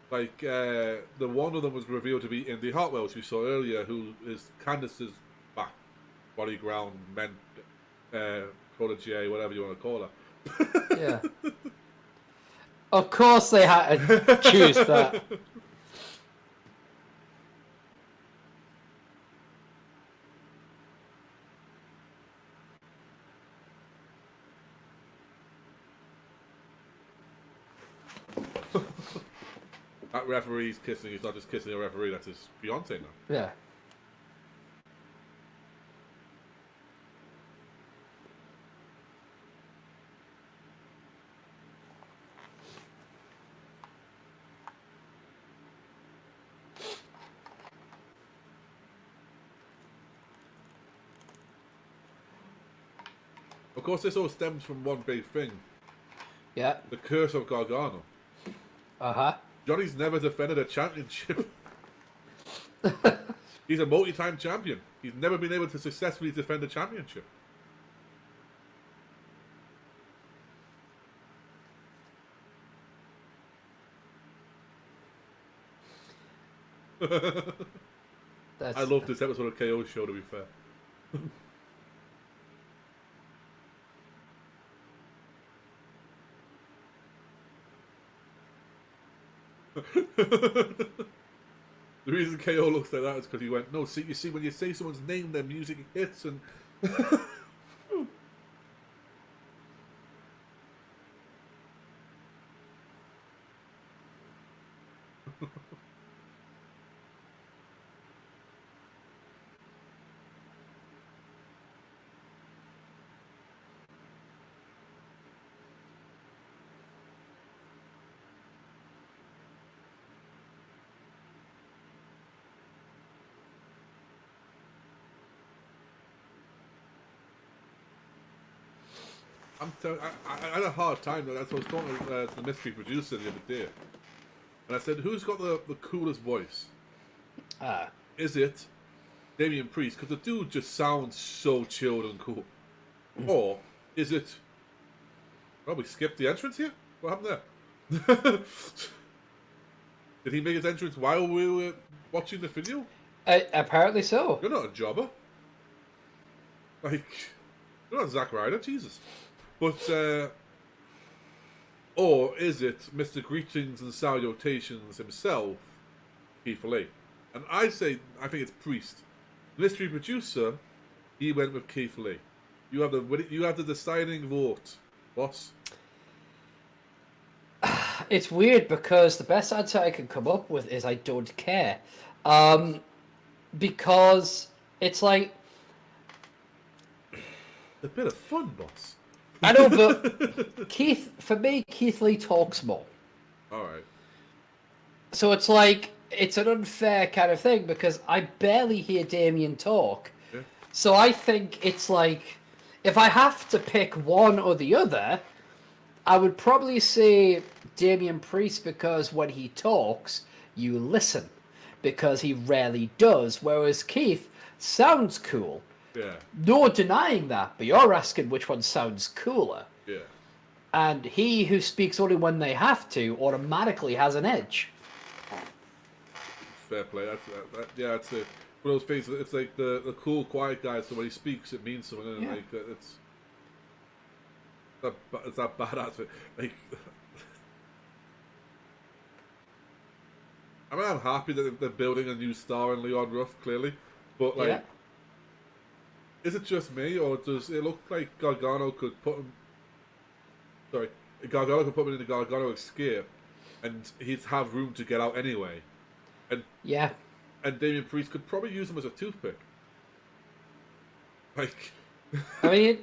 [SPEAKER 1] like the one of them was revealed to be Indy Hartwell, which we saw earlier, who is Candice's back body ground protege, whatever you want to call her.
[SPEAKER 3] Yeah. Of course they had to choose that.
[SPEAKER 1] That referee's kissing, he's not just kissing a referee, that's his fiance now.
[SPEAKER 3] Yeah.
[SPEAKER 1] Of course, this all stems from one big thing.
[SPEAKER 3] Yeah.
[SPEAKER 1] The curse of Gargano.
[SPEAKER 3] Uh-huh.
[SPEAKER 1] Johnny's never defended a championship. He's a multi-time champion. He's never been able to successfully defend a championship. I love this episode of KO show, to be fair. The reason KO looks like that is because he went, no, see, you see, when you say someone's name, their music hits, and I had a hard time. That's what I was talking to the mystery producer the other day, and I said, "Who's got the coolest voice? Is it Damian Priest? Because the dude just sounds so chilled and cool, or is it? Well, we skipped the entrance here. What happened there? Did he make his entrance while we were watching the video?
[SPEAKER 3] Apparently so.
[SPEAKER 1] You're not a jobber. Like, you're not Zack Ryder, Jesus. But, or is it Mr. Greetings and Salutations himself, Keith Lee? And I think it's Priest. Mystery producer, he went with Keith Lee. You have the deciding vote, boss.
[SPEAKER 3] It's weird because the best answer I can come up with is I don't care. Because it's like...
[SPEAKER 1] A bit of fun, boss.
[SPEAKER 3] I know, but Keith Lee talks more.
[SPEAKER 1] Alright.
[SPEAKER 3] So it's like, it's an unfair kind of thing because I barely hear Damien talk.
[SPEAKER 1] Yeah.
[SPEAKER 3] So I think it's like, if I have to pick one or the other, I would probably say Damian Priest because when he talks, you listen. Because he rarely does. Whereas Keith sounds cool.
[SPEAKER 1] Yeah.
[SPEAKER 3] No denying that, but you're asking which one sounds cooler.
[SPEAKER 1] Yeah.
[SPEAKER 3] And he who speaks only when they have to automatically has an edge.
[SPEAKER 1] Fair play. That's it. one of those things. It's like the cool, quiet guy. So when he speaks, it means something. And like it's that badass. Like, I mean, I'm happy that they're building a new star in Leon Ruff, clearly, but like, is it just me, or does it look like Gargano could put him? Sorry, Gargano could put him in the Gargano escape, and he'd have room to get out anyway. And and Damian Priest could probably use him as a toothpick. Like,
[SPEAKER 3] I mean,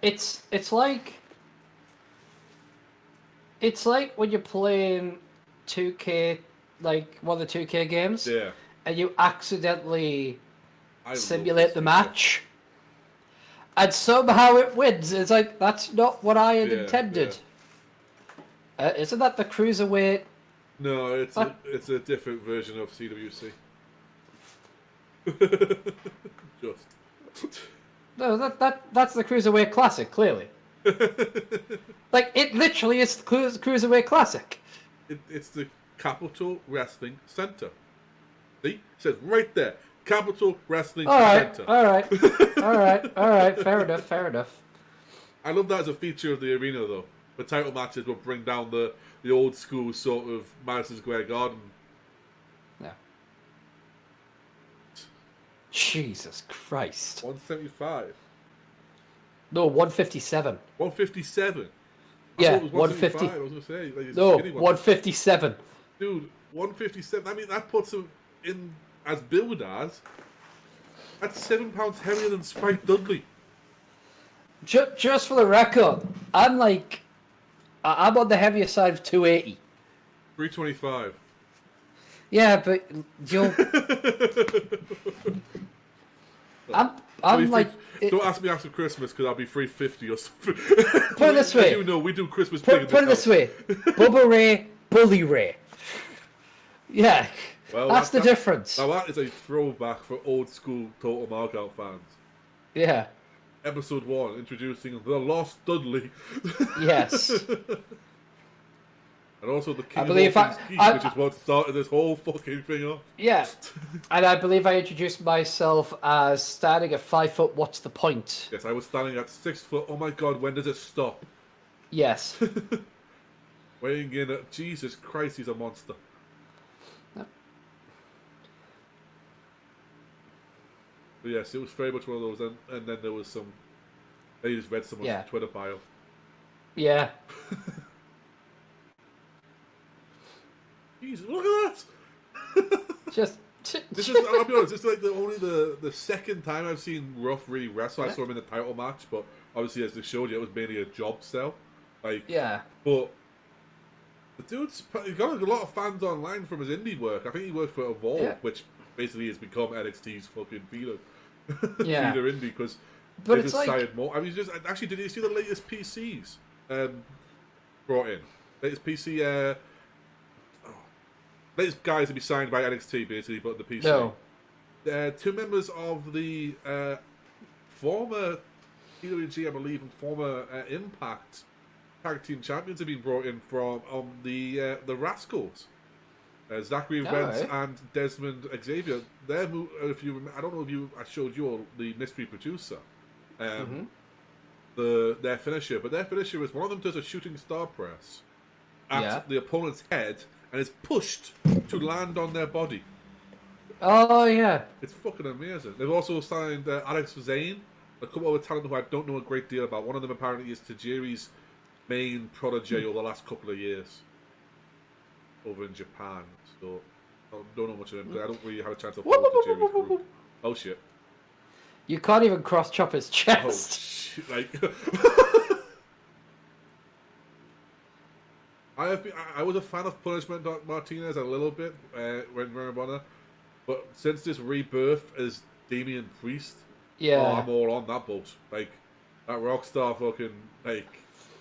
[SPEAKER 3] it's like when you're playing 2K, like one of the 2K games, and you accidentally simulate the match, and somehow it wins. It's like, that's not what I had intended. Isn't that the Cruiserweight?
[SPEAKER 1] No, it's a different version of CWC. Just.
[SPEAKER 3] No, that's the Cruiserweight Classic, clearly. Like, it literally is the Cruiserweight Classic.
[SPEAKER 1] It's the Capital Wrestling Center. See? It says right there, Capital Wrestling Center.
[SPEAKER 3] All right. Fair enough.
[SPEAKER 1] I love that as a feature of the arena, though. The title matches will bring down the old school sort of Madison Square Garden.
[SPEAKER 3] Yeah. Jesus Christ.
[SPEAKER 1] 175.
[SPEAKER 3] No, 157.
[SPEAKER 1] 157.
[SPEAKER 3] Yeah,
[SPEAKER 1] 150. I was going to say. Like,
[SPEAKER 3] no, 157.
[SPEAKER 1] Dude, 157. I mean, that puts him in as billed as. That's 7 pounds heavier than Spike Dudley.
[SPEAKER 3] Just for the record, I'm on the heavier side of 280.
[SPEAKER 1] 325.
[SPEAKER 3] Yeah, but you'll. I'm like.
[SPEAKER 1] Don't ask me after Christmas because I'll be 350 or something.
[SPEAKER 3] Put it this way.
[SPEAKER 1] You know, we do Christmas.
[SPEAKER 3] Put it this way. Bubba Ray, Bully Ray. Yeah,
[SPEAKER 1] well,
[SPEAKER 3] that's the difference.
[SPEAKER 1] Now that is a throwback for old school Total Markout fans.
[SPEAKER 3] Yeah.
[SPEAKER 1] Episode 1, introducing the Lost Dudley.
[SPEAKER 3] Yes.
[SPEAKER 1] And also the King of All Things Geek, which is what started this whole fucking thing off.
[SPEAKER 3] Yeah. And I believe I introduced myself as standing at 5 foot, what's the point?
[SPEAKER 1] Yes, I was standing at 6 foot, oh my god, when does it stop?
[SPEAKER 3] Yes.
[SPEAKER 1] Weighing in at, Jesus Christ, he's a monster.
[SPEAKER 3] Yep.
[SPEAKER 1] But yes, it was very much one of those, and then there was some, they just read someone's Twitter bio.
[SPEAKER 3] Yeah.
[SPEAKER 1] Jesus, look at that! This is, I'll be honest, this is like the second time I've seen Ruff really wrestle. I saw him in the title match, but obviously, as they showed you, it was mainly a job sell. Like, but the dude's he got a lot of fans online from his indie work. I think he worked for Evolve, which basically has become NXT's fucking feeder indie because they just signed more. I mean, actually, did you see the latest PCs brought in? Latest PC. Latest guys to be signed by NXT, basically, but the PC.
[SPEAKER 3] No.
[SPEAKER 1] 2 members of the former PWG, I believe, and former Impact tag team champions have been brought in from the Rascals. Zachary Wentz and Desmond Xavier. I don't know if I showed you all the mystery producer. Their finisher, but their finisher is one of them does a shooting star press at the opponent's head and is pushed to land on their body.
[SPEAKER 3] Oh, yeah.
[SPEAKER 1] It's fucking amazing. They've also signed Alex Zane, a couple of talent who I don't know a great deal about. One of them apparently is Tajiri's main protege over the last couple of years over in Japan. So I don't know much of him because I don't really have a chance to follow Tajiri's group. Oh, shit.
[SPEAKER 3] You can't even cross-chop his chest.
[SPEAKER 1] Oh, shit. Like... I was a fan of Punishment Martinez a little bit when Ring of Honor, but since this rebirth as Damian Priest, I'm all on that boat. Like that Rockstar fucking I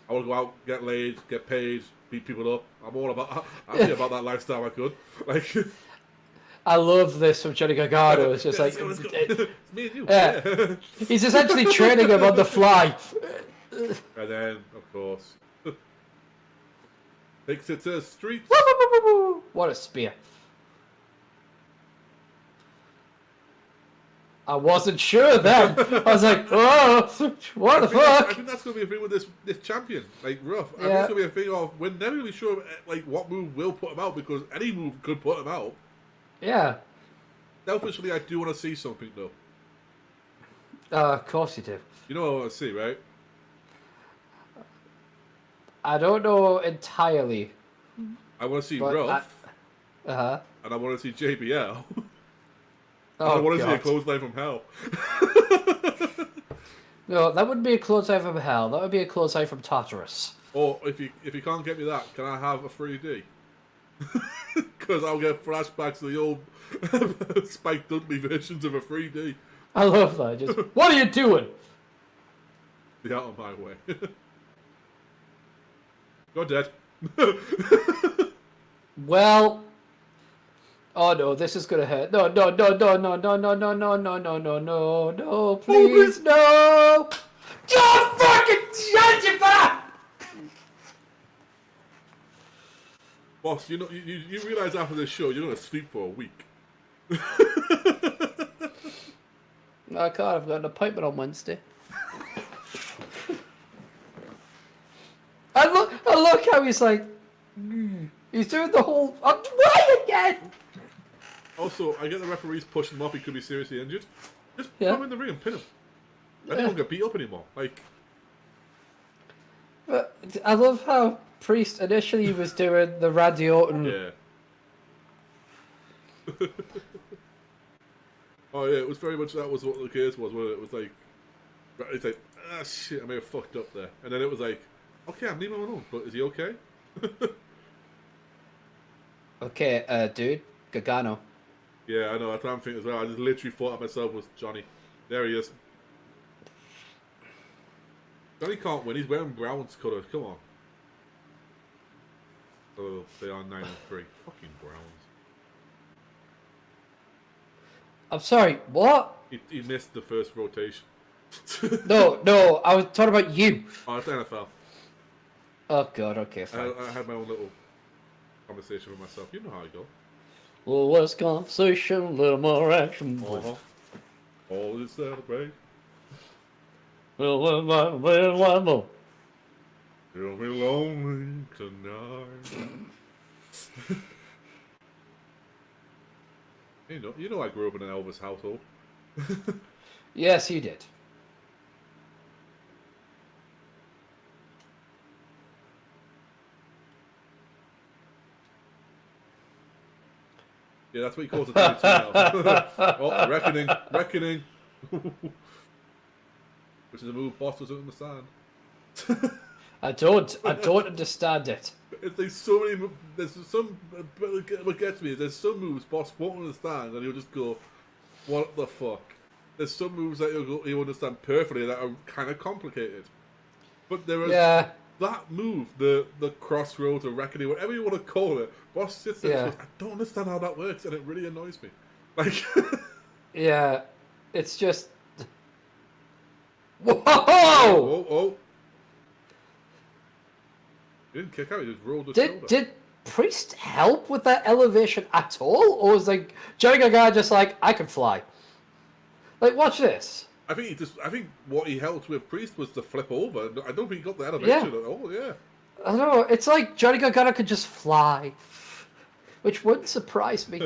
[SPEAKER 1] want to go out, get laid, get paid, beat people up. I'm all about. I'd be about that lifestyle. I could like.
[SPEAKER 3] I love this from Johnny Gargano. It's just
[SPEAKER 1] let's
[SPEAKER 3] like
[SPEAKER 1] go. It's me and you.
[SPEAKER 3] He's essentially training him on the fly.
[SPEAKER 1] And then, of course. Takes it to the streets.
[SPEAKER 3] What a spear. I wasn't sure then. I was like, oh, what the
[SPEAKER 1] I
[SPEAKER 3] fuck?
[SPEAKER 1] think that's going to be a thing with this champion, like Ruff. I think
[SPEAKER 3] Yeah.
[SPEAKER 1] it's going to be a thing of we're never really sure like what move will put him out because any move could put him out.
[SPEAKER 3] Yeah.
[SPEAKER 1] Selfishly, I do want to see something though.
[SPEAKER 3] Of course you do.
[SPEAKER 1] You know what I want to see, right?
[SPEAKER 3] I don't know entirely.
[SPEAKER 1] I want to see
[SPEAKER 3] But
[SPEAKER 1] Ruff,
[SPEAKER 3] Uh-huh.
[SPEAKER 1] and I want to see JBL.
[SPEAKER 3] Oh,
[SPEAKER 1] I want to see a
[SPEAKER 3] God.
[SPEAKER 1] clothesline from hell.
[SPEAKER 3] No, that wouldn't be a clothesline from hell. That would be a clothesline from Tartarus.
[SPEAKER 1] Or if you can't get me that, can I have a 3D? Because I'll get flashbacks to the old Spike Dudley versions of a 3D.
[SPEAKER 3] I love that. Just, what are you doing?
[SPEAKER 1] Be out of my way. You're dead.
[SPEAKER 3] Well, oh no, this is gonna hurt. No, no, no, no, no, no, no, no, no, no, no, no, no, no, please, no! Don't fucking judge it back!
[SPEAKER 1] Boss, you know you realise after this show you're gonna sleep for a week.
[SPEAKER 3] No, I can't. I've got an appointment on Wednesday. I look how he's like. He's doing the whole. Why again?
[SPEAKER 1] Also, I get the referees pushing him off. He could be seriously injured. Just
[SPEAKER 3] Yeah.
[SPEAKER 1] put him in the ring and pin him. I don't want to get beat up anymore. Like,
[SPEAKER 3] But I love how Priest initially was doing the Randy Orton.
[SPEAKER 1] yeah. Oh yeah, it was very much that was what the case was. Where it was like, it's like, ah shit, I may have fucked up there, and then it was like, okay, I'm leaving him alone, but is he okay?
[SPEAKER 3] Okay, dude, Gargano.
[SPEAKER 1] Yeah, I know. That's what I'm thinking as well. I just literally thought of myself was Johnny. There he is. Johnny can't win. He's wearing Browns colours. Come on. Oh, they are 9-3. Fucking Browns.
[SPEAKER 3] I'm sorry, what?
[SPEAKER 1] He missed the first rotation.
[SPEAKER 3] No, I was talking about you.
[SPEAKER 1] Oh, it's NFL.
[SPEAKER 3] Oh god, okay, fine.
[SPEAKER 1] I had my own little conversation with myself. You know how I go.
[SPEAKER 3] A little less conversation, a little more action.
[SPEAKER 1] Uh-huh. All is celebrate.
[SPEAKER 3] Well,
[SPEAKER 1] You'll be lonely tonight. You know I grew up in an Elvis household.
[SPEAKER 3] yes, you did.
[SPEAKER 1] Yeah, that's what he calls a 22 now. Oh, reckoning. Which is a move Boss doesn't understand.
[SPEAKER 3] I don't understand it.
[SPEAKER 1] It's like so many. There's some. What gets me is there's some moves Boss won't understand, and he'll just go, "What the fuck?" There's some moves that he'll understand perfectly that are kind of complicated. But there is that move, the crossroads or reckoning, whatever you want to call it. Boss sits there and goes, "I don't understand how that works," and it really annoys me. Like,
[SPEAKER 3] yeah, it's just. Whoa!
[SPEAKER 1] Oh! He didn't kick out, he just rolled the shoulder.
[SPEAKER 3] Did Priest help with that elevation at all? Or was like Johnny Gargano just like, I can fly? Like, watch this.
[SPEAKER 1] I think what he helped with Priest was to flip over. I don't think he got the elevation at all, yeah.
[SPEAKER 3] I don't know, it's like Johnny Gargano could just fly. Which wouldn't surprise me.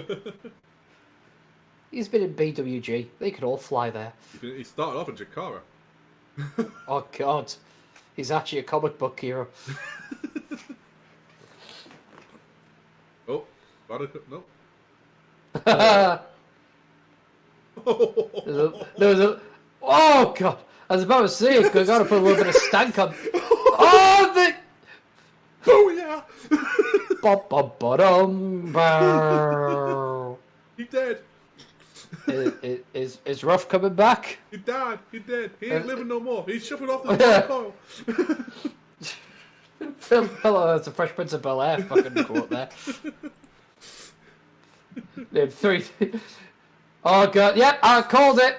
[SPEAKER 3] He's been in BWG. They could all fly there.
[SPEAKER 1] He started off in Jakara.
[SPEAKER 3] Oh, God. He's actually a comic book hero.
[SPEAKER 1] Oh, no.
[SPEAKER 3] Oh, God. I was about to say it, because I got to put a little bit of stank on. Oh,
[SPEAKER 1] Oh, yeah! He dead.
[SPEAKER 3] Is Ruff coming back?
[SPEAKER 1] He died. He dead. He ain't living no more. He's shuffled off the coil.
[SPEAKER 3] That's a Fresh Prince of Bel-Air fucking quote there. Name 3. Oh, God. Yep, I called it.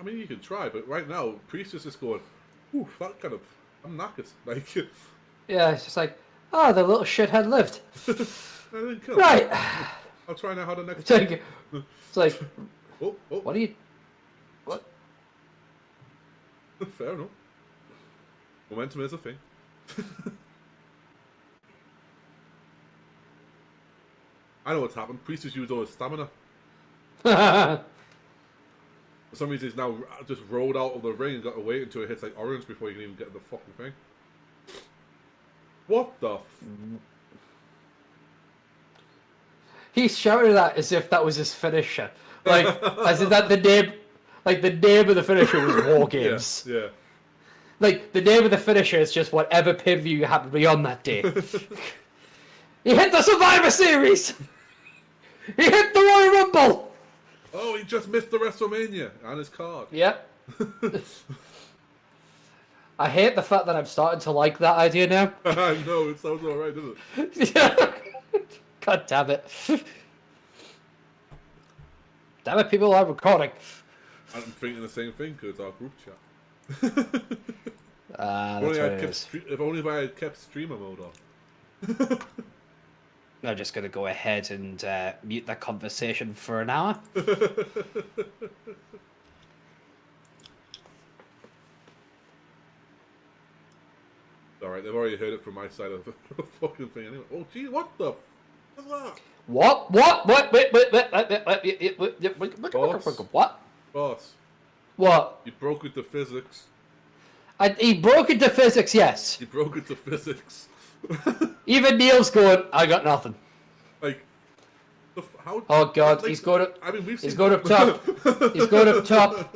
[SPEAKER 1] mean, you can try, but right now, Priest is just going, ooh, that kind of, I'm knackered. Like,
[SPEAKER 3] Yeah, it's just like, oh, the little shithead lived.
[SPEAKER 1] I didn't kill.
[SPEAKER 3] Right.
[SPEAKER 1] I'll try now how the next.
[SPEAKER 3] It's like,
[SPEAKER 1] oh.
[SPEAKER 3] what do you? What?
[SPEAKER 1] Fair enough. Momentum is a thing. I know what's happened. Priest has used all his stamina. For some reason, he's now just rolled out of the ring and got to wait until it hits like orange before you can even get the fucking thing. What the?
[SPEAKER 3] He shouted that as if that was his finisher. Like, as in that the name, like the name of the finisher was War Games.
[SPEAKER 1] Yeah.
[SPEAKER 3] Like, the name of the finisher is just whatever pay-per-view you happen to be on that day. He hit the Survivor Series! He hit the Royal Rumble!
[SPEAKER 1] Oh, he just missed the WrestleMania on his card.
[SPEAKER 3] Yep. I hate the fact that I'm starting to like that idea now.
[SPEAKER 1] I know, it sounds alright, doesn't it?
[SPEAKER 3] God damn it. Damn it, people are recording.
[SPEAKER 1] I'm thinking the same thing because our group chat. If only if I had kept streamer mode on.
[SPEAKER 3] I'm just going to go ahead and mute that conversation for an hour.
[SPEAKER 1] Alright, they've already heard it from my side of the fucking thing anyway. Oh, gee, what the f is that?
[SPEAKER 3] What? What?
[SPEAKER 1] Boss.
[SPEAKER 3] What?
[SPEAKER 1] You broke into physics.
[SPEAKER 3] He broke into physics, yes.
[SPEAKER 1] You broke into physics.
[SPEAKER 3] Even Neil's going, I got nothing.
[SPEAKER 1] Like, how?
[SPEAKER 3] Oh God,
[SPEAKER 1] like,
[SPEAKER 3] he's going up.
[SPEAKER 1] I mean,
[SPEAKER 3] He's going up top. He's going up top.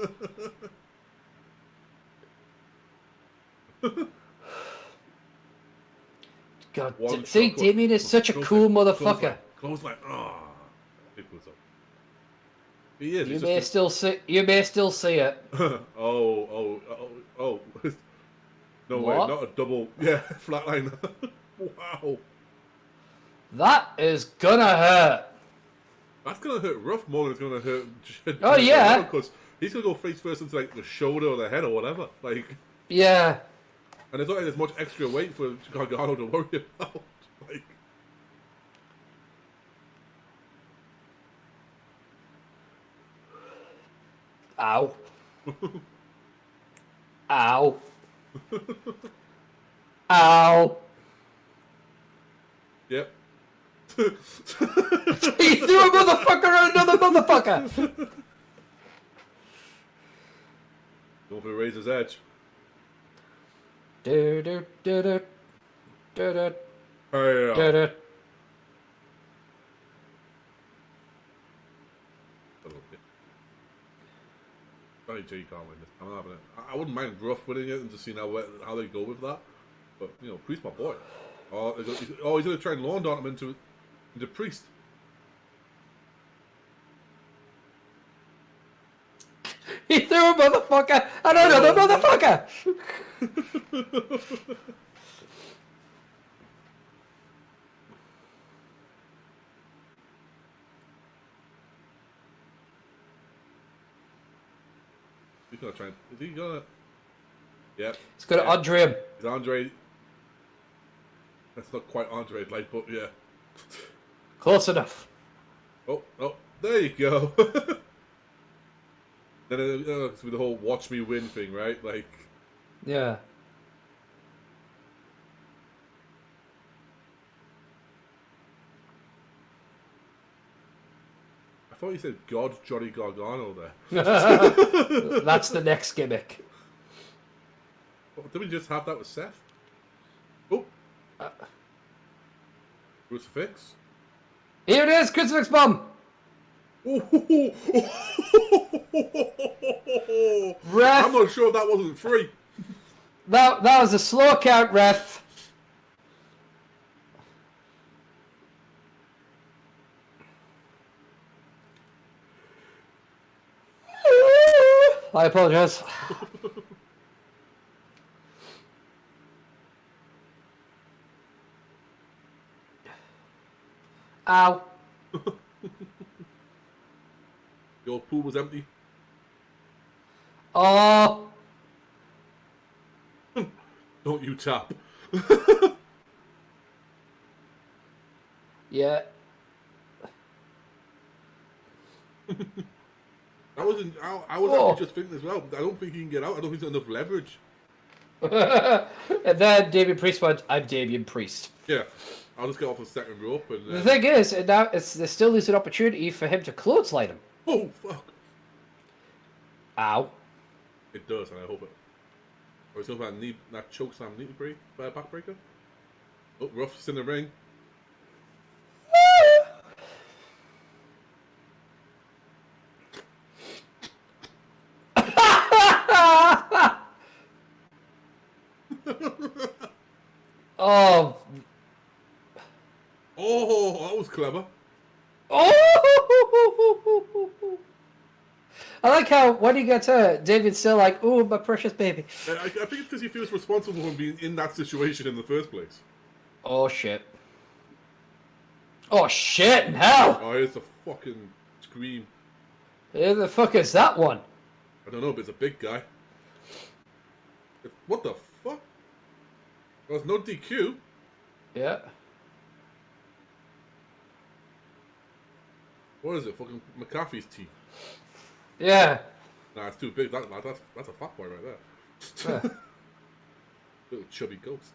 [SPEAKER 3] God, see, Damien is such a cool motherfucker.
[SPEAKER 1] Close like, he is.
[SPEAKER 3] You may still see. You may still see it.
[SPEAKER 1] oh. No way, not a double. Yeah, flatline. Wow.
[SPEAKER 3] That is gonna hurt.
[SPEAKER 1] That's gonna hurt rough more than it's gonna hurt.
[SPEAKER 3] Oh yeah.
[SPEAKER 1] Because he's gonna go face first into like the shoulder or the head or whatever. Like.
[SPEAKER 3] Yeah.
[SPEAKER 1] And it's not like there's much extra weight for Gargano to worry about. Like.
[SPEAKER 3] Ow. Ow. Ow.
[SPEAKER 1] Yep.
[SPEAKER 3] He threw a motherfucker at another motherfucker.
[SPEAKER 1] Going for the razor's edge.
[SPEAKER 3] Do.
[SPEAKER 1] Oh, yeah. Sorry, Jay can't win this. I'm not having it. I wouldn't mind Gruff winning it and just seeing how they go with that. But, you know, Priest my boy. Oh, he's going to try and lawn dart him into Priest.
[SPEAKER 3] He threw a motherfucker at another motherfucker.
[SPEAKER 1] He's going to try and... Is he going to... Yep.
[SPEAKER 3] He's going to Andre him.
[SPEAKER 1] It's Andre... That's not quite Andre, like, but yeah.
[SPEAKER 3] Close enough.
[SPEAKER 1] Oh, there you go. Then it's with the whole watch me win thing, right? Like...
[SPEAKER 3] Yeah.
[SPEAKER 1] I thought you said God Johnny Gargano there.
[SPEAKER 3] That's the next gimmick.
[SPEAKER 1] Did we just have that with Seth? Oh. Crucifix.
[SPEAKER 3] Here it is, Crucifix Bomb. Ref.
[SPEAKER 1] I'm not sure that wasn't free.
[SPEAKER 3] That was a slow count, ref. I apologize. Ow.
[SPEAKER 1] The old pool was empty.
[SPEAKER 3] Oh,
[SPEAKER 1] Don't you tap.
[SPEAKER 3] yeah.
[SPEAKER 1] I was actually just thinking as well. I don't think he can get out. I don't think there's enough leverage.
[SPEAKER 3] And then Damien Priest went, I'm Damien Priest.
[SPEAKER 1] Yeah, I'll just get off the second rope and.
[SPEAKER 3] The thing is, and now there still is an opportunity for him to clothesline him.
[SPEAKER 1] Oh fuck!
[SPEAKER 3] Ow.
[SPEAKER 1] It does, and I hope it. I was talking about that choke slam knee break, backbreaker. Oh, Ruff's in the ring.
[SPEAKER 3] Oh.
[SPEAKER 1] Oh, that was clever.
[SPEAKER 3] Oh! I like how when he gets hurt, David's still like, "Ooh, my precious baby."
[SPEAKER 1] I think it's because he feels responsible for being in that situation in the first place.
[SPEAKER 3] Oh shit! Oh shit! In hell!
[SPEAKER 1] Oh, here's the fucking scream.
[SPEAKER 3] Who the fuck is that one?
[SPEAKER 1] I don't know, but it's a big guy. What the fuck? There's no DQ.
[SPEAKER 3] Yeah.
[SPEAKER 1] What is it? Fucking McAfee's teeth.
[SPEAKER 3] Yeah.
[SPEAKER 1] Nah, it's too big. That's a fat boy right there.
[SPEAKER 3] Yeah.
[SPEAKER 1] Little chubby ghost.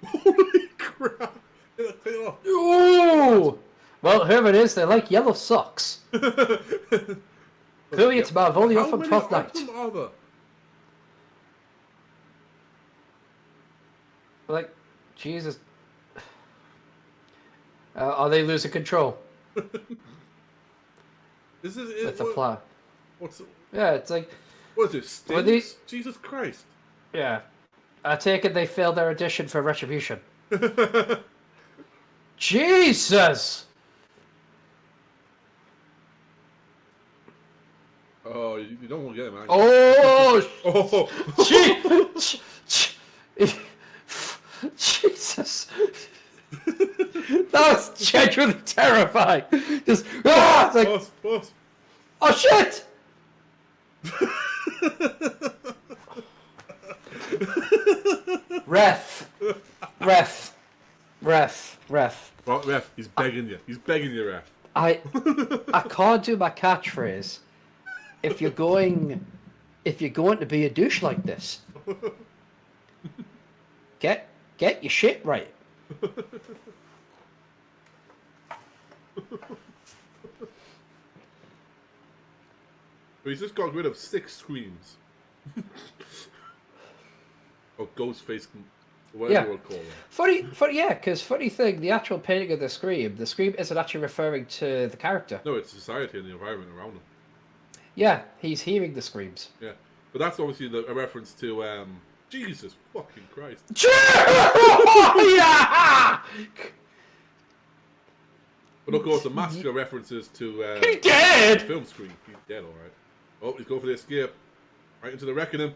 [SPEAKER 1] Holy crap! Take it off.
[SPEAKER 3] Ooh! Well, whoever it is, they like yellow socks. Clearly, it's Marvolio from 12th Night.
[SPEAKER 1] Are there?
[SPEAKER 3] Like, Jesus. Are they losing control?
[SPEAKER 1] This is
[SPEAKER 3] With the plan.
[SPEAKER 1] What's it?
[SPEAKER 3] Yeah, it's like.
[SPEAKER 1] What is it? Stings?
[SPEAKER 3] these-
[SPEAKER 1] Jesus Christ!
[SPEAKER 3] Yeah. I take it they failed their audition for Retribution. Jesus!
[SPEAKER 1] Oh, you don't want to get him, man.
[SPEAKER 3] Oh!
[SPEAKER 1] Oh!
[SPEAKER 3] Jesus! That was genuinely terrifying. Just it's like,
[SPEAKER 1] Boss.
[SPEAKER 3] oh shit! Ref.
[SPEAKER 1] Well, ref, he's begging you. He's begging you, ref.
[SPEAKER 3] I can't do my catchphrase if you're going to be a douche like this. Get your shit right.
[SPEAKER 1] But he's just got rid of 6 screams. Or ghost face, whatever you want to call them.
[SPEAKER 3] Funny, yeah, because funny thing, the actual painting of the scream isn't actually referring to the character.
[SPEAKER 1] No, it's society and the environment around him.
[SPEAKER 3] Yeah, he's hearing the screams.
[SPEAKER 1] Yeah. But that's obviously a reference to, Jesus fucking Christ.
[SPEAKER 3] Yeah!
[SPEAKER 1] But of course, the massacre references to,
[SPEAKER 3] He dead!
[SPEAKER 1] the film screen. He's dead, alright. Oh, he's going for the escape. Right into the reckoning.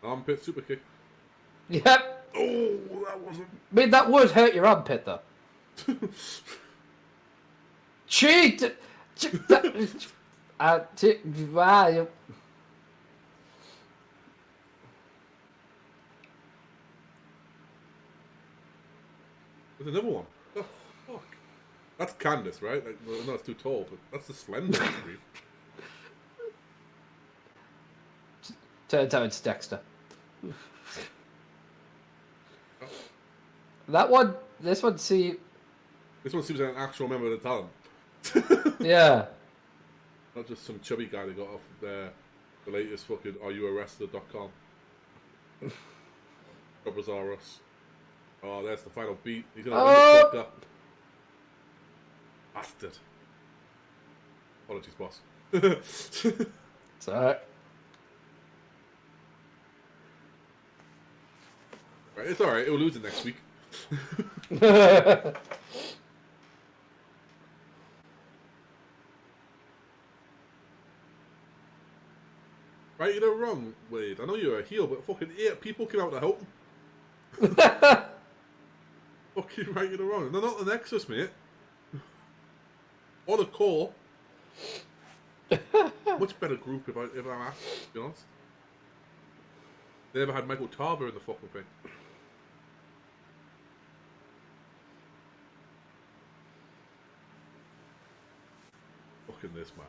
[SPEAKER 1] Armpit super kick.
[SPEAKER 3] Yep.
[SPEAKER 1] Oh, that wasn't.
[SPEAKER 3] I mean, that would hurt your armpit, though. Cheat! Wow.
[SPEAKER 1] There's another one. What the fuck? That's Candice, right? Like, well, no, it's too tall, but that's the slender scream.
[SPEAKER 3] Turns out it's Dexter. That one, this one, see...
[SPEAKER 1] This one seems like an actual member of the talent.
[SPEAKER 3] Yeah.
[SPEAKER 1] Not just some chubby guy that got off the latest fucking areyouarrested.com. Robosaurus. Oh, there's the final beat. He's gonna win the fuck up. Bastard. Apologies, boss.
[SPEAKER 3] It's alright.
[SPEAKER 1] Right, it's alright, it'll lose it next week. Right, you're wrong, Wade. I know you're a heel, but fucking 8 people came out to help him. Fuck fucking right or wrong. They're not the Nexus, mate. Or the Core. Much better group if I'm asked, to be honest. They never had Michael Tarver in the fucking thing. Fucking this, man.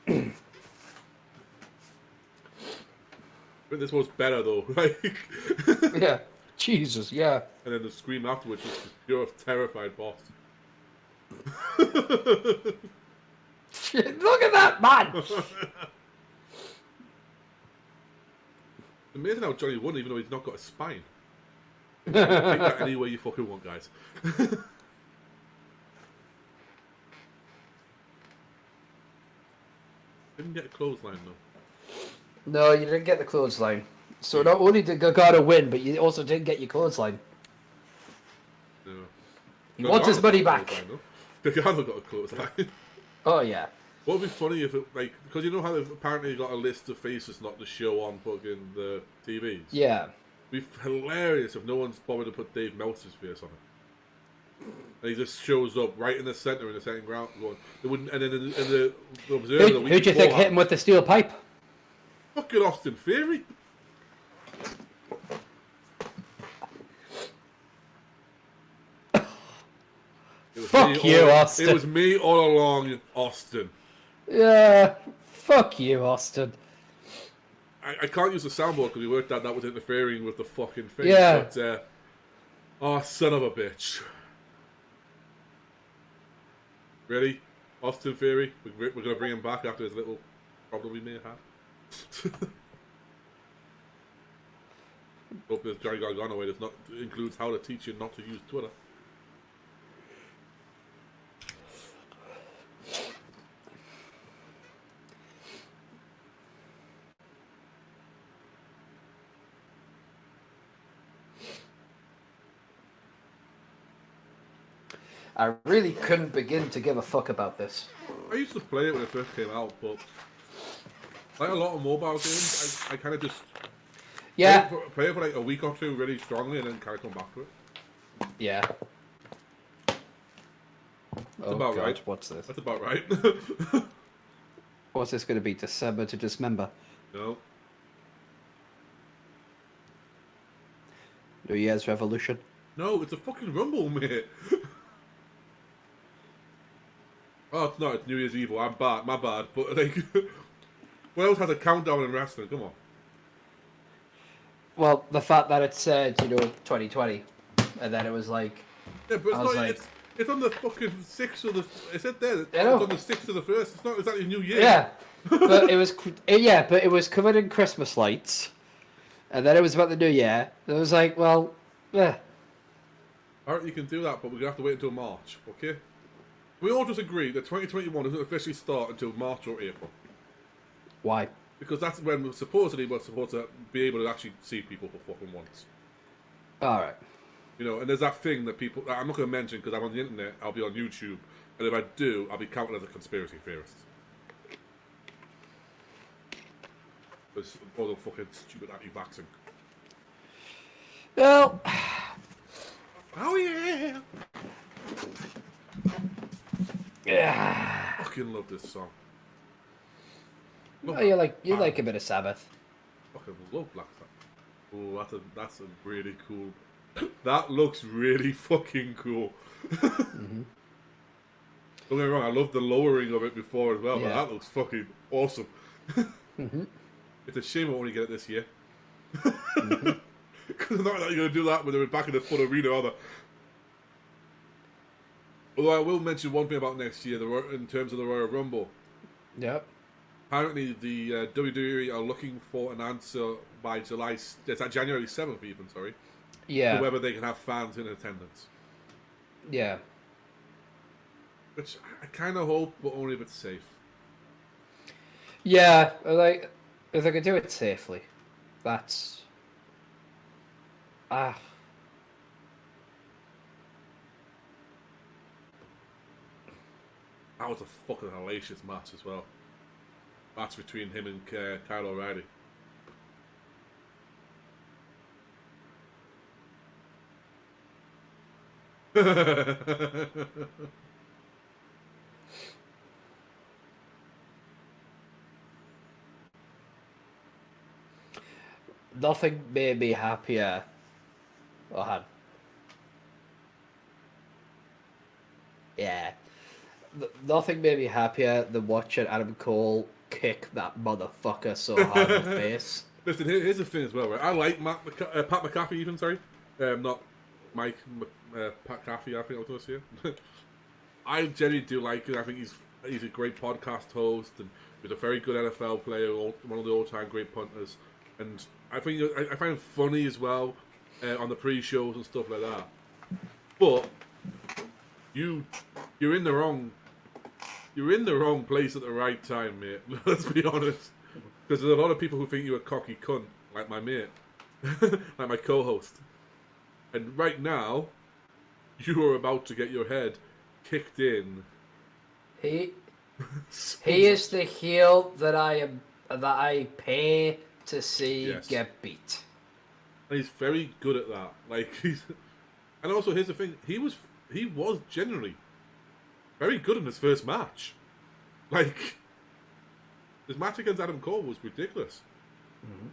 [SPEAKER 1] I think this was better though, like.
[SPEAKER 3] Yeah. Jesus, yeah.
[SPEAKER 1] And then the scream afterwards was pure terrified boss.
[SPEAKER 3] Look at that, man!
[SPEAKER 1] Amazing how Johnny won, even though he's not got a spine. Take that any way you fucking want, guys. Didn't get a clothesline though.
[SPEAKER 3] No, you didn't get the clothesline. So not only did Gargano win, but you also didn't get your clothesline.
[SPEAKER 1] No.
[SPEAKER 3] He wants his money back.
[SPEAKER 1] Gargano got a clothesline.
[SPEAKER 3] Oh, yeah.
[SPEAKER 1] What would be funny if it, like, because you know how they've apparently got a list of faces not to show on fucking the TVs?
[SPEAKER 3] Yeah.
[SPEAKER 1] It'd be hilarious if no one's bothered to put Dave Meltzer's face on it. And he just shows up right in the centre in the second ground going, they wouldn't, and then in the Observer the week
[SPEAKER 3] Who do you think hit him with the steel pipe?
[SPEAKER 1] Fucking Austin Theory.
[SPEAKER 3] Fuck you, Austin.
[SPEAKER 1] It was me all along, Austin.
[SPEAKER 3] Yeah, fuck you, Austin.
[SPEAKER 1] I can't use the soundboard because we worked out that was interfering with the fucking thing.
[SPEAKER 3] Yeah.
[SPEAKER 1] But, oh, son of a bitch. Ready? Austin Theory? We're going to bring him back after his little problem we may have had. Hope there's Johnny Gargano way that includes how to teach you not to use Twitter.
[SPEAKER 3] I really couldn't begin to give a fuck about this.
[SPEAKER 1] I used to play it when it first came out, but like a lot of mobile games, I kind of just play it for like a week or two really strongly and then kind of come back to it.
[SPEAKER 3] Yeah.
[SPEAKER 1] That's about right.
[SPEAKER 3] What's this?
[SPEAKER 1] That's about right.
[SPEAKER 3] What's this going to be? December to Dismember?
[SPEAKER 1] No.
[SPEAKER 3] New Year's Revolution?
[SPEAKER 1] No, it's a fucking Rumble, mate. Oh, it's not. It's New Year's Evil. I'm bad. My bad. But, like, what else has a countdown in wrestling? Come on.
[SPEAKER 3] Well, the fact that it said, 2020, and then it was like...
[SPEAKER 1] Yeah, but it's not... It's on the fucking 6th of the... It said there. It's on the 6th of the 1st. It's not exactly New Year.
[SPEAKER 3] Yeah. But it was... Yeah, but it was covered in Christmas lights. And then it was about the New Year. And it was like, well, yeah.
[SPEAKER 1] Alright, you can do that, but we're going to have to wait until March, okay? We all just agree that 2021 doesn't officially start until March or April.
[SPEAKER 3] Why?
[SPEAKER 1] Because that's when we're supposed to be able to actually see people for fucking once.
[SPEAKER 3] Alright.
[SPEAKER 1] And there's that thing that people... I'm not going to mention because I'm on the internet, I'll be on YouTube, and if I do, I'll be counted as a conspiracy theorist. Because all the fucking stupid anti-vaxxing.
[SPEAKER 3] Well...
[SPEAKER 1] Oh yeah!
[SPEAKER 3] Yeah.
[SPEAKER 1] I fucking love this song.
[SPEAKER 3] Oh, you like a bit of Sabbath.
[SPEAKER 1] Fucking love Black Sabbath. Oh, that's a really cool... That looks really fucking cool.
[SPEAKER 3] Mm-hmm.
[SPEAKER 1] Don't get me wrong, I love the lowering of it before as well,
[SPEAKER 3] Yeah.
[SPEAKER 1] but that looks fucking awesome.
[SPEAKER 3] Mm-hmm.
[SPEAKER 1] It's a shame I only get it this year. Because I'm not going to do that when they're back in the full arena, are they? Although I will mention one thing about next year, in terms of the Royal Rumble.
[SPEAKER 3] Yep.
[SPEAKER 1] Apparently, the WWE are looking for an answer by January 7th even, sorry.
[SPEAKER 3] Yeah.
[SPEAKER 1] To whether they can have fans in attendance.
[SPEAKER 3] Yeah.
[SPEAKER 1] Which I kind of hope, but only if it's safe.
[SPEAKER 3] Yeah, like, if they could do it safely, that's... That
[SPEAKER 1] was a fucking hellacious match as well. Match between him and Kyle O'Reilly.
[SPEAKER 3] Nothing made me happier. Oh, hang. Yeah. Nothing made me happier than watching Adam Cole kick that motherfucker so hard in the face.
[SPEAKER 1] Listen, here's the thing as well, right? I like Pat McAfee even, sorry. Not Mike Pat McAfee, I think I was going to say. I genuinely do like him. I think he's a great podcast host, and he's a very good NFL player, one of the all-time great punters. And I think I find him funny as well on the pre-shows and stuff like that. But you're in the wrong place at the right time, mate. Let's be honest. Because there's a lot of people who think you're a cocky cunt, like my mate, like my co-host. And right now, you are about to get your head kicked in.
[SPEAKER 3] He is the heel that I pay to see get beat.
[SPEAKER 1] And he's very good at that. And also here's the thing: he was genuinely very good in his first match. His match against Adam Cole was ridiculous.
[SPEAKER 3] Mm-hmm.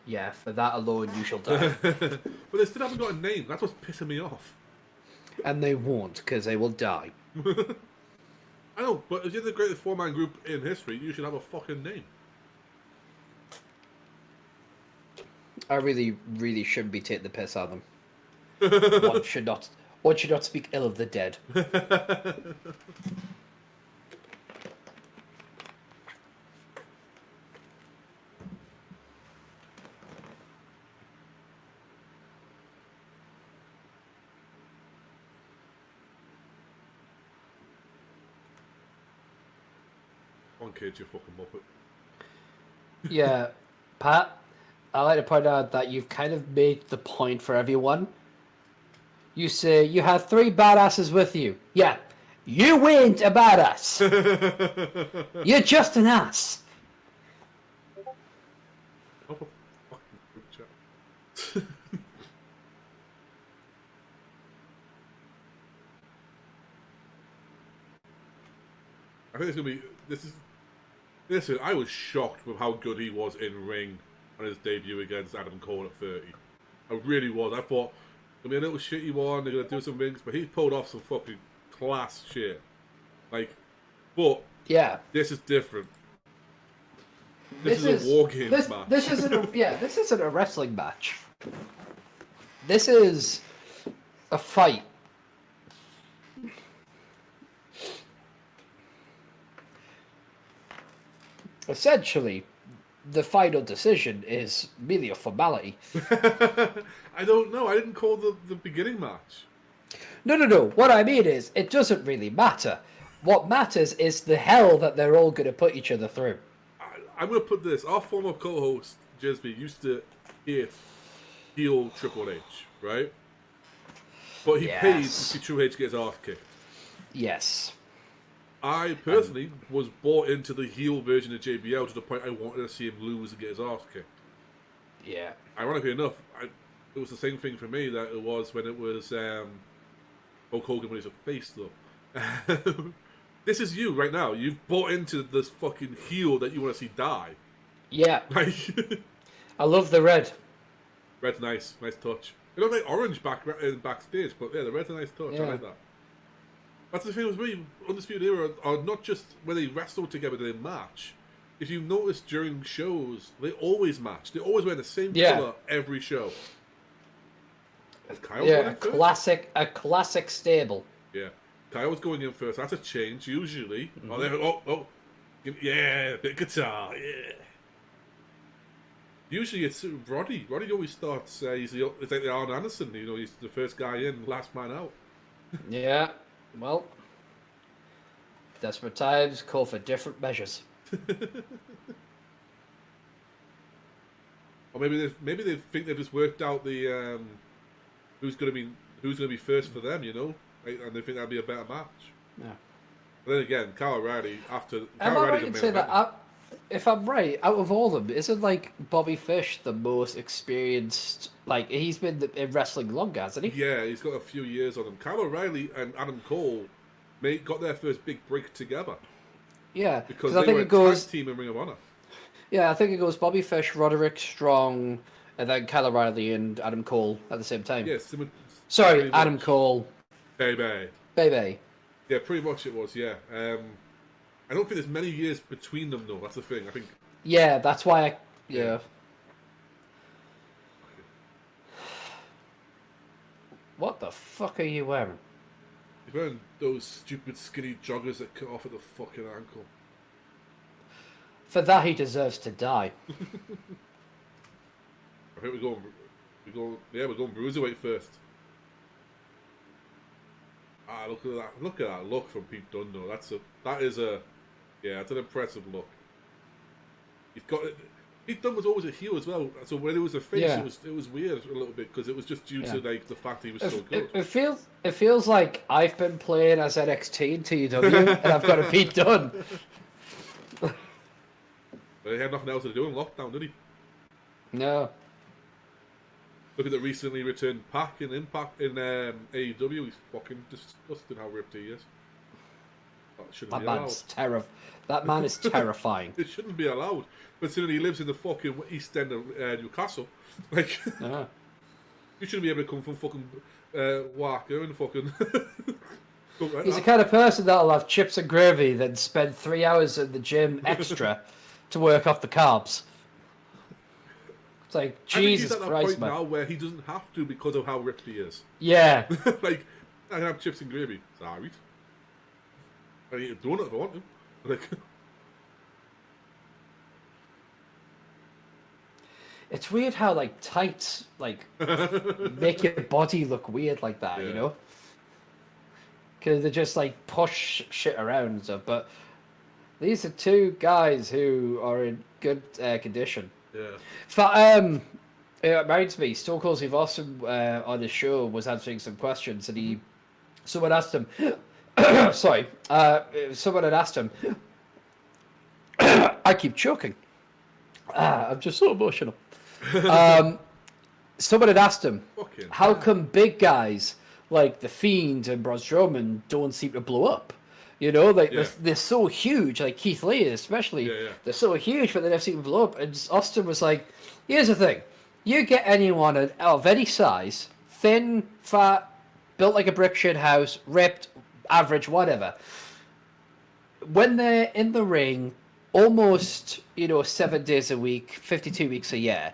[SPEAKER 3] Yeah, for that alone you shall die.
[SPEAKER 1] But they still haven't got a name. That's what's pissing me off.
[SPEAKER 3] And they won't, because they will die.
[SPEAKER 1] I know, but if you're the greatest four-man group in history, you should have a fucking name.
[SPEAKER 3] I really, really shouldn't be taking the piss out of them. One should not speak ill of the dead.
[SPEAKER 1] One kid, you fucking muppet.
[SPEAKER 3] Yeah, Pat, I like to point out that you've kind of made the point for everyone. You say you have 3 badasses with you. Yeah, you ain't a badass. You're just an ass.
[SPEAKER 1] Oh, for fucking group chat. I think it's gonna be. Listen, I was shocked with how good he was in ring on his debut against Adam Cole at 30. I really was. I thought it'll be a little shitty one. They're gonna do some rings, but he pulled off some fucking class shit. But
[SPEAKER 3] yeah,
[SPEAKER 1] this is different. This is a war games match.
[SPEAKER 3] This isn't a wrestling match. This is a fight. Essentially, the final decision is merely a formality.
[SPEAKER 1] I don't know. I didn't call the beginning match.
[SPEAKER 3] No. What I mean is, it doesn't really matter. What matters is the hell that they're all going to put each other through.
[SPEAKER 1] I'm going to put this. Our former co-host, Jesby, used to hate heel Triple H, right? But he paid to see Triple H get his ass kicked.
[SPEAKER 3] Yes.
[SPEAKER 1] I personally was bought into the heel version of JBL to the point I wanted to see him lose and get his ass kicked.
[SPEAKER 3] Yeah.
[SPEAKER 1] Ironically enough, it was the same thing for me that it was when it was Hulk Hogan when he was a face, though. This is you right now. You've bought into this fucking heel that you want to see die.
[SPEAKER 3] Yeah. I love the red.
[SPEAKER 1] Red's nice. Nice touch. It looked like orange backstage, but yeah, the red's a nice touch.
[SPEAKER 3] Yeah.
[SPEAKER 1] I like that. That's the thing with me. Undisputed Era are not just when they wrestle together, they match. If you notice during shows, they always match. They always wear the same color every show.
[SPEAKER 3] A classic stable.
[SPEAKER 1] Yeah. Kyle's going in first. That's a change, usually. Yeah, bit of guitar, yeah. Usually it's Roddy. Roddy always starts, it's like the Arn Anderson, he's the first guy in, last man out.
[SPEAKER 3] Yeah, well, desperate times call for different measures.
[SPEAKER 1] Or maybe they think they've just worked out the who's gonna be first for them, and they think that'd be a better match.
[SPEAKER 3] Yeah.
[SPEAKER 1] But then again, Kyle O'Reilly after
[SPEAKER 3] Am I right in saying that if I'm right, out of all of them, isn't like Bobby Fish the most experienced? Like he's been in wrestling longer, hasn't he?
[SPEAKER 1] Yeah, he's got a few years on him. Kyle O'Reilly and Adam Cole got their first big break together.
[SPEAKER 3] Yeah,
[SPEAKER 1] Because
[SPEAKER 3] I
[SPEAKER 1] they
[SPEAKER 3] think
[SPEAKER 1] were
[SPEAKER 3] it goes.
[SPEAKER 1] tag team in Ring of Honor.
[SPEAKER 3] Yeah, I think it goes Bobby Fish, Roderick Strong, and then Kyle O'Reilly and Adam Cole at the same time.
[SPEAKER 1] Yeah,
[SPEAKER 3] Sorry, Adam Cole.
[SPEAKER 1] Baby. Yeah, pretty much it was, yeah. I don't think there's many years between them, though. That's the thing. I think...
[SPEAKER 3] Yeah, that's why Yeah. What the fuck are you wearing?
[SPEAKER 1] He's wearing those stupid skinny joggers that cut off at the fucking ankle.
[SPEAKER 3] For that, he deserves to die.
[SPEAKER 1] I think we're going Bruiserweight first. Ah, look at that! Look at that look from Pete Dunne, though. That's an impressive look. He's got it. Pete Dunne was always a heel as well, so when it was a face, it was weird a little bit because it was just due to like the fact that he was so good.
[SPEAKER 3] It feels like I've been playing as NXT and TW, and I've got a Pete Dunne.
[SPEAKER 1] But he had nothing else to do in lockdown, did he?
[SPEAKER 3] No.
[SPEAKER 1] Look at the recently returned Pac in Impact in AEW. He's fucking disgusting how ripped he is. That shouldn't be allowed.
[SPEAKER 3] That man is terrifying.
[SPEAKER 1] It shouldn't be allowed. Considering he lives in the fucking East End of Newcastle. Like, you shouldn't be able to come from fucking Walker and fucking...
[SPEAKER 3] He's the kind of person that'll have chips and gravy, then spend 3 hours at the gym extra to work off the carbs. It's like, Jesus
[SPEAKER 1] I think he's at that
[SPEAKER 3] Christ,
[SPEAKER 1] point
[SPEAKER 3] man.
[SPEAKER 1] now where he doesn't have to because of how ripped he is.
[SPEAKER 3] Yeah.
[SPEAKER 1] Like, I can have chips and gravy. Sorry. I eat a donut if I want to. Like...
[SPEAKER 3] It's weird how, like, tights, like, make your body look weird like that, you know? Because they just, like, push shit around and stuff. But these are two guys who are in good condition.
[SPEAKER 1] Yeah.
[SPEAKER 3] It reminds me, Stone Cold Steve Austin on his show was answering some questions, and someone asked him, someone had asked him, I keep choking. I'm just so emotional. Someone had asked him, how come big guys like The Fiend and Braun Strowman don't seem to blow up? You know, like they're so huge, like Keith Lee especially. They're so huge, but they never seem to blow up. And Austin was like, here's the thing. You get anyone of any size, thin, fat, built like a brick shit house, ripped, average, whatever. When they're in the ring, almost, 7 days a week, 52 weeks a year,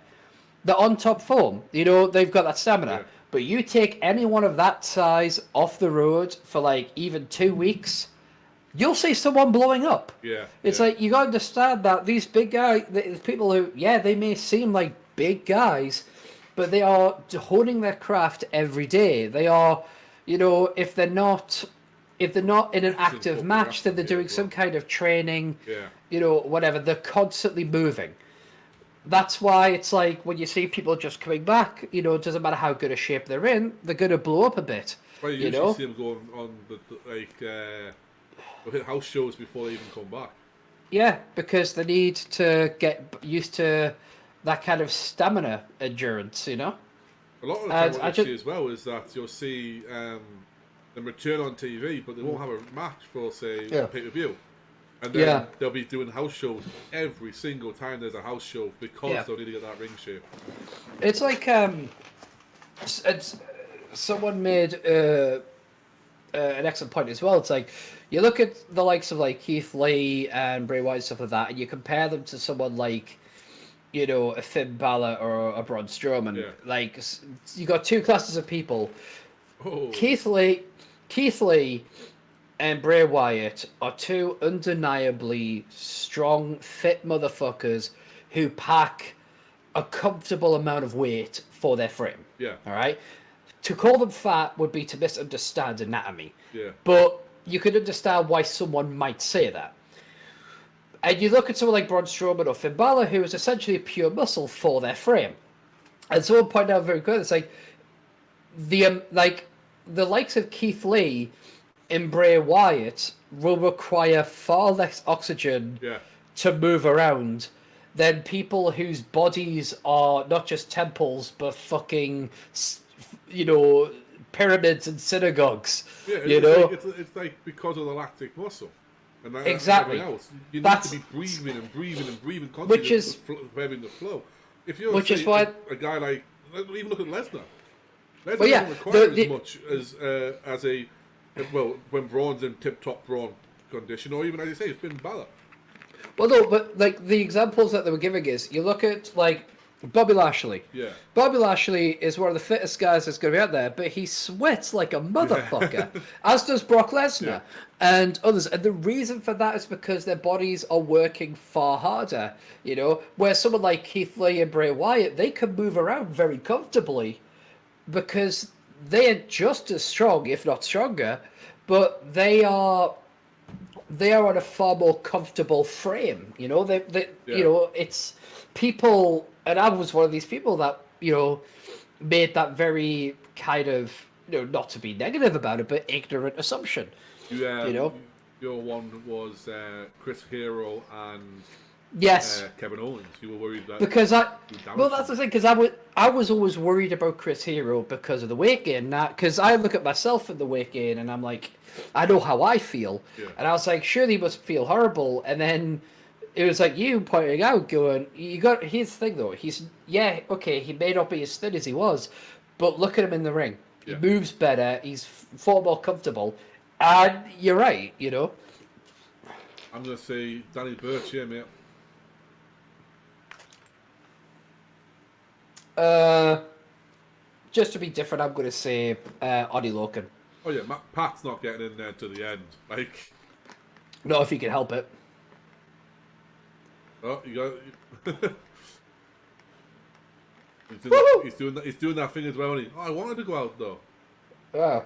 [SPEAKER 3] they're on top form. They've got that stamina. Yeah. But you take anyone of that size off the road for like even 2 weeks, you'll see someone blowing up.
[SPEAKER 1] Yeah.
[SPEAKER 3] It's like, you got to understand that these big guys, the people who, they may seem like big guys, but they are honing their craft every day. They are, if they're not in an active match, then they're doing some kind of training, whatever. They're constantly moving. That's why it's like when you see people just coming back, it doesn't matter how good a shape they're in, they're going to blow up a bit.
[SPEAKER 1] Well, you usually see them going on hit house shows before they even come back.
[SPEAKER 3] Yeah, because they need to get used to that kind of stamina endurance, A lot
[SPEAKER 1] of the time what you see as well is that you'll see them return on TV, but they won't have a match for, say, a pay-per-view. And then they'll be doing house shows every single time there's a house show because they'll need to get that ring shape.
[SPEAKER 3] It's like someone made an excellent point as well. It's like you look at the likes of like Keith Lee and Bray Wyatt and stuff like that, and you compare them to someone like a Finn Balor or a Braun Strowman. Yeah. Like you got two classes of people.
[SPEAKER 1] Oh.
[SPEAKER 3] Keith Lee and Bray Wyatt are two undeniably strong, fit motherfuckers who pack a comfortable amount of weight for their frame.
[SPEAKER 1] Yeah.
[SPEAKER 3] All right? To call them fat would be to misunderstand anatomy.
[SPEAKER 1] Yeah.
[SPEAKER 3] But you could understand why someone might say that. And you look at someone like Braun Strowman or Finn Balor, who is essentially pure muscle for their frame. And someone pointed out very good, it's like the likes of Keith Lee and Bray Wyatt will require far less oxygen to move around than people whose bodies are not just temples but fucking, pyramids and synagogues.
[SPEAKER 1] Yeah, it's like because of the lactic muscle. And
[SPEAKER 3] exactly.
[SPEAKER 1] Everything else. You need to be breathing and breathing and breathing constantly,
[SPEAKER 3] which is
[SPEAKER 1] having the flow. If you're a guy like, even look at Lesnar. Lesnar doesn't require as much as when Braun's in tip-top Braun condition, or even, as you say, Finn Balor.
[SPEAKER 3] Well, no, but like the examples that they were giving is, you look at like Bobby Lashley.
[SPEAKER 1] Yeah.
[SPEAKER 3] Bobby Lashley is one of the fittest guys that's going to be out there, but he sweats like a motherfucker, as does Brock Lesnar and others. And the reason for that is because their bodies are working far harder. Where someone like Keith Lee and Bray Wyatt, they can move around very comfortably because they are just as strong, if not stronger, but they are on a far more comfortable frame. It's people, and I was one of these people that made that very kind of not to be negative about it, but ignorant assumption.
[SPEAKER 1] Your one was Chris Hero and Kevin Owens. You were worried that
[SPEAKER 3] because that's the thing, because I was always worried about Chris Hero because of the weight gain. Because I look at myself in the weight gain and I'm like, I know how I feel, and I was like, surely he must feel horrible. And then it was like you pointing out, going, here's the thing though, he may not be as thin as he was, but look at him in the ring. He moves better, he's far more comfortable, and you're right,
[SPEAKER 1] I'm gonna say Danny Burch, mate.
[SPEAKER 3] Just to be different, I'm gonna say Oddy Loken.
[SPEAKER 1] Oh yeah, Pat's not getting in there to the end. Like,
[SPEAKER 3] not if he can help it.
[SPEAKER 1] Oh, you got. he's doing that thing as well. I wanted to go out though.
[SPEAKER 3] Oh.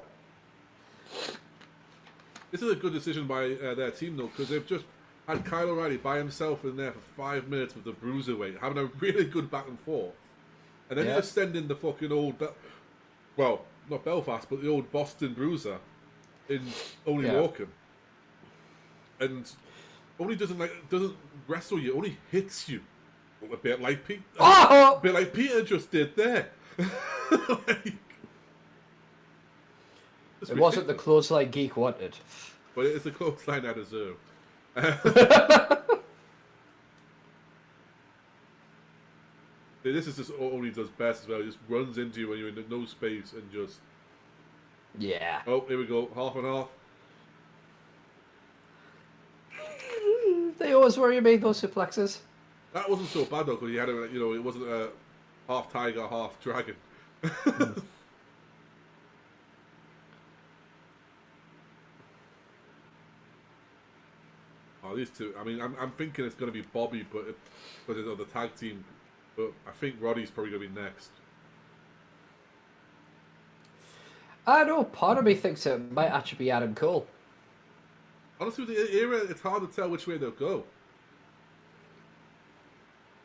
[SPEAKER 1] This is a good decision by their team though, because they've just had Kyle O'Reilly by himself in there for 5 minutes with the bruiserweight, having a really good back and forth, and then you just send in the fucking old, not Belfast, but the old Boston Bruiser in Only Walking, and only doesn't wrestle you, only hits you, a bit like Peter just did there.
[SPEAKER 3] It wasn't the clothesline Geek wanted,
[SPEAKER 1] but it's the clothesline I deserve. This is just all he does best as well. He just runs into you when you're in no space and just...
[SPEAKER 3] Yeah.
[SPEAKER 1] Oh, here we go. Half and half.
[SPEAKER 3] They always worry you made those suplexes.
[SPEAKER 1] That wasn't so bad though, because he had it wasn't a half tiger, half dragon. Oh, these two. I mean, I'm thinking it's going to be Bobby, but because of the tag team. But I think Roddy's probably going to be next.
[SPEAKER 3] I know, part of me thinks it might actually be Adam Cole.
[SPEAKER 1] Honestly, with the era, it's hard to tell which way they'll go.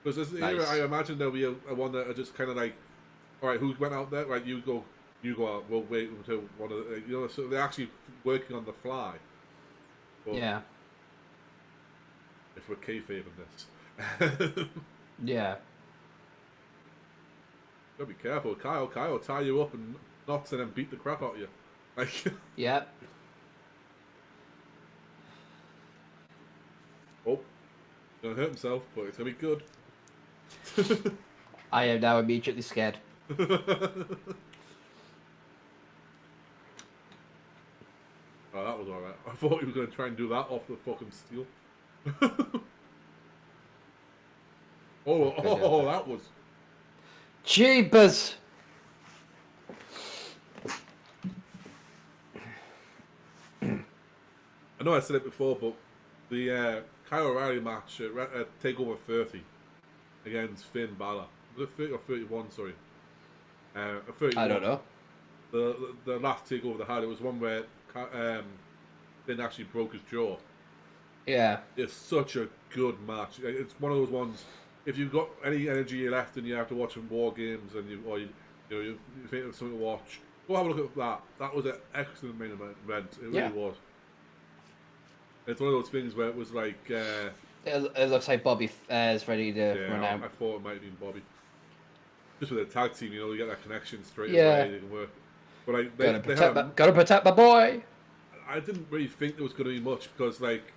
[SPEAKER 1] Because this era, I imagine there'll be a one that are just kind of like, all right, who went out there? Right, you go out. We'll wait until one of the, so they're actually working on the fly. But if we're kayfabing this.
[SPEAKER 3] Yeah.
[SPEAKER 1] Gotta be careful. Kyle will tie you up and knots and then beat the crap out of you. Like.
[SPEAKER 3] Yeah.
[SPEAKER 1] Oh, gonna hurt himself, but it's gonna be good.
[SPEAKER 3] I am now immediately scared.
[SPEAKER 1] Oh, that was alright. I thought you were gonna try and do that off the fucking steel. Oh, that was.
[SPEAKER 3] Jeepers!
[SPEAKER 1] I know I said it before, but the Kyle O'Reilly match at Takeover 30 against Finn Balor. Was it 30 or 31? Sorry. 31.
[SPEAKER 3] I don't know.
[SPEAKER 1] The last Takeover they had, it was one where Finn actually broke his jaw.
[SPEAKER 3] Yeah.
[SPEAKER 1] It's such a good match. It's one of those ones. If you've got any energy left and you have to watch some War Games and you think of something to watch, go have a look at that. That was an excellent main event. It really was. It's one of those things where it was like
[SPEAKER 3] It looks like Bobby is ready to run out.
[SPEAKER 1] I thought it might have been Bobby. Just with a tag team, you get that connection straight
[SPEAKER 3] Yeah.
[SPEAKER 1] away. They can work. But
[SPEAKER 3] Gotta protect my boy.
[SPEAKER 1] I didn't really think there was going to be much because, like,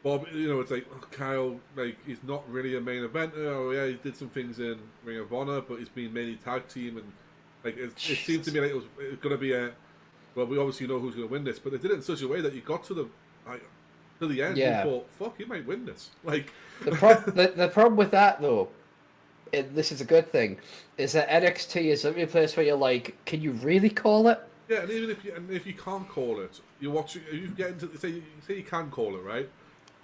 [SPEAKER 1] Bob, it's like Kyle, like, he's not really a main eventer. Oh yeah, he did some things in Ring of Honor, but he's been mainly tag team, and like it seemed to me like it was going to be well, we obviously know who's going to win this, but they did it in such a way that you got to the end.
[SPEAKER 3] Yeah.
[SPEAKER 1] You thought, fuck, he might win this. Like
[SPEAKER 3] The problem with that though, this is a good thing, is that NXT is the only place where you're like, can you really call it?
[SPEAKER 1] Yeah, and even if you can't call it, you watch it. You get into say you can call it, right?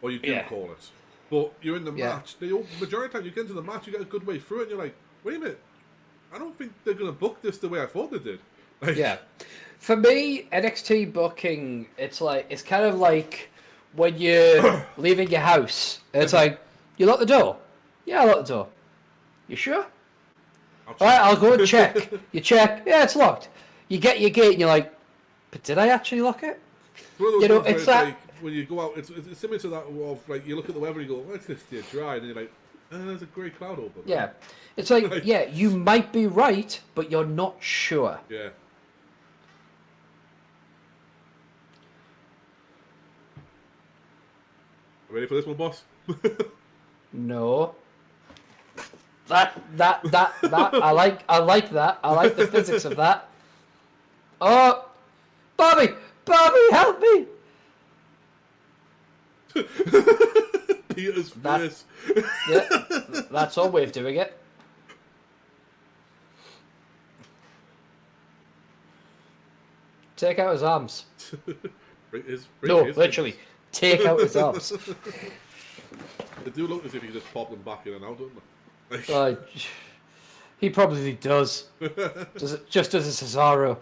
[SPEAKER 1] Or you do call it, but you're in the match. The majority of the time you get into the match, you get a good way through it, and you're like, wait a minute, I don't think they're going to book this the way I thought they did. Like,
[SPEAKER 3] Yeah. For me, NXT booking, it's kind of like when you're leaving your house. It's like, you lock the door? Yeah, I locked the door. You sure? Alright, I'll go and check. You check, yeah, it's locked. You get your gate and you're like, but did I actually lock it?
[SPEAKER 1] It's that... like, when you go out, it's similar to that of, like, you look at the weather and you go, let's just stay dry, and then you're like, there's a grey cloud over there.
[SPEAKER 3] Yeah. It's like, yeah, you might be right, but you're not sure.
[SPEAKER 1] Yeah. Ready for this one, boss?
[SPEAKER 3] No. That, I like that. I like the physics of that. Oh, Bobby, help me!
[SPEAKER 1] Peter's face.
[SPEAKER 3] Yeah, that's our way of doing it. Take out his arms. Literally, take out his arms.
[SPEAKER 1] They do look as if you just pop them back in and out, don't they?
[SPEAKER 3] He probably does. Just as a Cesaro.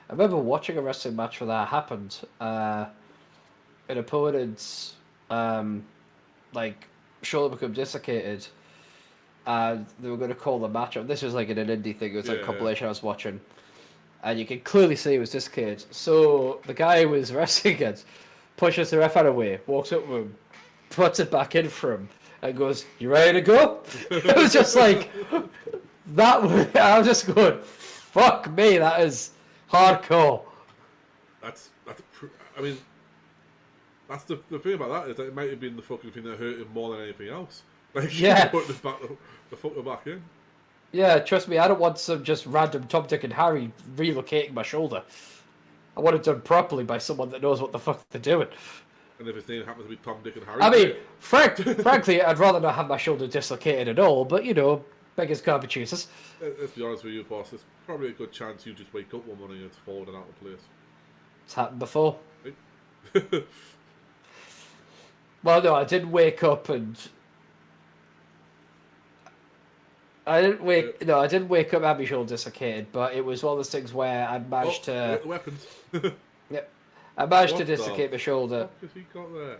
[SPEAKER 3] I remember watching a wrestling match where that happened. An opponent's shoulder became dislocated, and they were going to call the match up. This was like in an indie thing. It was like a compilation I was watching, and you can clearly see it was dislocated. So the guy who was wrestling against pushes the ref out of the way, walks up to him, puts it back in for him, and goes, "You ready to go?" It was just like that. I was just going, "Fuck me, that is hardcore."
[SPEAKER 1] I mean, that's the thing about that is that it might have been the fucking thing that hurt him more than anything else. Like,
[SPEAKER 3] yeah,
[SPEAKER 1] put the fucker back in.
[SPEAKER 3] Yeah, trust me, I don't want some just random Tom, Dick, and Harry relocating my shoulder. I want it done properly by someone that knows what the fuck they're doing.
[SPEAKER 1] And if his name happens to be Tom, Dick, and Harry,
[SPEAKER 3] I mean, frankly, I'd rather not have my shoulder dislocated at all. But beggars can't be choosers.
[SPEAKER 1] Let's be honest with you, boss. There's probably a good chance you just wake up one morning and it's fallen out of place.
[SPEAKER 3] It's happened before.
[SPEAKER 1] Right?
[SPEAKER 3] Well, no, I didn't wake up and I didn't wake up and have my shoulder dislocated, but it was one of those things where I managed to.
[SPEAKER 1] Weapons.
[SPEAKER 3] Yep, I managed to dislocate my shoulder.
[SPEAKER 1] What has he got there?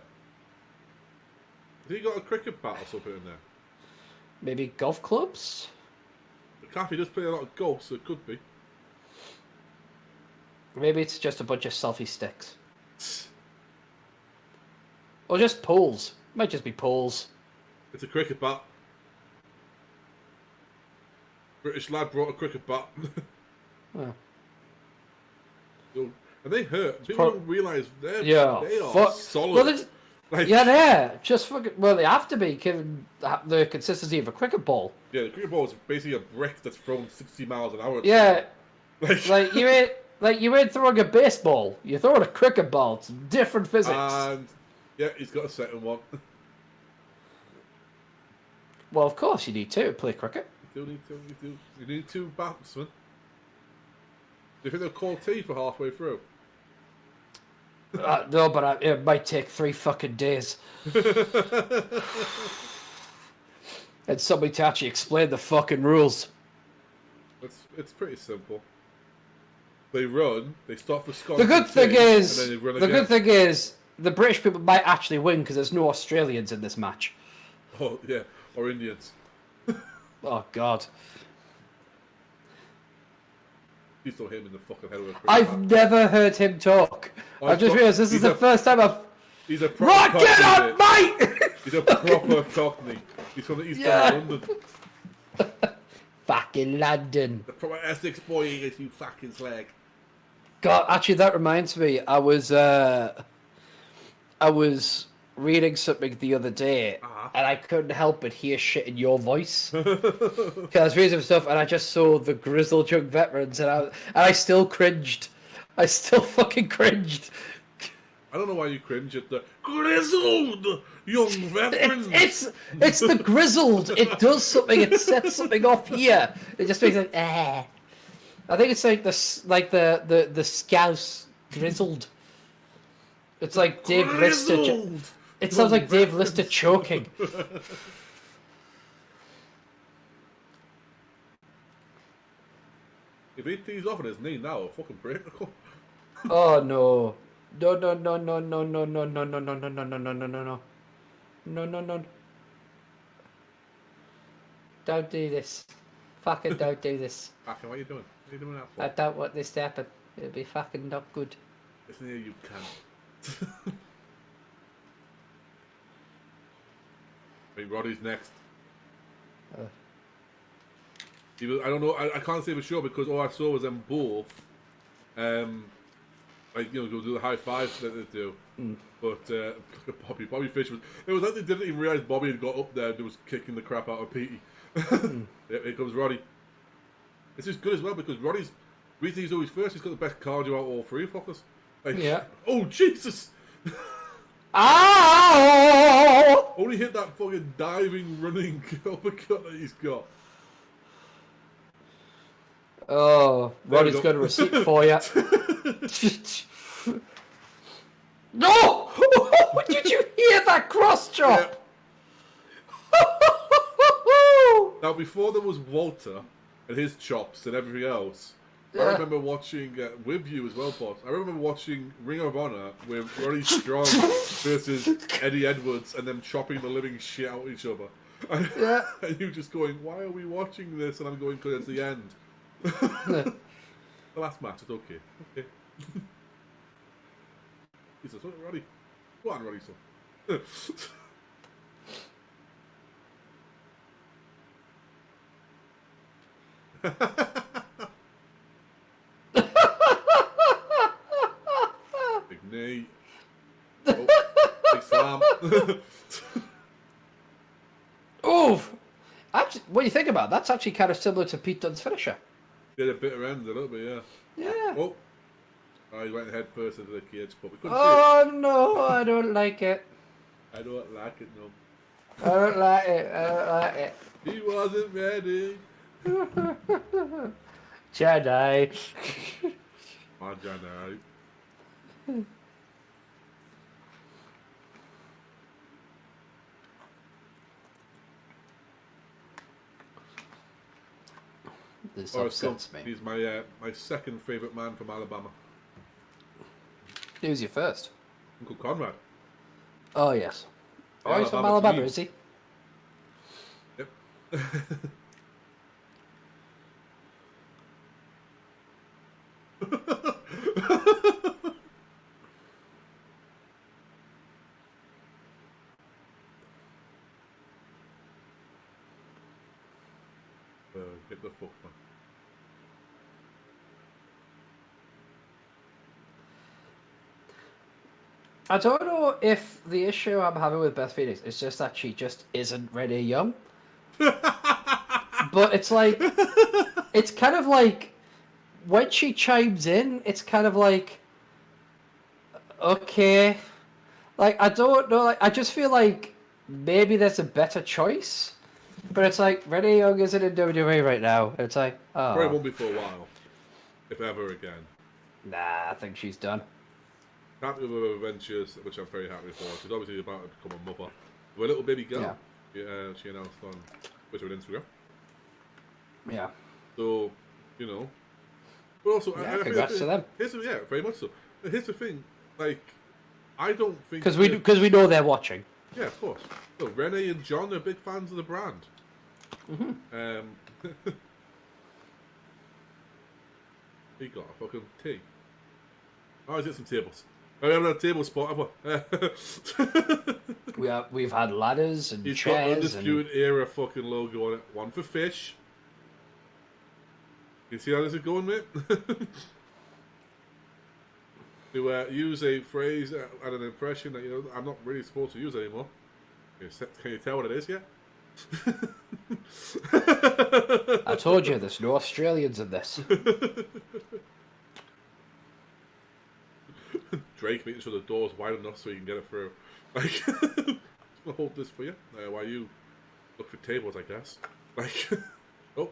[SPEAKER 1] Has he got a cricket bat or something in there?
[SPEAKER 3] Maybe golf clubs.
[SPEAKER 1] McAfee does play a lot of golf, so it could be.
[SPEAKER 3] Maybe it's just a bunch of selfie sticks. Or just poles. Might just be poles.
[SPEAKER 1] It's a cricket bat. British lad brought a cricket bat.
[SPEAKER 3] Oh.
[SPEAKER 1] And they hurt. People don't realise they are solid.
[SPEAKER 3] Well, just fucking. Well, they have to be given the consistency of a cricket ball.
[SPEAKER 1] Yeah, the cricket ball is basically a brick that's thrown 60 miles an hour.
[SPEAKER 3] Yeah, you ain't throwing a baseball. You're throwing a cricket ball. It's different physics.
[SPEAKER 1] And yeah, he's got a second one.
[SPEAKER 3] Well, of course you need to play cricket.
[SPEAKER 1] You need two batsmen. Do you think they'll call tea for halfway through?
[SPEAKER 3] No, but it might take 3 fucking days. And somebody to actually explain the fucking rules.
[SPEAKER 1] It's pretty simple. They run, they stop for Scott.
[SPEAKER 3] The good thing is, the British people might actually win because there's no Australians in this match.
[SPEAKER 1] Oh yeah, or Indians.
[SPEAKER 3] Oh God.
[SPEAKER 1] He still hit him in the fucking head with a cricket
[SPEAKER 3] I've
[SPEAKER 1] bat.
[SPEAKER 3] never heard him talk.
[SPEAKER 1] Oh,
[SPEAKER 3] I've just realised this is the first time I've...
[SPEAKER 1] He's a proper
[SPEAKER 3] Right, get
[SPEAKER 1] Cockney,
[SPEAKER 3] up, mate!
[SPEAKER 1] He's a proper Cockney. He's from the east
[SPEAKER 3] Yeah.
[SPEAKER 1] end of London.
[SPEAKER 3] Fucking London.
[SPEAKER 1] The proper Essex boy he is, you fucking slag.
[SPEAKER 3] God, actually, that reminds me. I was reading something the other day, and I couldn't help but hear shit in your voice. Because I was reading some stuff, and I just saw the grizzled young veterans, and I still cringed. I still fucking cringed.
[SPEAKER 1] I don't know why you cringe at the grizzled young veterans.
[SPEAKER 3] It's the grizzled. It does something. It sets something off here. It just makes like I think it's like the Scouse grizzled. It's like Dave Lister. It sounds like Dave Lister choking.
[SPEAKER 1] If he tees off on his knee now, a fucking break.
[SPEAKER 3] Oh no. No. Don't do this. Fucking don't do this.
[SPEAKER 1] Fucking, what are you doing? What are you doing that for?
[SPEAKER 3] I don't want this to happen. It'll be fucking not good.
[SPEAKER 1] Listen here, you cunt. I think Roddy's next. I don't know. I can't say for sure because all I saw was them both. Like, you know, go do the high fives that they do. But Bobby Fish was. It was like they didn't even realize Bobby had got up there and was kicking the crap out of Petey. Here comes Roddy. This is good as well because Roddy's. We think he's always first. He's got the best cardio out of all three fuckers. Like,
[SPEAKER 3] Yeah.
[SPEAKER 1] Oh Jesus!
[SPEAKER 3] Ow!
[SPEAKER 1] Only hit that fucking diving running uppercut that he's got.
[SPEAKER 3] Oh, Roddy's
[SPEAKER 1] go.
[SPEAKER 3] got a receipt for you. No! Did you hear that cross chop?
[SPEAKER 1] Now, before there was Walter and his chops and everything else, I remember watching, with you as well, boss, I remember watching Ring of Honor with Roddy Strong versus Eddie Edwards and them chopping the living shit out of each other. And, and you just going, why are we watching this? And I'm going, because it's the end. The last match, it's okay. Okay. Jesus, what, Roddy? Go on, Roddy, son. Big knee. Oh, big slam.
[SPEAKER 3] Oof! Actually, what do you think about it? That's actually kind of similar to Pete Dunne's finisher.
[SPEAKER 1] Did a bit around a little bit, yeah.
[SPEAKER 3] Yeah.
[SPEAKER 1] Oh, he went head first into the cage, but we couldn't
[SPEAKER 3] Oh no, I don't like it.
[SPEAKER 1] see it. I don't like it, no.
[SPEAKER 3] I don't like it. I don't like it.
[SPEAKER 1] He wasn't ready.
[SPEAKER 3] Jedi.
[SPEAKER 1] My Jedi.
[SPEAKER 3] This
[SPEAKER 1] Oh,
[SPEAKER 3] upsets me.
[SPEAKER 1] he's my my second favourite man from Alabama.
[SPEAKER 3] Who's your first?
[SPEAKER 1] Uncle Conrad.
[SPEAKER 3] Oh yes.
[SPEAKER 1] The
[SPEAKER 3] Oh, he's from
[SPEAKER 1] Alabama
[SPEAKER 3] Alabama,
[SPEAKER 1] team.
[SPEAKER 3] is he?
[SPEAKER 1] Yep. Get the fuck man.
[SPEAKER 3] I don't know if the issue I'm having with Beth Phoenix is just that she just isn't Renee Young. But it's like, it's kind of like, when she chimes in, it's kind of like, okay. Like, I don't know, like, I just feel like maybe there's a better choice. But it's like, Renee Young isn't in WWE right now. It's like, oh.
[SPEAKER 1] Probably won't be for a while. If ever again.
[SPEAKER 3] Nah, I think she's done.
[SPEAKER 1] Happy with her adventures, which I'm very happy for. She's obviously about to become a mother. With a little baby girl. Yeah. She announced on Twitter and Instagram.
[SPEAKER 3] Yeah.
[SPEAKER 1] So, you know. But also,
[SPEAKER 3] Yeah, congrats to them.
[SPEAKER 1] Yeah, very much so. Here's the thing, like, I don't think...
[SPEAKER 3] Because we know they're watching.
[SPEAKER 1] Yeah, of course. So, Renee and John are big fans of the brand. He got a fucking tea. Oh, he's got some tables. Oh, we haven't had a table spot, have we?
[SPEAKER 3] We've had ladders and
[SPEAKER 1] He's
[SPEAKER 3] chairs.
[SPEAKER 1] got Undisputed Era fucking logo on it. One for fish. You see how this is going, mate? To use a phrase and an impression that I'm not really supposed to use anymore. Can you tell what it is yet?
[SPEAKER 3] I told you, there's no Australians in this.
[SPEAKER 1] Drake making sure the door's wide enough so you can get it through. Like, I'll hold this for you while you look for tables, I guess. Like, oh.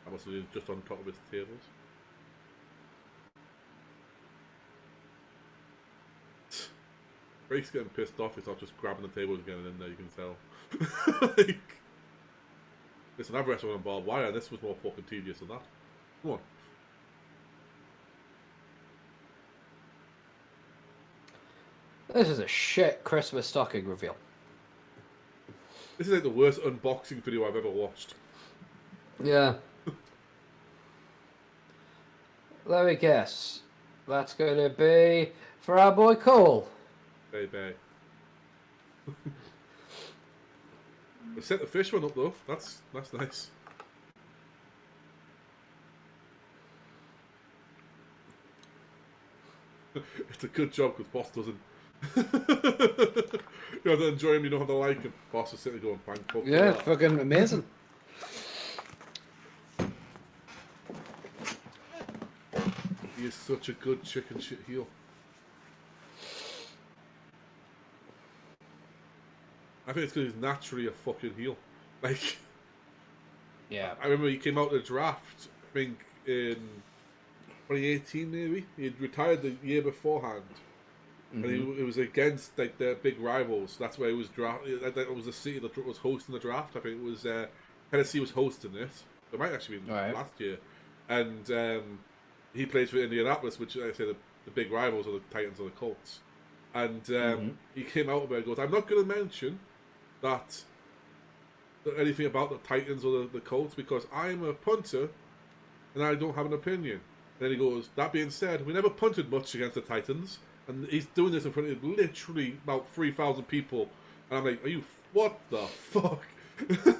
[SPEAKER 1] I must have been just on top of his tables. Drake's getting pissed off. He's not just grabbing the tables again and in there, you can tell. Like, listen, I've wrestled on barbed wire and this was more fucking tedious than that. Come on.
[SPEAKER 3] This is a shit Christmas stocking reveal.
[SPEAKER 1] This is like the worst unboxing video I've ever watched.
[SPEAKER 3] Yeah. Let me guess. That's going to be for our boy Cole.
[SPEAKER 1] Baby. We set the fish one up though. That's nice. It's a good job because Boss doesn't. You have to enjoy him, you don't have to like him. Boss is sitting there going, bang, fuck.
[SPEAKER 3] Yeah, it's fucking amazing.
[SPEAKER 1] He is such a good chicken shit heel. I think it's because he's naturally a fucking heel. Like,
[SPEAKER 3] Yeah.
[SPEAKER 1] I remember he came out of the draft, I think in 2018 maybe. He had retired the year beforehand. And it was against like their big rivals. That's where he was drafted. That was the city that was hosting the draft. I think it was Tennessee was hosting it. It might actually be last year. And he plays for Indianapolis, which I say the big rivals are the Titans or the Colts. And he came out about it and goes, I'm not going to mention that anything about the Titans or the Colts because I'm a punter and I don't have an opinion. And then he goes, that being said, we never punted much against the Titans. And he's doing this in front of literally about 3,000 people. And I'm like, what the fuck? That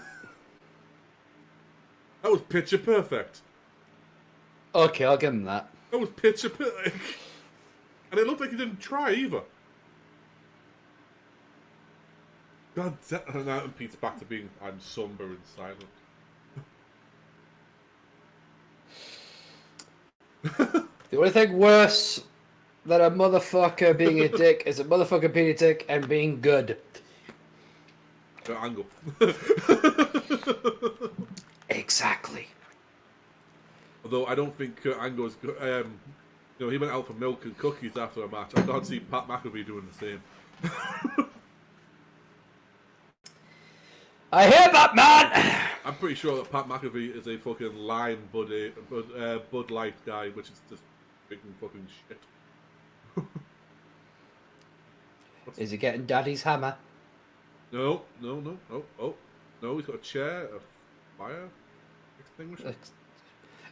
[SPEAKER 1] was picture perfect.
[SPEAKER 3] Okay, I'll give him that.
[SPEAKER 1] That was picture perfect. And it looked like he didn't try either. God damn. And now Pete's back to being, I'm somber and silent.
[SPEAKER 3] The only thing worse than a motherfucker being a dick is a motherfucker being a dick and being good.
[SPEAKER 1] Angle.
[SPEAKER 3] Exactly.
[SPEAKER 1] Although I don't think Kurt Angle's good. He went out for milk and cookies after a match. I can't see Pat McAfee doing the same.
[SPEAKER 3] I hear that, man!
[SPEAKER 1] I'm pretty sure that Pat McAfee is a fucking lime Bud Light guy, which is just freaking fucking shit.
[SPEAKER 3] Is he getting Daddy's hammer?
[SPEAKER 1] No. Oh, no, he's got a chair, a fire extinguisher.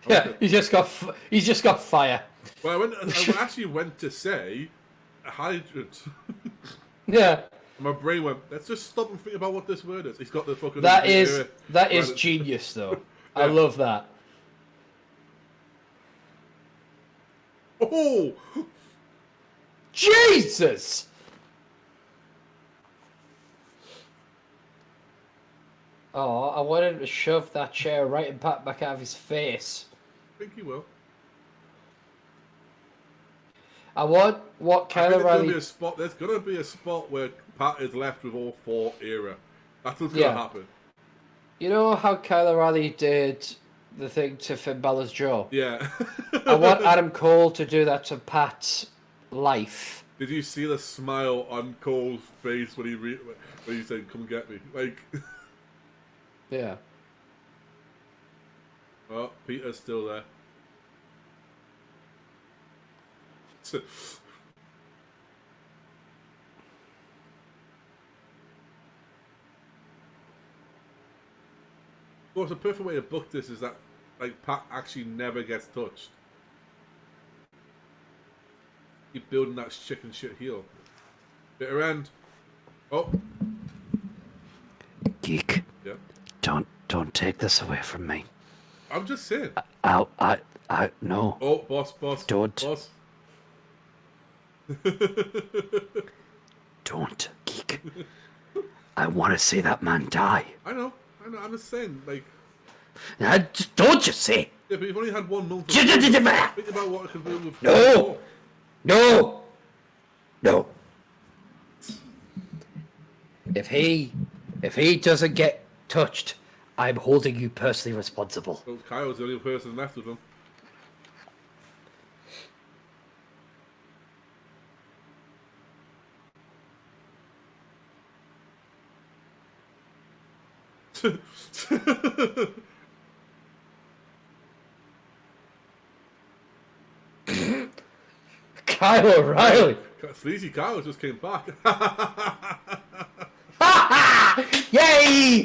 [SPEAKER 3] Yeah, he's just got fire.
[SPEAKER 1] Well, I actually went to say a hydrant.
[SPEAKER 3] Yeah.
[SPEAKER 1] My brain went, let's just stop and think about what this word is. He's got the fucking...
[SPEAKER 3] That is genius, though. Yeah. I love that.
[SPEAKER 1] Oh!
[SPEAKER 3] Jesus! Oh, I want him to shove that chair right in Pat McAfee's face.
[SPEAKER 1] I think he will.
[SPEAKER 3] I want what Kyle O'Reilly...
[SPEAKER 1] There's going to be a spot where Pat is left with all four era. That's what's going to happen.
[SPEAKER 3] You know how Kyle O'Reilly did the thing to Finn Balor's jaw?
[SPEAKER 1] Yeah.
[SPEAKER 3] I want Adam Cole to do that to Pat's life.
[SPEAKER 1] Did you see the smile on Cole's face when he said, come get me? Like...
[SPEAKER 3] Yeah.
[SPEAKER 1] Oh, Peter's still there. Well, the perfect way to book this is that like Pat actually never gets touched. Keep building that chicken shit heel. Bitter end. Oh.
[SPEAKER 3] Geek.
[SPEAKER 1] Yeah.
[SPEAKER 3] Don't take this away from me.
[SPEAKER 1] I'm just saying.
[SPEAKER 3] No.
[SPEAKER 1] Oh, boss.
[SPEAKER 3] Don't.
[SPEAKER 1] Boss.
[SPEAKER 3] Don't, Geek. I want to see that man die.
[SPEAKER 1] I know. I'm just saying, like.
[SPEAKER 3] Don't you see?
[SPEAKER 1] Yeah, but you've only had 1 month. Think about what it could do with.
[SPEAKER 3] No. If he doesn't get touched, I'm holding you personally responsible.
[SPEAKER 1] So Kyle's the only person left with him.
[SPEAKER 3] Kyle O'Reilly.
[SPEAKER 1] Sleazy Kyle just came back.
[SPEAKER 3] Yay!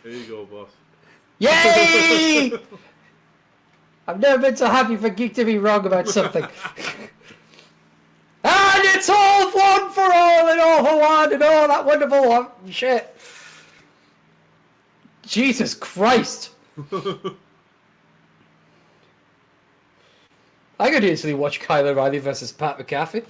[SPEAKER 1] There you go, boss.
[SPEAKER 3] Yay! I've never been so happy for Geek to be wrong about something. And it's all one for all and all for one and all that wonderful shit. Jesus Christ. I could easily watch Kyle O'Reilly versus Pat McAfee.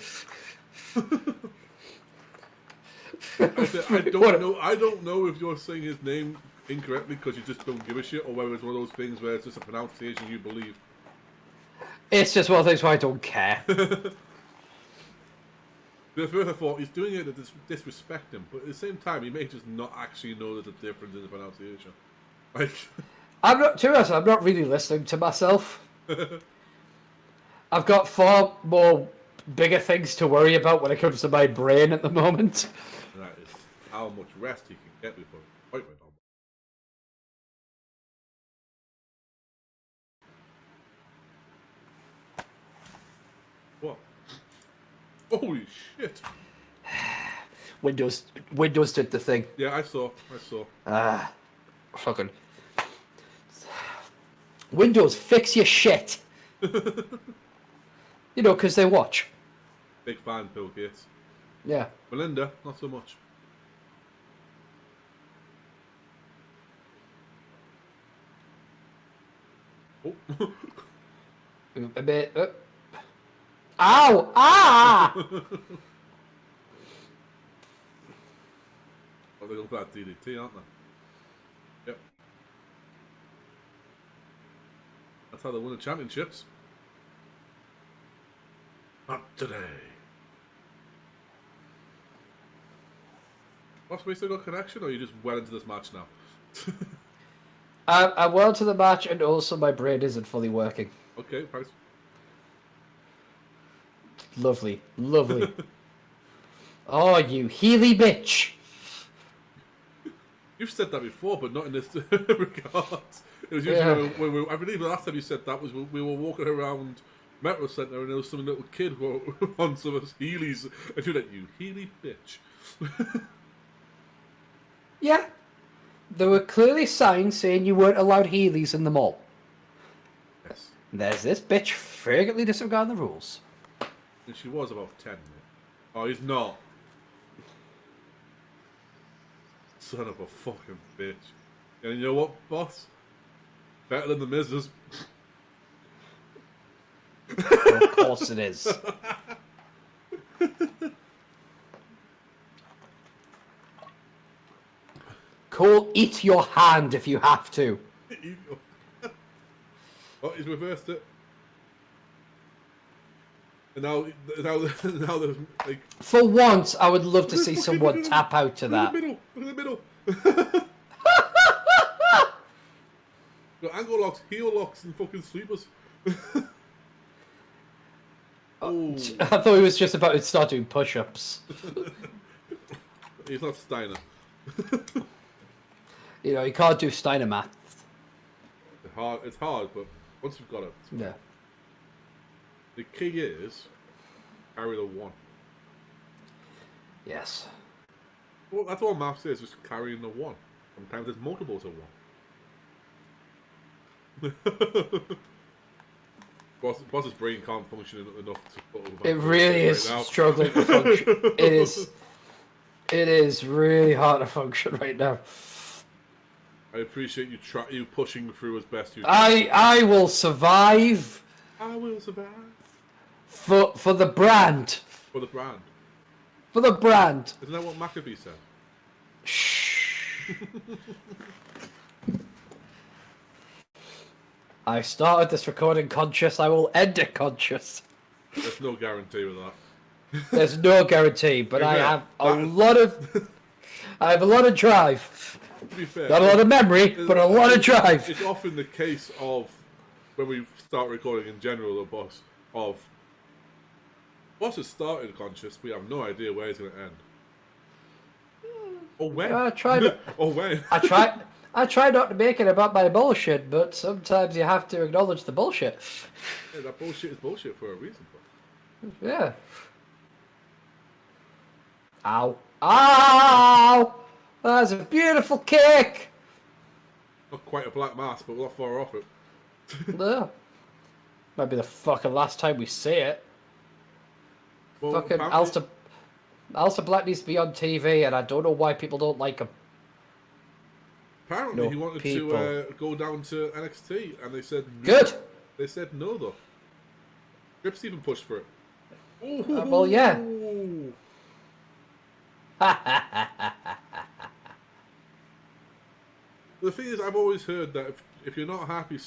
[SPEAKER 1] I don't know if you're saying his name incorrectly because you just don't give a shit, or whether it's one of those things where it's just a pronunciation you believe.
[SPEAKER 3] It's just one of those where I don't care.
[SPEAKER 1] At first I thought he's doing it to disrespect him, but at the same time he may just not actually know there's a difference in the pronunciation. Like,
[SPEAKER 3] To be honest, I'm not really listening to myself. I've got far more bigger things to worry about when it comes to my brain at the moment.
[SPEAKER 1] that is how much rest he can get before appointment. What? Holy shit!
[SPEAKER 3] Windows did the thing.
[SPEAKER 1] Yeah, I saw.
[SPEAKER 3] Fucking Windows, fix your shit. You know, because they watch.
[SPEAKER 1] Big fan, Bill Gates.
[SPEAKER 3] Yeah.
[SPEAKER 1] Melinda, not so much. Oh.
[SPEAKER 3] A bit. Ow! Ah!
[SPEAKER 1] Oh, they're going for that DDT, aren't they? Yep. That's how they win the championships. Not today. Boss, we still got connection, or are you just well into this match now?
[SPEAKER 3] I'm well to the match, and also my brain isn't fully working.
[SPEAKER 1] Okay, thanks.
[SPEAKER 3] Lovely. Oh, you Healy bitch.
[SPEAKER 1] You've said that before, but not in this regard. It was usually when I believe the last time you said that was when we were walking around Metro Center and there was some little kid who on some of his Heelys, and you're like, you Healy bitch.
[SPEAKER 3] Yeah. There were clearly signs saying you weren't allowed Heelys in the mall.
[SPEAKER 1] Yes.
[SPEAKER 3] There's this bitch flagrantly disregarding the rules.
[SPEAKER 1] And she was about 10. Oh, he's not. Son of a fucking bitch. And you know what, boss? Better than the Miz's.
[SPEAKER 3] Of course it is. Cole, eat your hand if you have to.
[SPEAKER 1] Oh, he's reversed it. And now there's like.
[SPEAKER 3] For once, I would love to see someone tap out to that.
[SPEAKER 1] Look in the middle. Got ankle locks, heel locks, and fucking sweepers. Oh.
[SPEAKER 3] I thought he was just about to start doing push-ups.
[SPEAKER 1] He's not Steiner.
[SPEAKER 3] You know, you can't do Steiner math.
[SPEAKER 1] It's hard, but once you've got it.
[SPEAKER 3] Yeah.
[SPEAKER 1] The key is carry the one.
[SPEAKER 3] Yes.
[SPEAKER 1] Well, that's all math says, just carrying the one. Sometimes there's multiples of one. Boss's brain can't function enough to put all
[SPEAKER 3] It really is
[SPEAKER 1] right now.
[SPEAKER 3] struggling to function. It is really hard to function right now.
[SPEAKER 1] I appreciate you pushing through as best you can.
[SPEAKER 3] I will survive.
[SPEAKER 1] I will survive.
[SPEAKER 3] For the brand.
[SPEAKER 1] For the brand.
[SPEAKER 3] For the brand.
[SPEAKER 1] Isn't that what McAfee said?
[SPEAKER 3] Shh. I started this recording conscious. I will end it conscious.
[SPEAKER 1] There's no guarantee with that.
[SPEAKER 3] There's no guarantee, but I have a lot of drive.
[SPEAKER 1] To be fair,
[SPEAKER 3] Not a lot of memory, but a lot of drive.
[SPEAKER 1] It's often the case of when we start recording in general, the boss has started conscious. We have no idea where he's going to end. Or when.
[SPEAKER 3] I try to.
[SPEAKER 1] Or when.
[SPEAKER 3] I try not to make it about my bullshit, but sometimes you have to acknowledge the bullshit.
[SPEAKER 1] Yeah, that bullshit is bullshit for a reason.
[SPEAKER 3] Yeah. Ow. Ow! That's a beautiful kick!
[SPEAKER 1] Not quite a black mass, but we're not far off it.
[SPEAKER 3] No. Might be the fucking last time we see it.
[SPEAKER 1] Well,
[SPEAKER 3] Fucking Alistair Black needs to be on TV, and I don't know why people don't like him.
[SPEAKER 1] Apparently,
[SPEAKER 3] No,
[SPEAKER 1] he wanted
[SPEAKER 3] people.
[SPEAKER 1] to go down to NXT, and they said no.
[SPEAKER 3] Good!
[SPEAKER 1] They said no, though. Grips even pushed for it. Ooh,
[SPEAKER 3] Well, yeah.
[SPEAKER 1] The thing is, I've always heard that if you're not happy,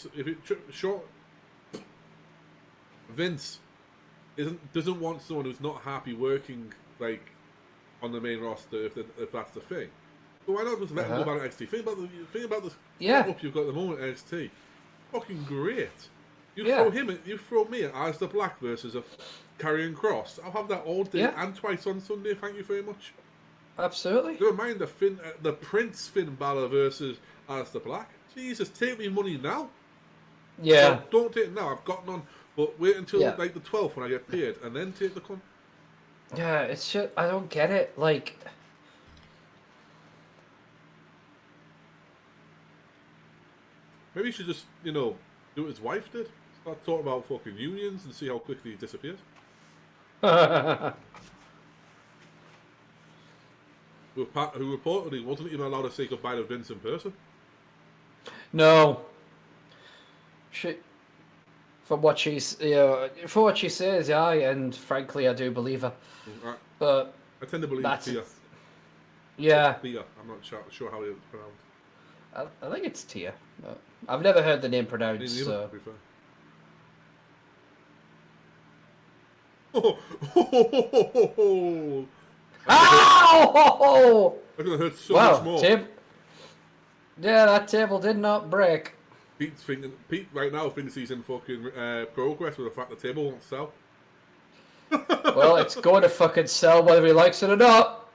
[SPEAKER 1] Vince doesn't want someone who's not happy working like on the main roster if that's the thing. So why not just let him go back to NXT? Think about the setup you've got at the moment at NXT. Fucking great. You throw me at Alistair Black versus a Karrion Kross. I'll have that all day and twice on Sunday. Thank you very much.
[SPEAKER 3] Absolutely.
[SPEAKER 1] Don't mind the Prince Finn Balor versus Alistair Black. Jesus, take me money now.
[SPEAKER 3] Yeah.
[SPEAKER 1] So don't take it now. I've got none. But wait until like the 12th when I get paid, and then take the con.
[SPEAKER 3] Yeah, it's just I don't get it. Like,
[SPEAKER 1] maybe he should just do what his wife did. Start talking about fucking unions and see how quickly he disappears. Who reportedly wasn't even allowed to say goodbye to Vince in person.
[SPEAKER 3] no. From what she says, and frankly, I do believe her. But
[SPEAKER 1] I tend to believe Tia.
[SPEAKER 3] Yeah.
[SPEAKER 1] Tia. I'm not sure how it's pronounced.
[SPEAKER 3] I think it's Tia. But I've never heard the name pronounced.
[SPEAKER 1] Neither,
[SPEAKER 3] So.
[SPEAKER 1] to be fair. Oh!
[SPEAKER 3] Ow!
[SPEAKER 1] I could have heard so much more.
[SPEAKER 3] Yeah, that table did not break.
[SPEAKER 1] Pete right now thinks he's in fucking progress with the fact the table won't sell.
[SPEAKER 3] Well, it's going to fucking sell whether he likes it or not.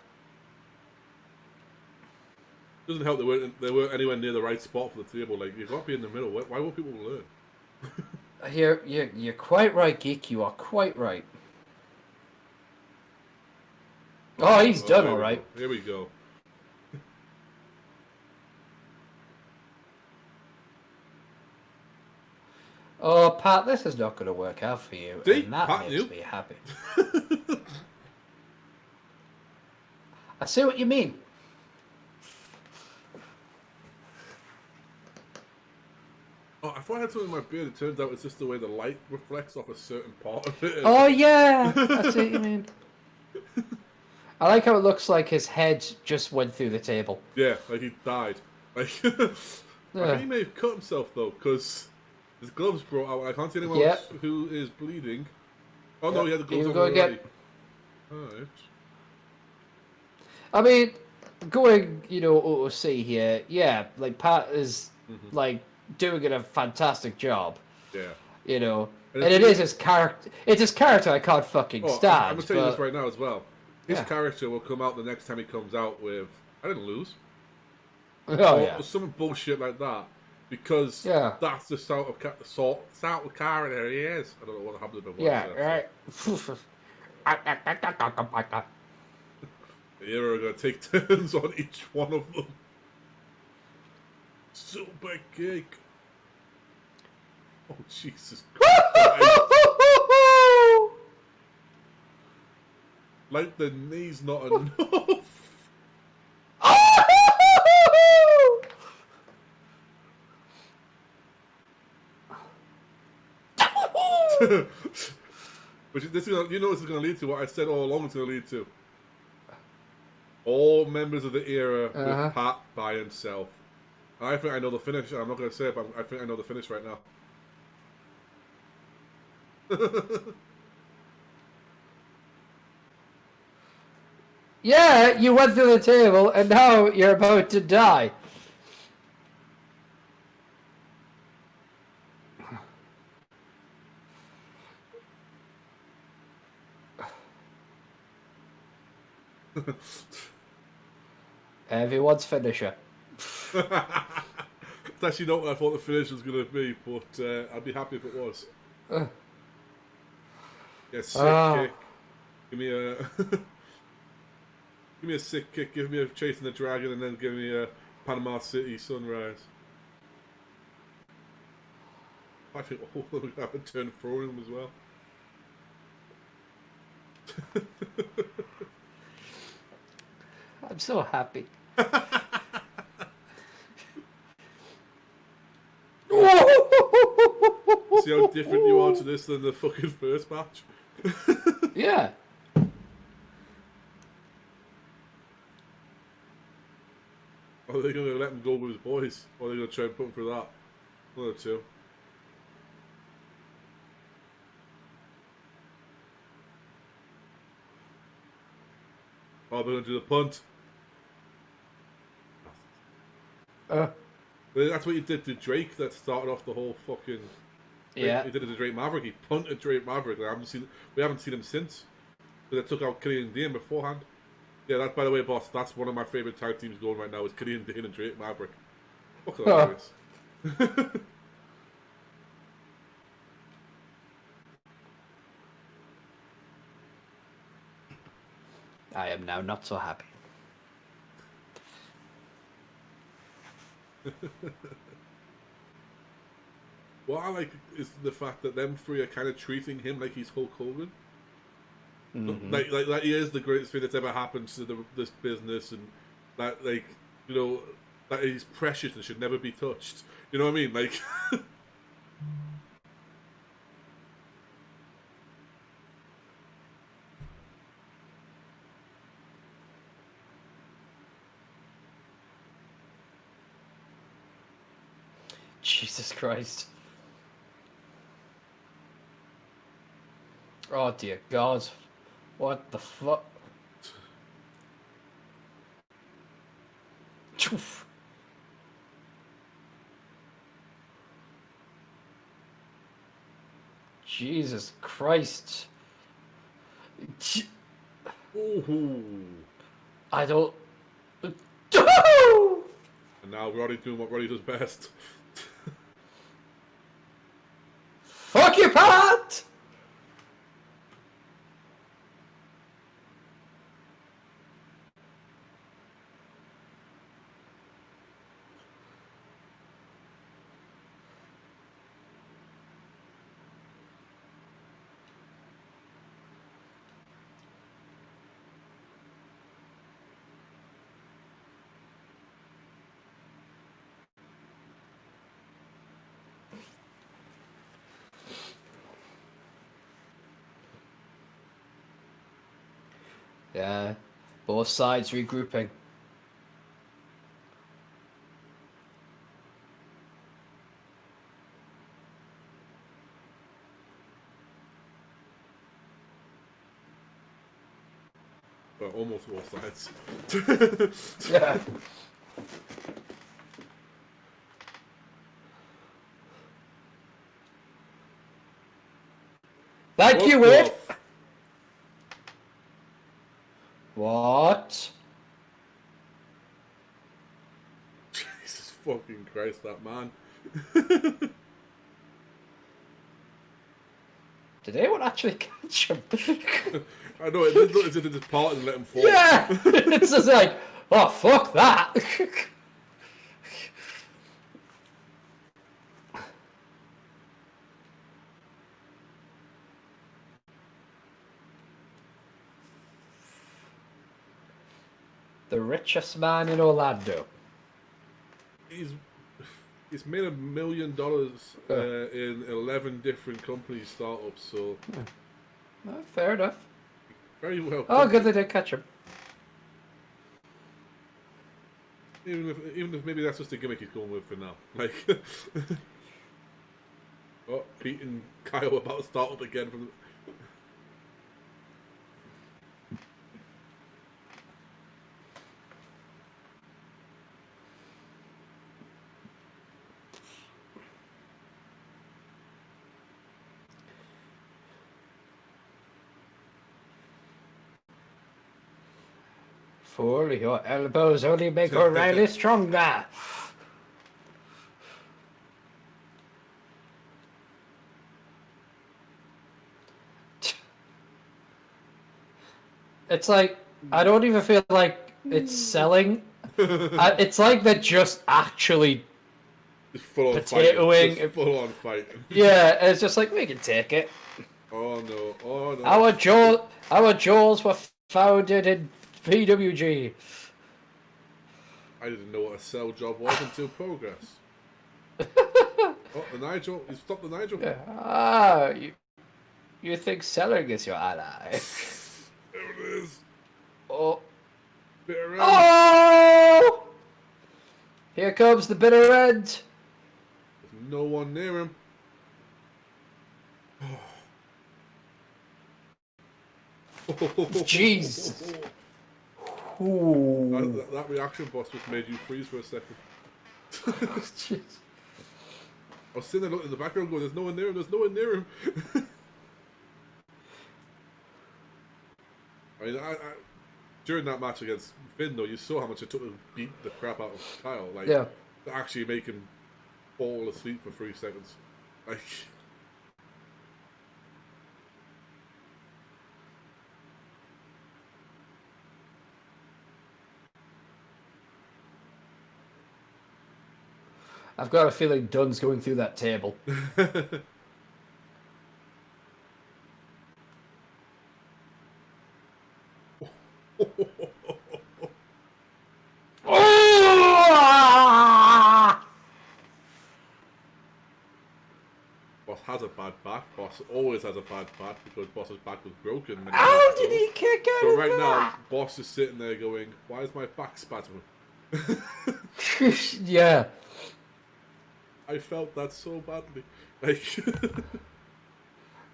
[SPEAKER 1] Doesn't help they weren't anywhere near the right spot for the table. Like, you've got to be in the middle. Why won't people learn?
[SPEAKER 3] You're quite right, Geek. You are quite right. Oh, he's done all right.
[SPEAKER 1] Here we go.
[SPEAKER 3] Oh, Pat, this is not going to work out for you.
[SPEAKER 1] See?
[SPEAKER 3] And that
[SPEAKER 1] Pat
[SPEAKER 3] makes me happy. I see what you mean.
[SPEAKER 1] Oh, I thought I had something in my beard. It turns out it's just the way the light reflects off a certain part of it.
[SPEAKER 3] Oh, yeah. I see what you mean. I like how it looks like his head just went through the table.
[SPEAKER 1] Yeah, like he died. Like I think he may have cut himself, though, because his gloves brought out. I can't see anyone else who is bleeding. Oh, no, he had the gloves on already. Alright.
[SPEAKER 3] I mean, going, OOC here, yeah, like, Pat is, like, doing a fantastic job.
[SPEAKER 1] Yeah.
[SPEAKER 3] And it is his character. It's his character I can't fucking stand.
[SPEAKER 1] I'm going to tell you this right now as well. His character will come out the next time he comes out with, I didn't lose. Or some bullshit like that. Because that's the sort of character he is. I don't know what happened to him.
[SPEAKER 3] Yeah, right.
[SPEAKER 1] The Era are going to take turns on each one of them. Super kick. Oh, Jesus Christ. Like the knee's not enough. But this is gonna, you know what it's going to lead to, what I said all along it's going to lead to. All members of the era with Pat by himself. I think I know the finish. I'm not going to say it, but I think I know the finish right now.
[SPEAKER 3] Yeah, you went through the table, and now you're about to die. Everyone's finisher.
[SPEAKER 1] It's actually not what I thought the finish was going to be, but I'd be happy if it was. Yeah, sick kick. Give me a... Give me a sick kick, give me a chasing the dragon, and then give me a Panama City sunrise. I think we're going to have a turn for him as well.
[SPEAKER 3] I'm so happy.
[SPEAKER 1] See how different you are to this than the fucking first match?
[SPEAKER 3] Yeah.
[SPEAKER 1] Are they going to let him go with his boys? Or are they going to try and put him through that? One of the two. Oh, they're going to do the punt. That's what you did to Drake that started off the whole fucking...
[SPEAKER 3] Yeah.
[SPEAKER 1] He did it to Drake Maverick. He punted Drake Maverick. We haven't seen him since. But they took out Killian Dane beforehand. Yeah, that, by the way, boss, that's one of my favourite tag teams going right now is Killian Dane and Drake Maverick. Fuck hilarious.
[SPEAKER 3] I am now not so happy.
[SPEAKER 1] What I like is the fact that them three are kind of treating him like he's Hulk Hogan. Mm-hmm. Like he is the greatest thing that's ever happened to this business, and that, like, you know, that he's precious and should never be touched. You know what I mean? Like,
[SPEAKER 3] Jesus Christ. Oh dear God. What the fuck? Jesus Christ.
[SPEAKER 1] ooh.
[SPEAKER 3] I don't...
[SPEAKER 1] And now Roddy doing what Roddy does best.
[SPEAKER 3] Fuck you, Pat! Yeah, both sides regrouping.
[SPEAKER 1] Well, almost all sides.
[SPEAKER 3] Yeah. Thank you, Ed. What?
[SPEAKER 1] Jesus fucking Christ, that man.
[SPEAKER 3] Did anyone actually catch him?
[SPEAKER 1] I know, it did look as if they just parted and let him fall.
[SPEAKER 3] Yeah! It's just like, oh, fuck that. The richest man in Orlando.
[SPEAKER 1] He's made $1 million in 11 different company startups, so
[SPEAKER 3] Fair enough.
[SPEAKER 1] very well.
[SPEAKER 3] Oh, good they did catch him.
[SPEAKER 1] Even if maybe that's just a gimmick he's going with for now. Like, oh, Pete and Kyle about to start up again from.
[SPEAKER 3] Fool, your elbows only make O'Reilly stronger. It's like, I don't even feel like it's selling. It's like they're just actually
[SPEAKER 1] Full on
[SPEAKER 3] potatoing.
[SPEAKER 1] fighting. Full on fighting.
[SPEAKER 3] Yeah, it's just like, we can take it.
[SPEAKER 1] Oh no, oh no.
[SPEAKER 3] Our jaws were founded in PWG.
[SPEAKER 1] I didn't know what a cell job was until Progress. Oh, the Nigel. You stopped the Nigel.
[SPEAKER 3] Yeah. Ah, you think selling is your ally?
[SPEAKER 1] There it is.
[SPEAKER 3] Oh.
[SPEAKER 1] Bitter end.
[SPEAKER 3] Oh! Here comes the bitter end.
[SPEAKER 1] There's no one near him.
[SPEAKER 3] Jeez. Ooh.
[SPEAKER 1] That reaction, boss, just made you freeze for a second.
[SPEAKER 3] Jeez.
[SPEAKER 1] I was sitting there looking in the background going, there's no one near him, there's no one near him. I mean, during that match against Finn, though, you saw how much it took to beat the crap out of Kyle. Like,
[SPEAKER 3] Yeah.
[SPEAKER 1] to actually make him fall asleep for 3 seconds. Like...
[SPEAKER 3] I've got a feeling Dunn's going through that table.
[SPEAKER 1] Boss has a bad back. Boss always has a bad back because Boss's back was broken.
[SPEAKER 3] How did he kick out
[SPEAKER 1] So
[SPEAKER 3] of
[SPEAKER 1] right
[SPEAKER 3] that?
[SPEAKER 1] now, Boss is sitting there going, why is my back spasming?
[SPEAKER 3] Yeah.
[SPEAKER 1] I felt that so badly. Like,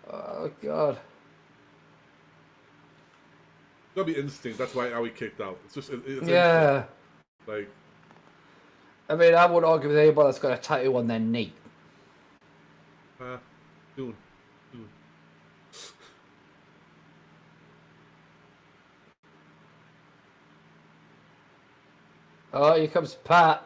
[SPEAKER 3] Oh, God.
[SPEAKER 1] that'd be instinct. That's why how he kicked out. It's just, it's
[SPEAKER 3] Yeah.
[SPEAKER 1] instinct. Like,
[SPEAKER 3] I mean, I wouldn't argue with anybody that's got a tattoo on their knee.
[SPEAKER 1] Soon.
[SPEAKER 3] Oh, here comes Pat.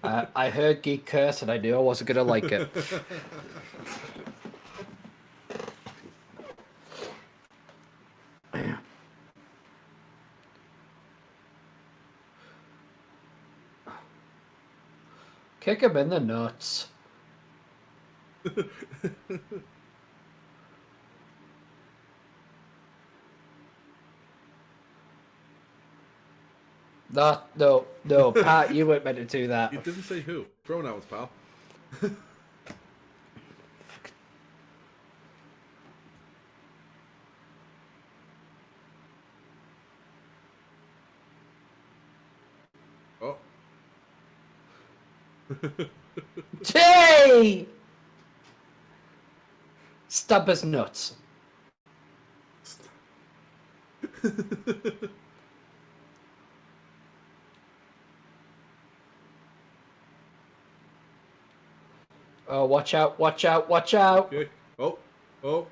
[SPEAKER 3] I heard Geek curse and I knew I wasn't going to like it. Kick him in the nuts. No, Pat, you weren't meant to do that.
[SPEAKER 1] You didn't say who. Pronouns, pal. Oh.
[SPEAKER 3] Hey! Stab his nuts. Oh, watch out, watch out, watch out.
[SPEAKER 1] Okay. Oh. Oh,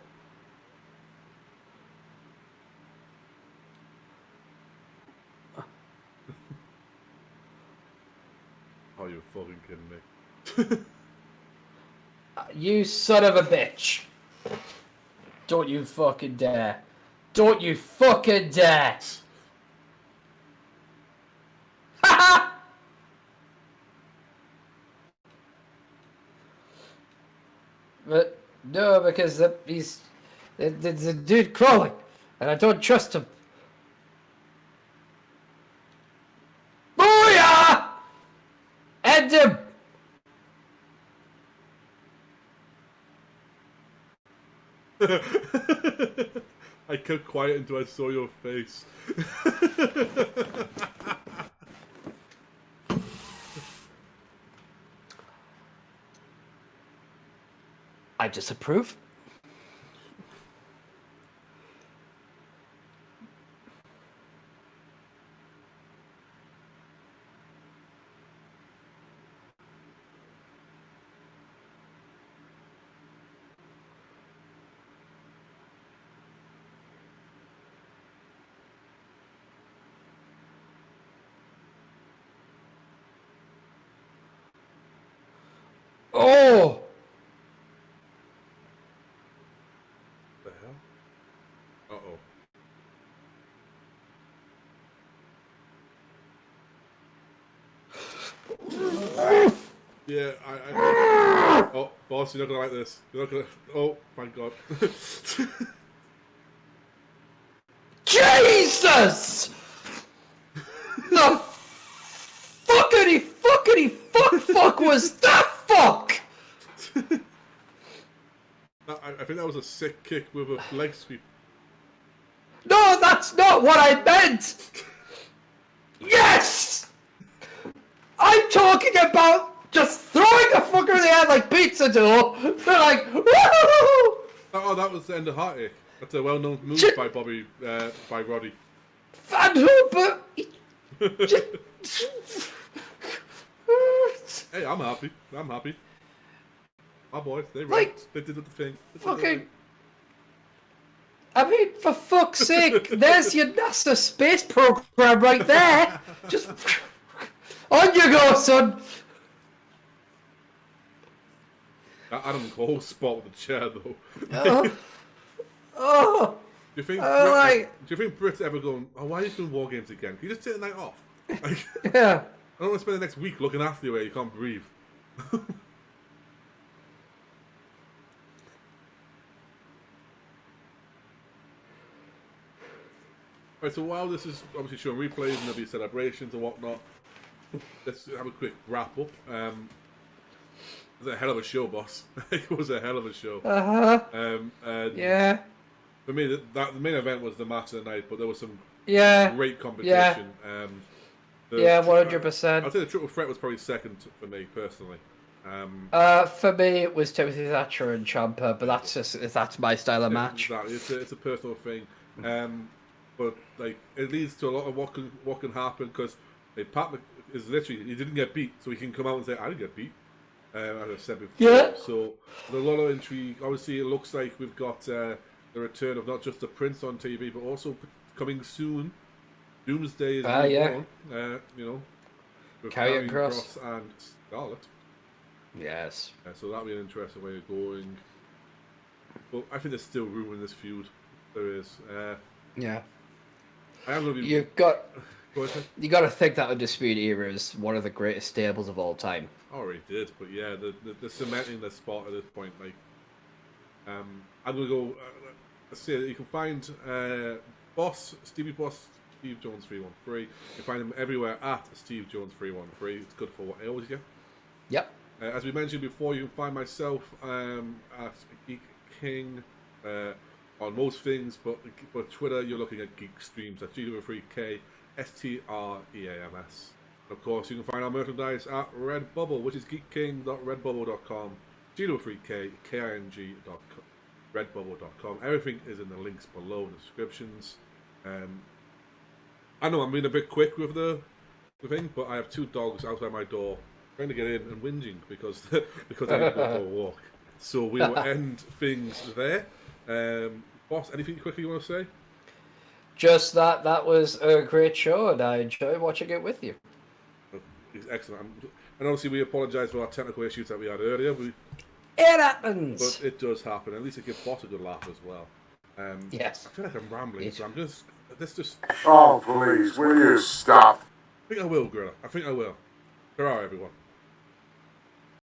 [SPEAKER 1] you're fucking kidding me.
[SPEAKER 3] You son of a bitch. Don't you fucking dare. Don't you fucking dare. But no, because there's a dude crawling, and I don't trust him. Booyah! End him!
[SPEAKER 1] I kept quiet until I saw your face.
[SPEAKER 3] I disapprove. Oh!
[SPEAKER 1] The hell? Uh-oh. Yeah, oh, boss, you're not gonna like this. You're not gonna... Oh, my God.
[SPEAKER 3] Jesus! The fuck was that fuck?
[SPEAKER 1] I think that was a sick kick with a leg sweep.
[SPEAKER 3] No, that's not what I meant! Yes! I'm talking about just throwing a fucker in the air like pizza dough. They're like, woo!
[SPEAKER 1] Oh, that was the end of Heartache. That's a well-known move by by Roddy.
[SPEAKER 3] I know, but...
[SPEAKER 1] Hey, I'm happy. I'm happy. My boys, they
[SPEAKER 3] Like,
[SPEAKER 1] they did the thing.
[SPEAKER 3] fucking... I mean, for fuck's sake, there's your NASA space program right there. Just... On you go, son!
[SPEAKER 1] That Adam Cole spot with the chair, though.
[SPEAKER 3] Oh!
[SPEAKER 1] Do you think Brit's ever going, oh, why are you doing War Games again? Can you just take the night off? Like,
[SPEAKER 3] Yeah.
[SPEAKER 1] I don't want to spend the next week looking after you where you can't breathe. Right, so while this is obviously showing replays and there'll be celebrations and whatnot, let's have a quick wrap up. It was a hell of a show, boss. It was a hell of a show.
[SPEAKER 3] Yeah.
[SPEAKER 1] For me, the main event was the match of the night, but there was some great competition.
[SPEAKER 3] Yeah, 100%.
[SPEAKER 1] I'd say the triple threat was probably second for me personally.
[SPEAKER 3] For me, it was Timothy Thatcher and Ciampa, but that's my style of match.
[SPEAKER 1] Exactly, it's a personal thing. But like it leads to a lot of what can happen because Pat is literally he didn't get beat, so he can come out and say I didn't get beat. As I said before.
[SPEAKER 3] Yeah.
[SPEAKER 1] So there's a lot of intrigue. Obviously, it looks like we've got the return of not just the Prince on TV, but also coming soon. Doomsday is born. You know, with
[SPEAKER 3] Karrion Kross
[SPEAKER 1] and Scarlett.
[SPEAKER 3] Yes.
[SPEAKER 1] So that'll be an interesting way of going. But I think there's still room in this feud. There is.
[SPEAKER 3] Yeah.
[SPEAKER 1] I am going to be.
[SPEAKER 3] You got
[SPEAKER 1] Go ahead.
[SPEAKER 3] to think that Undisputed Era is one of the greatest stables of all time.
[SPEAKER 1] I already did, but yeah, the cementing the spot at this point, like, I'm gonna go. Let's see, you can find Stevie Boss, Steve Jones 313. You can find him everywhere at Steve Jones 313. It's good for what I always get.
[SPEAKER 3] Yep.
[SPEAKER 1] As we mentioned before, you can find myself at Geek King on most things, but for Twitter, you're looking at Geek Streams at G33K Streams. Of course, you can find our merchandise at Redbubble, which is geekking.redbubble.com, G33K King.com, redbubble.com. Everything is in the links below in the descriptions. I know I'm being a bit quick with the thing, but I have two dogs outside my door trying to get in and whinging because I need to go for a walk. So we will end things there. Boss, anything quickly you want to say?
[SPEAKER 3] Just that was a great show, and I enjoyed watching it with you.
[SPEAKER 1] Excellent. And obviously we apologise for our technical issues that we had earlier.
[SPEAKER 3] It happens.
[SPEAKER 1] But it does happen. At least it gives Boss a good laugh as well.
[SPEAKER 3] Yes.
[SPEAKER 1] I feel like I'm rambling, so I'm just...
[SPEAKER 5] Oh, please, will you stop?
[SPEAKER 1] I think I will, Gorilla. I think I will. There are, everyone.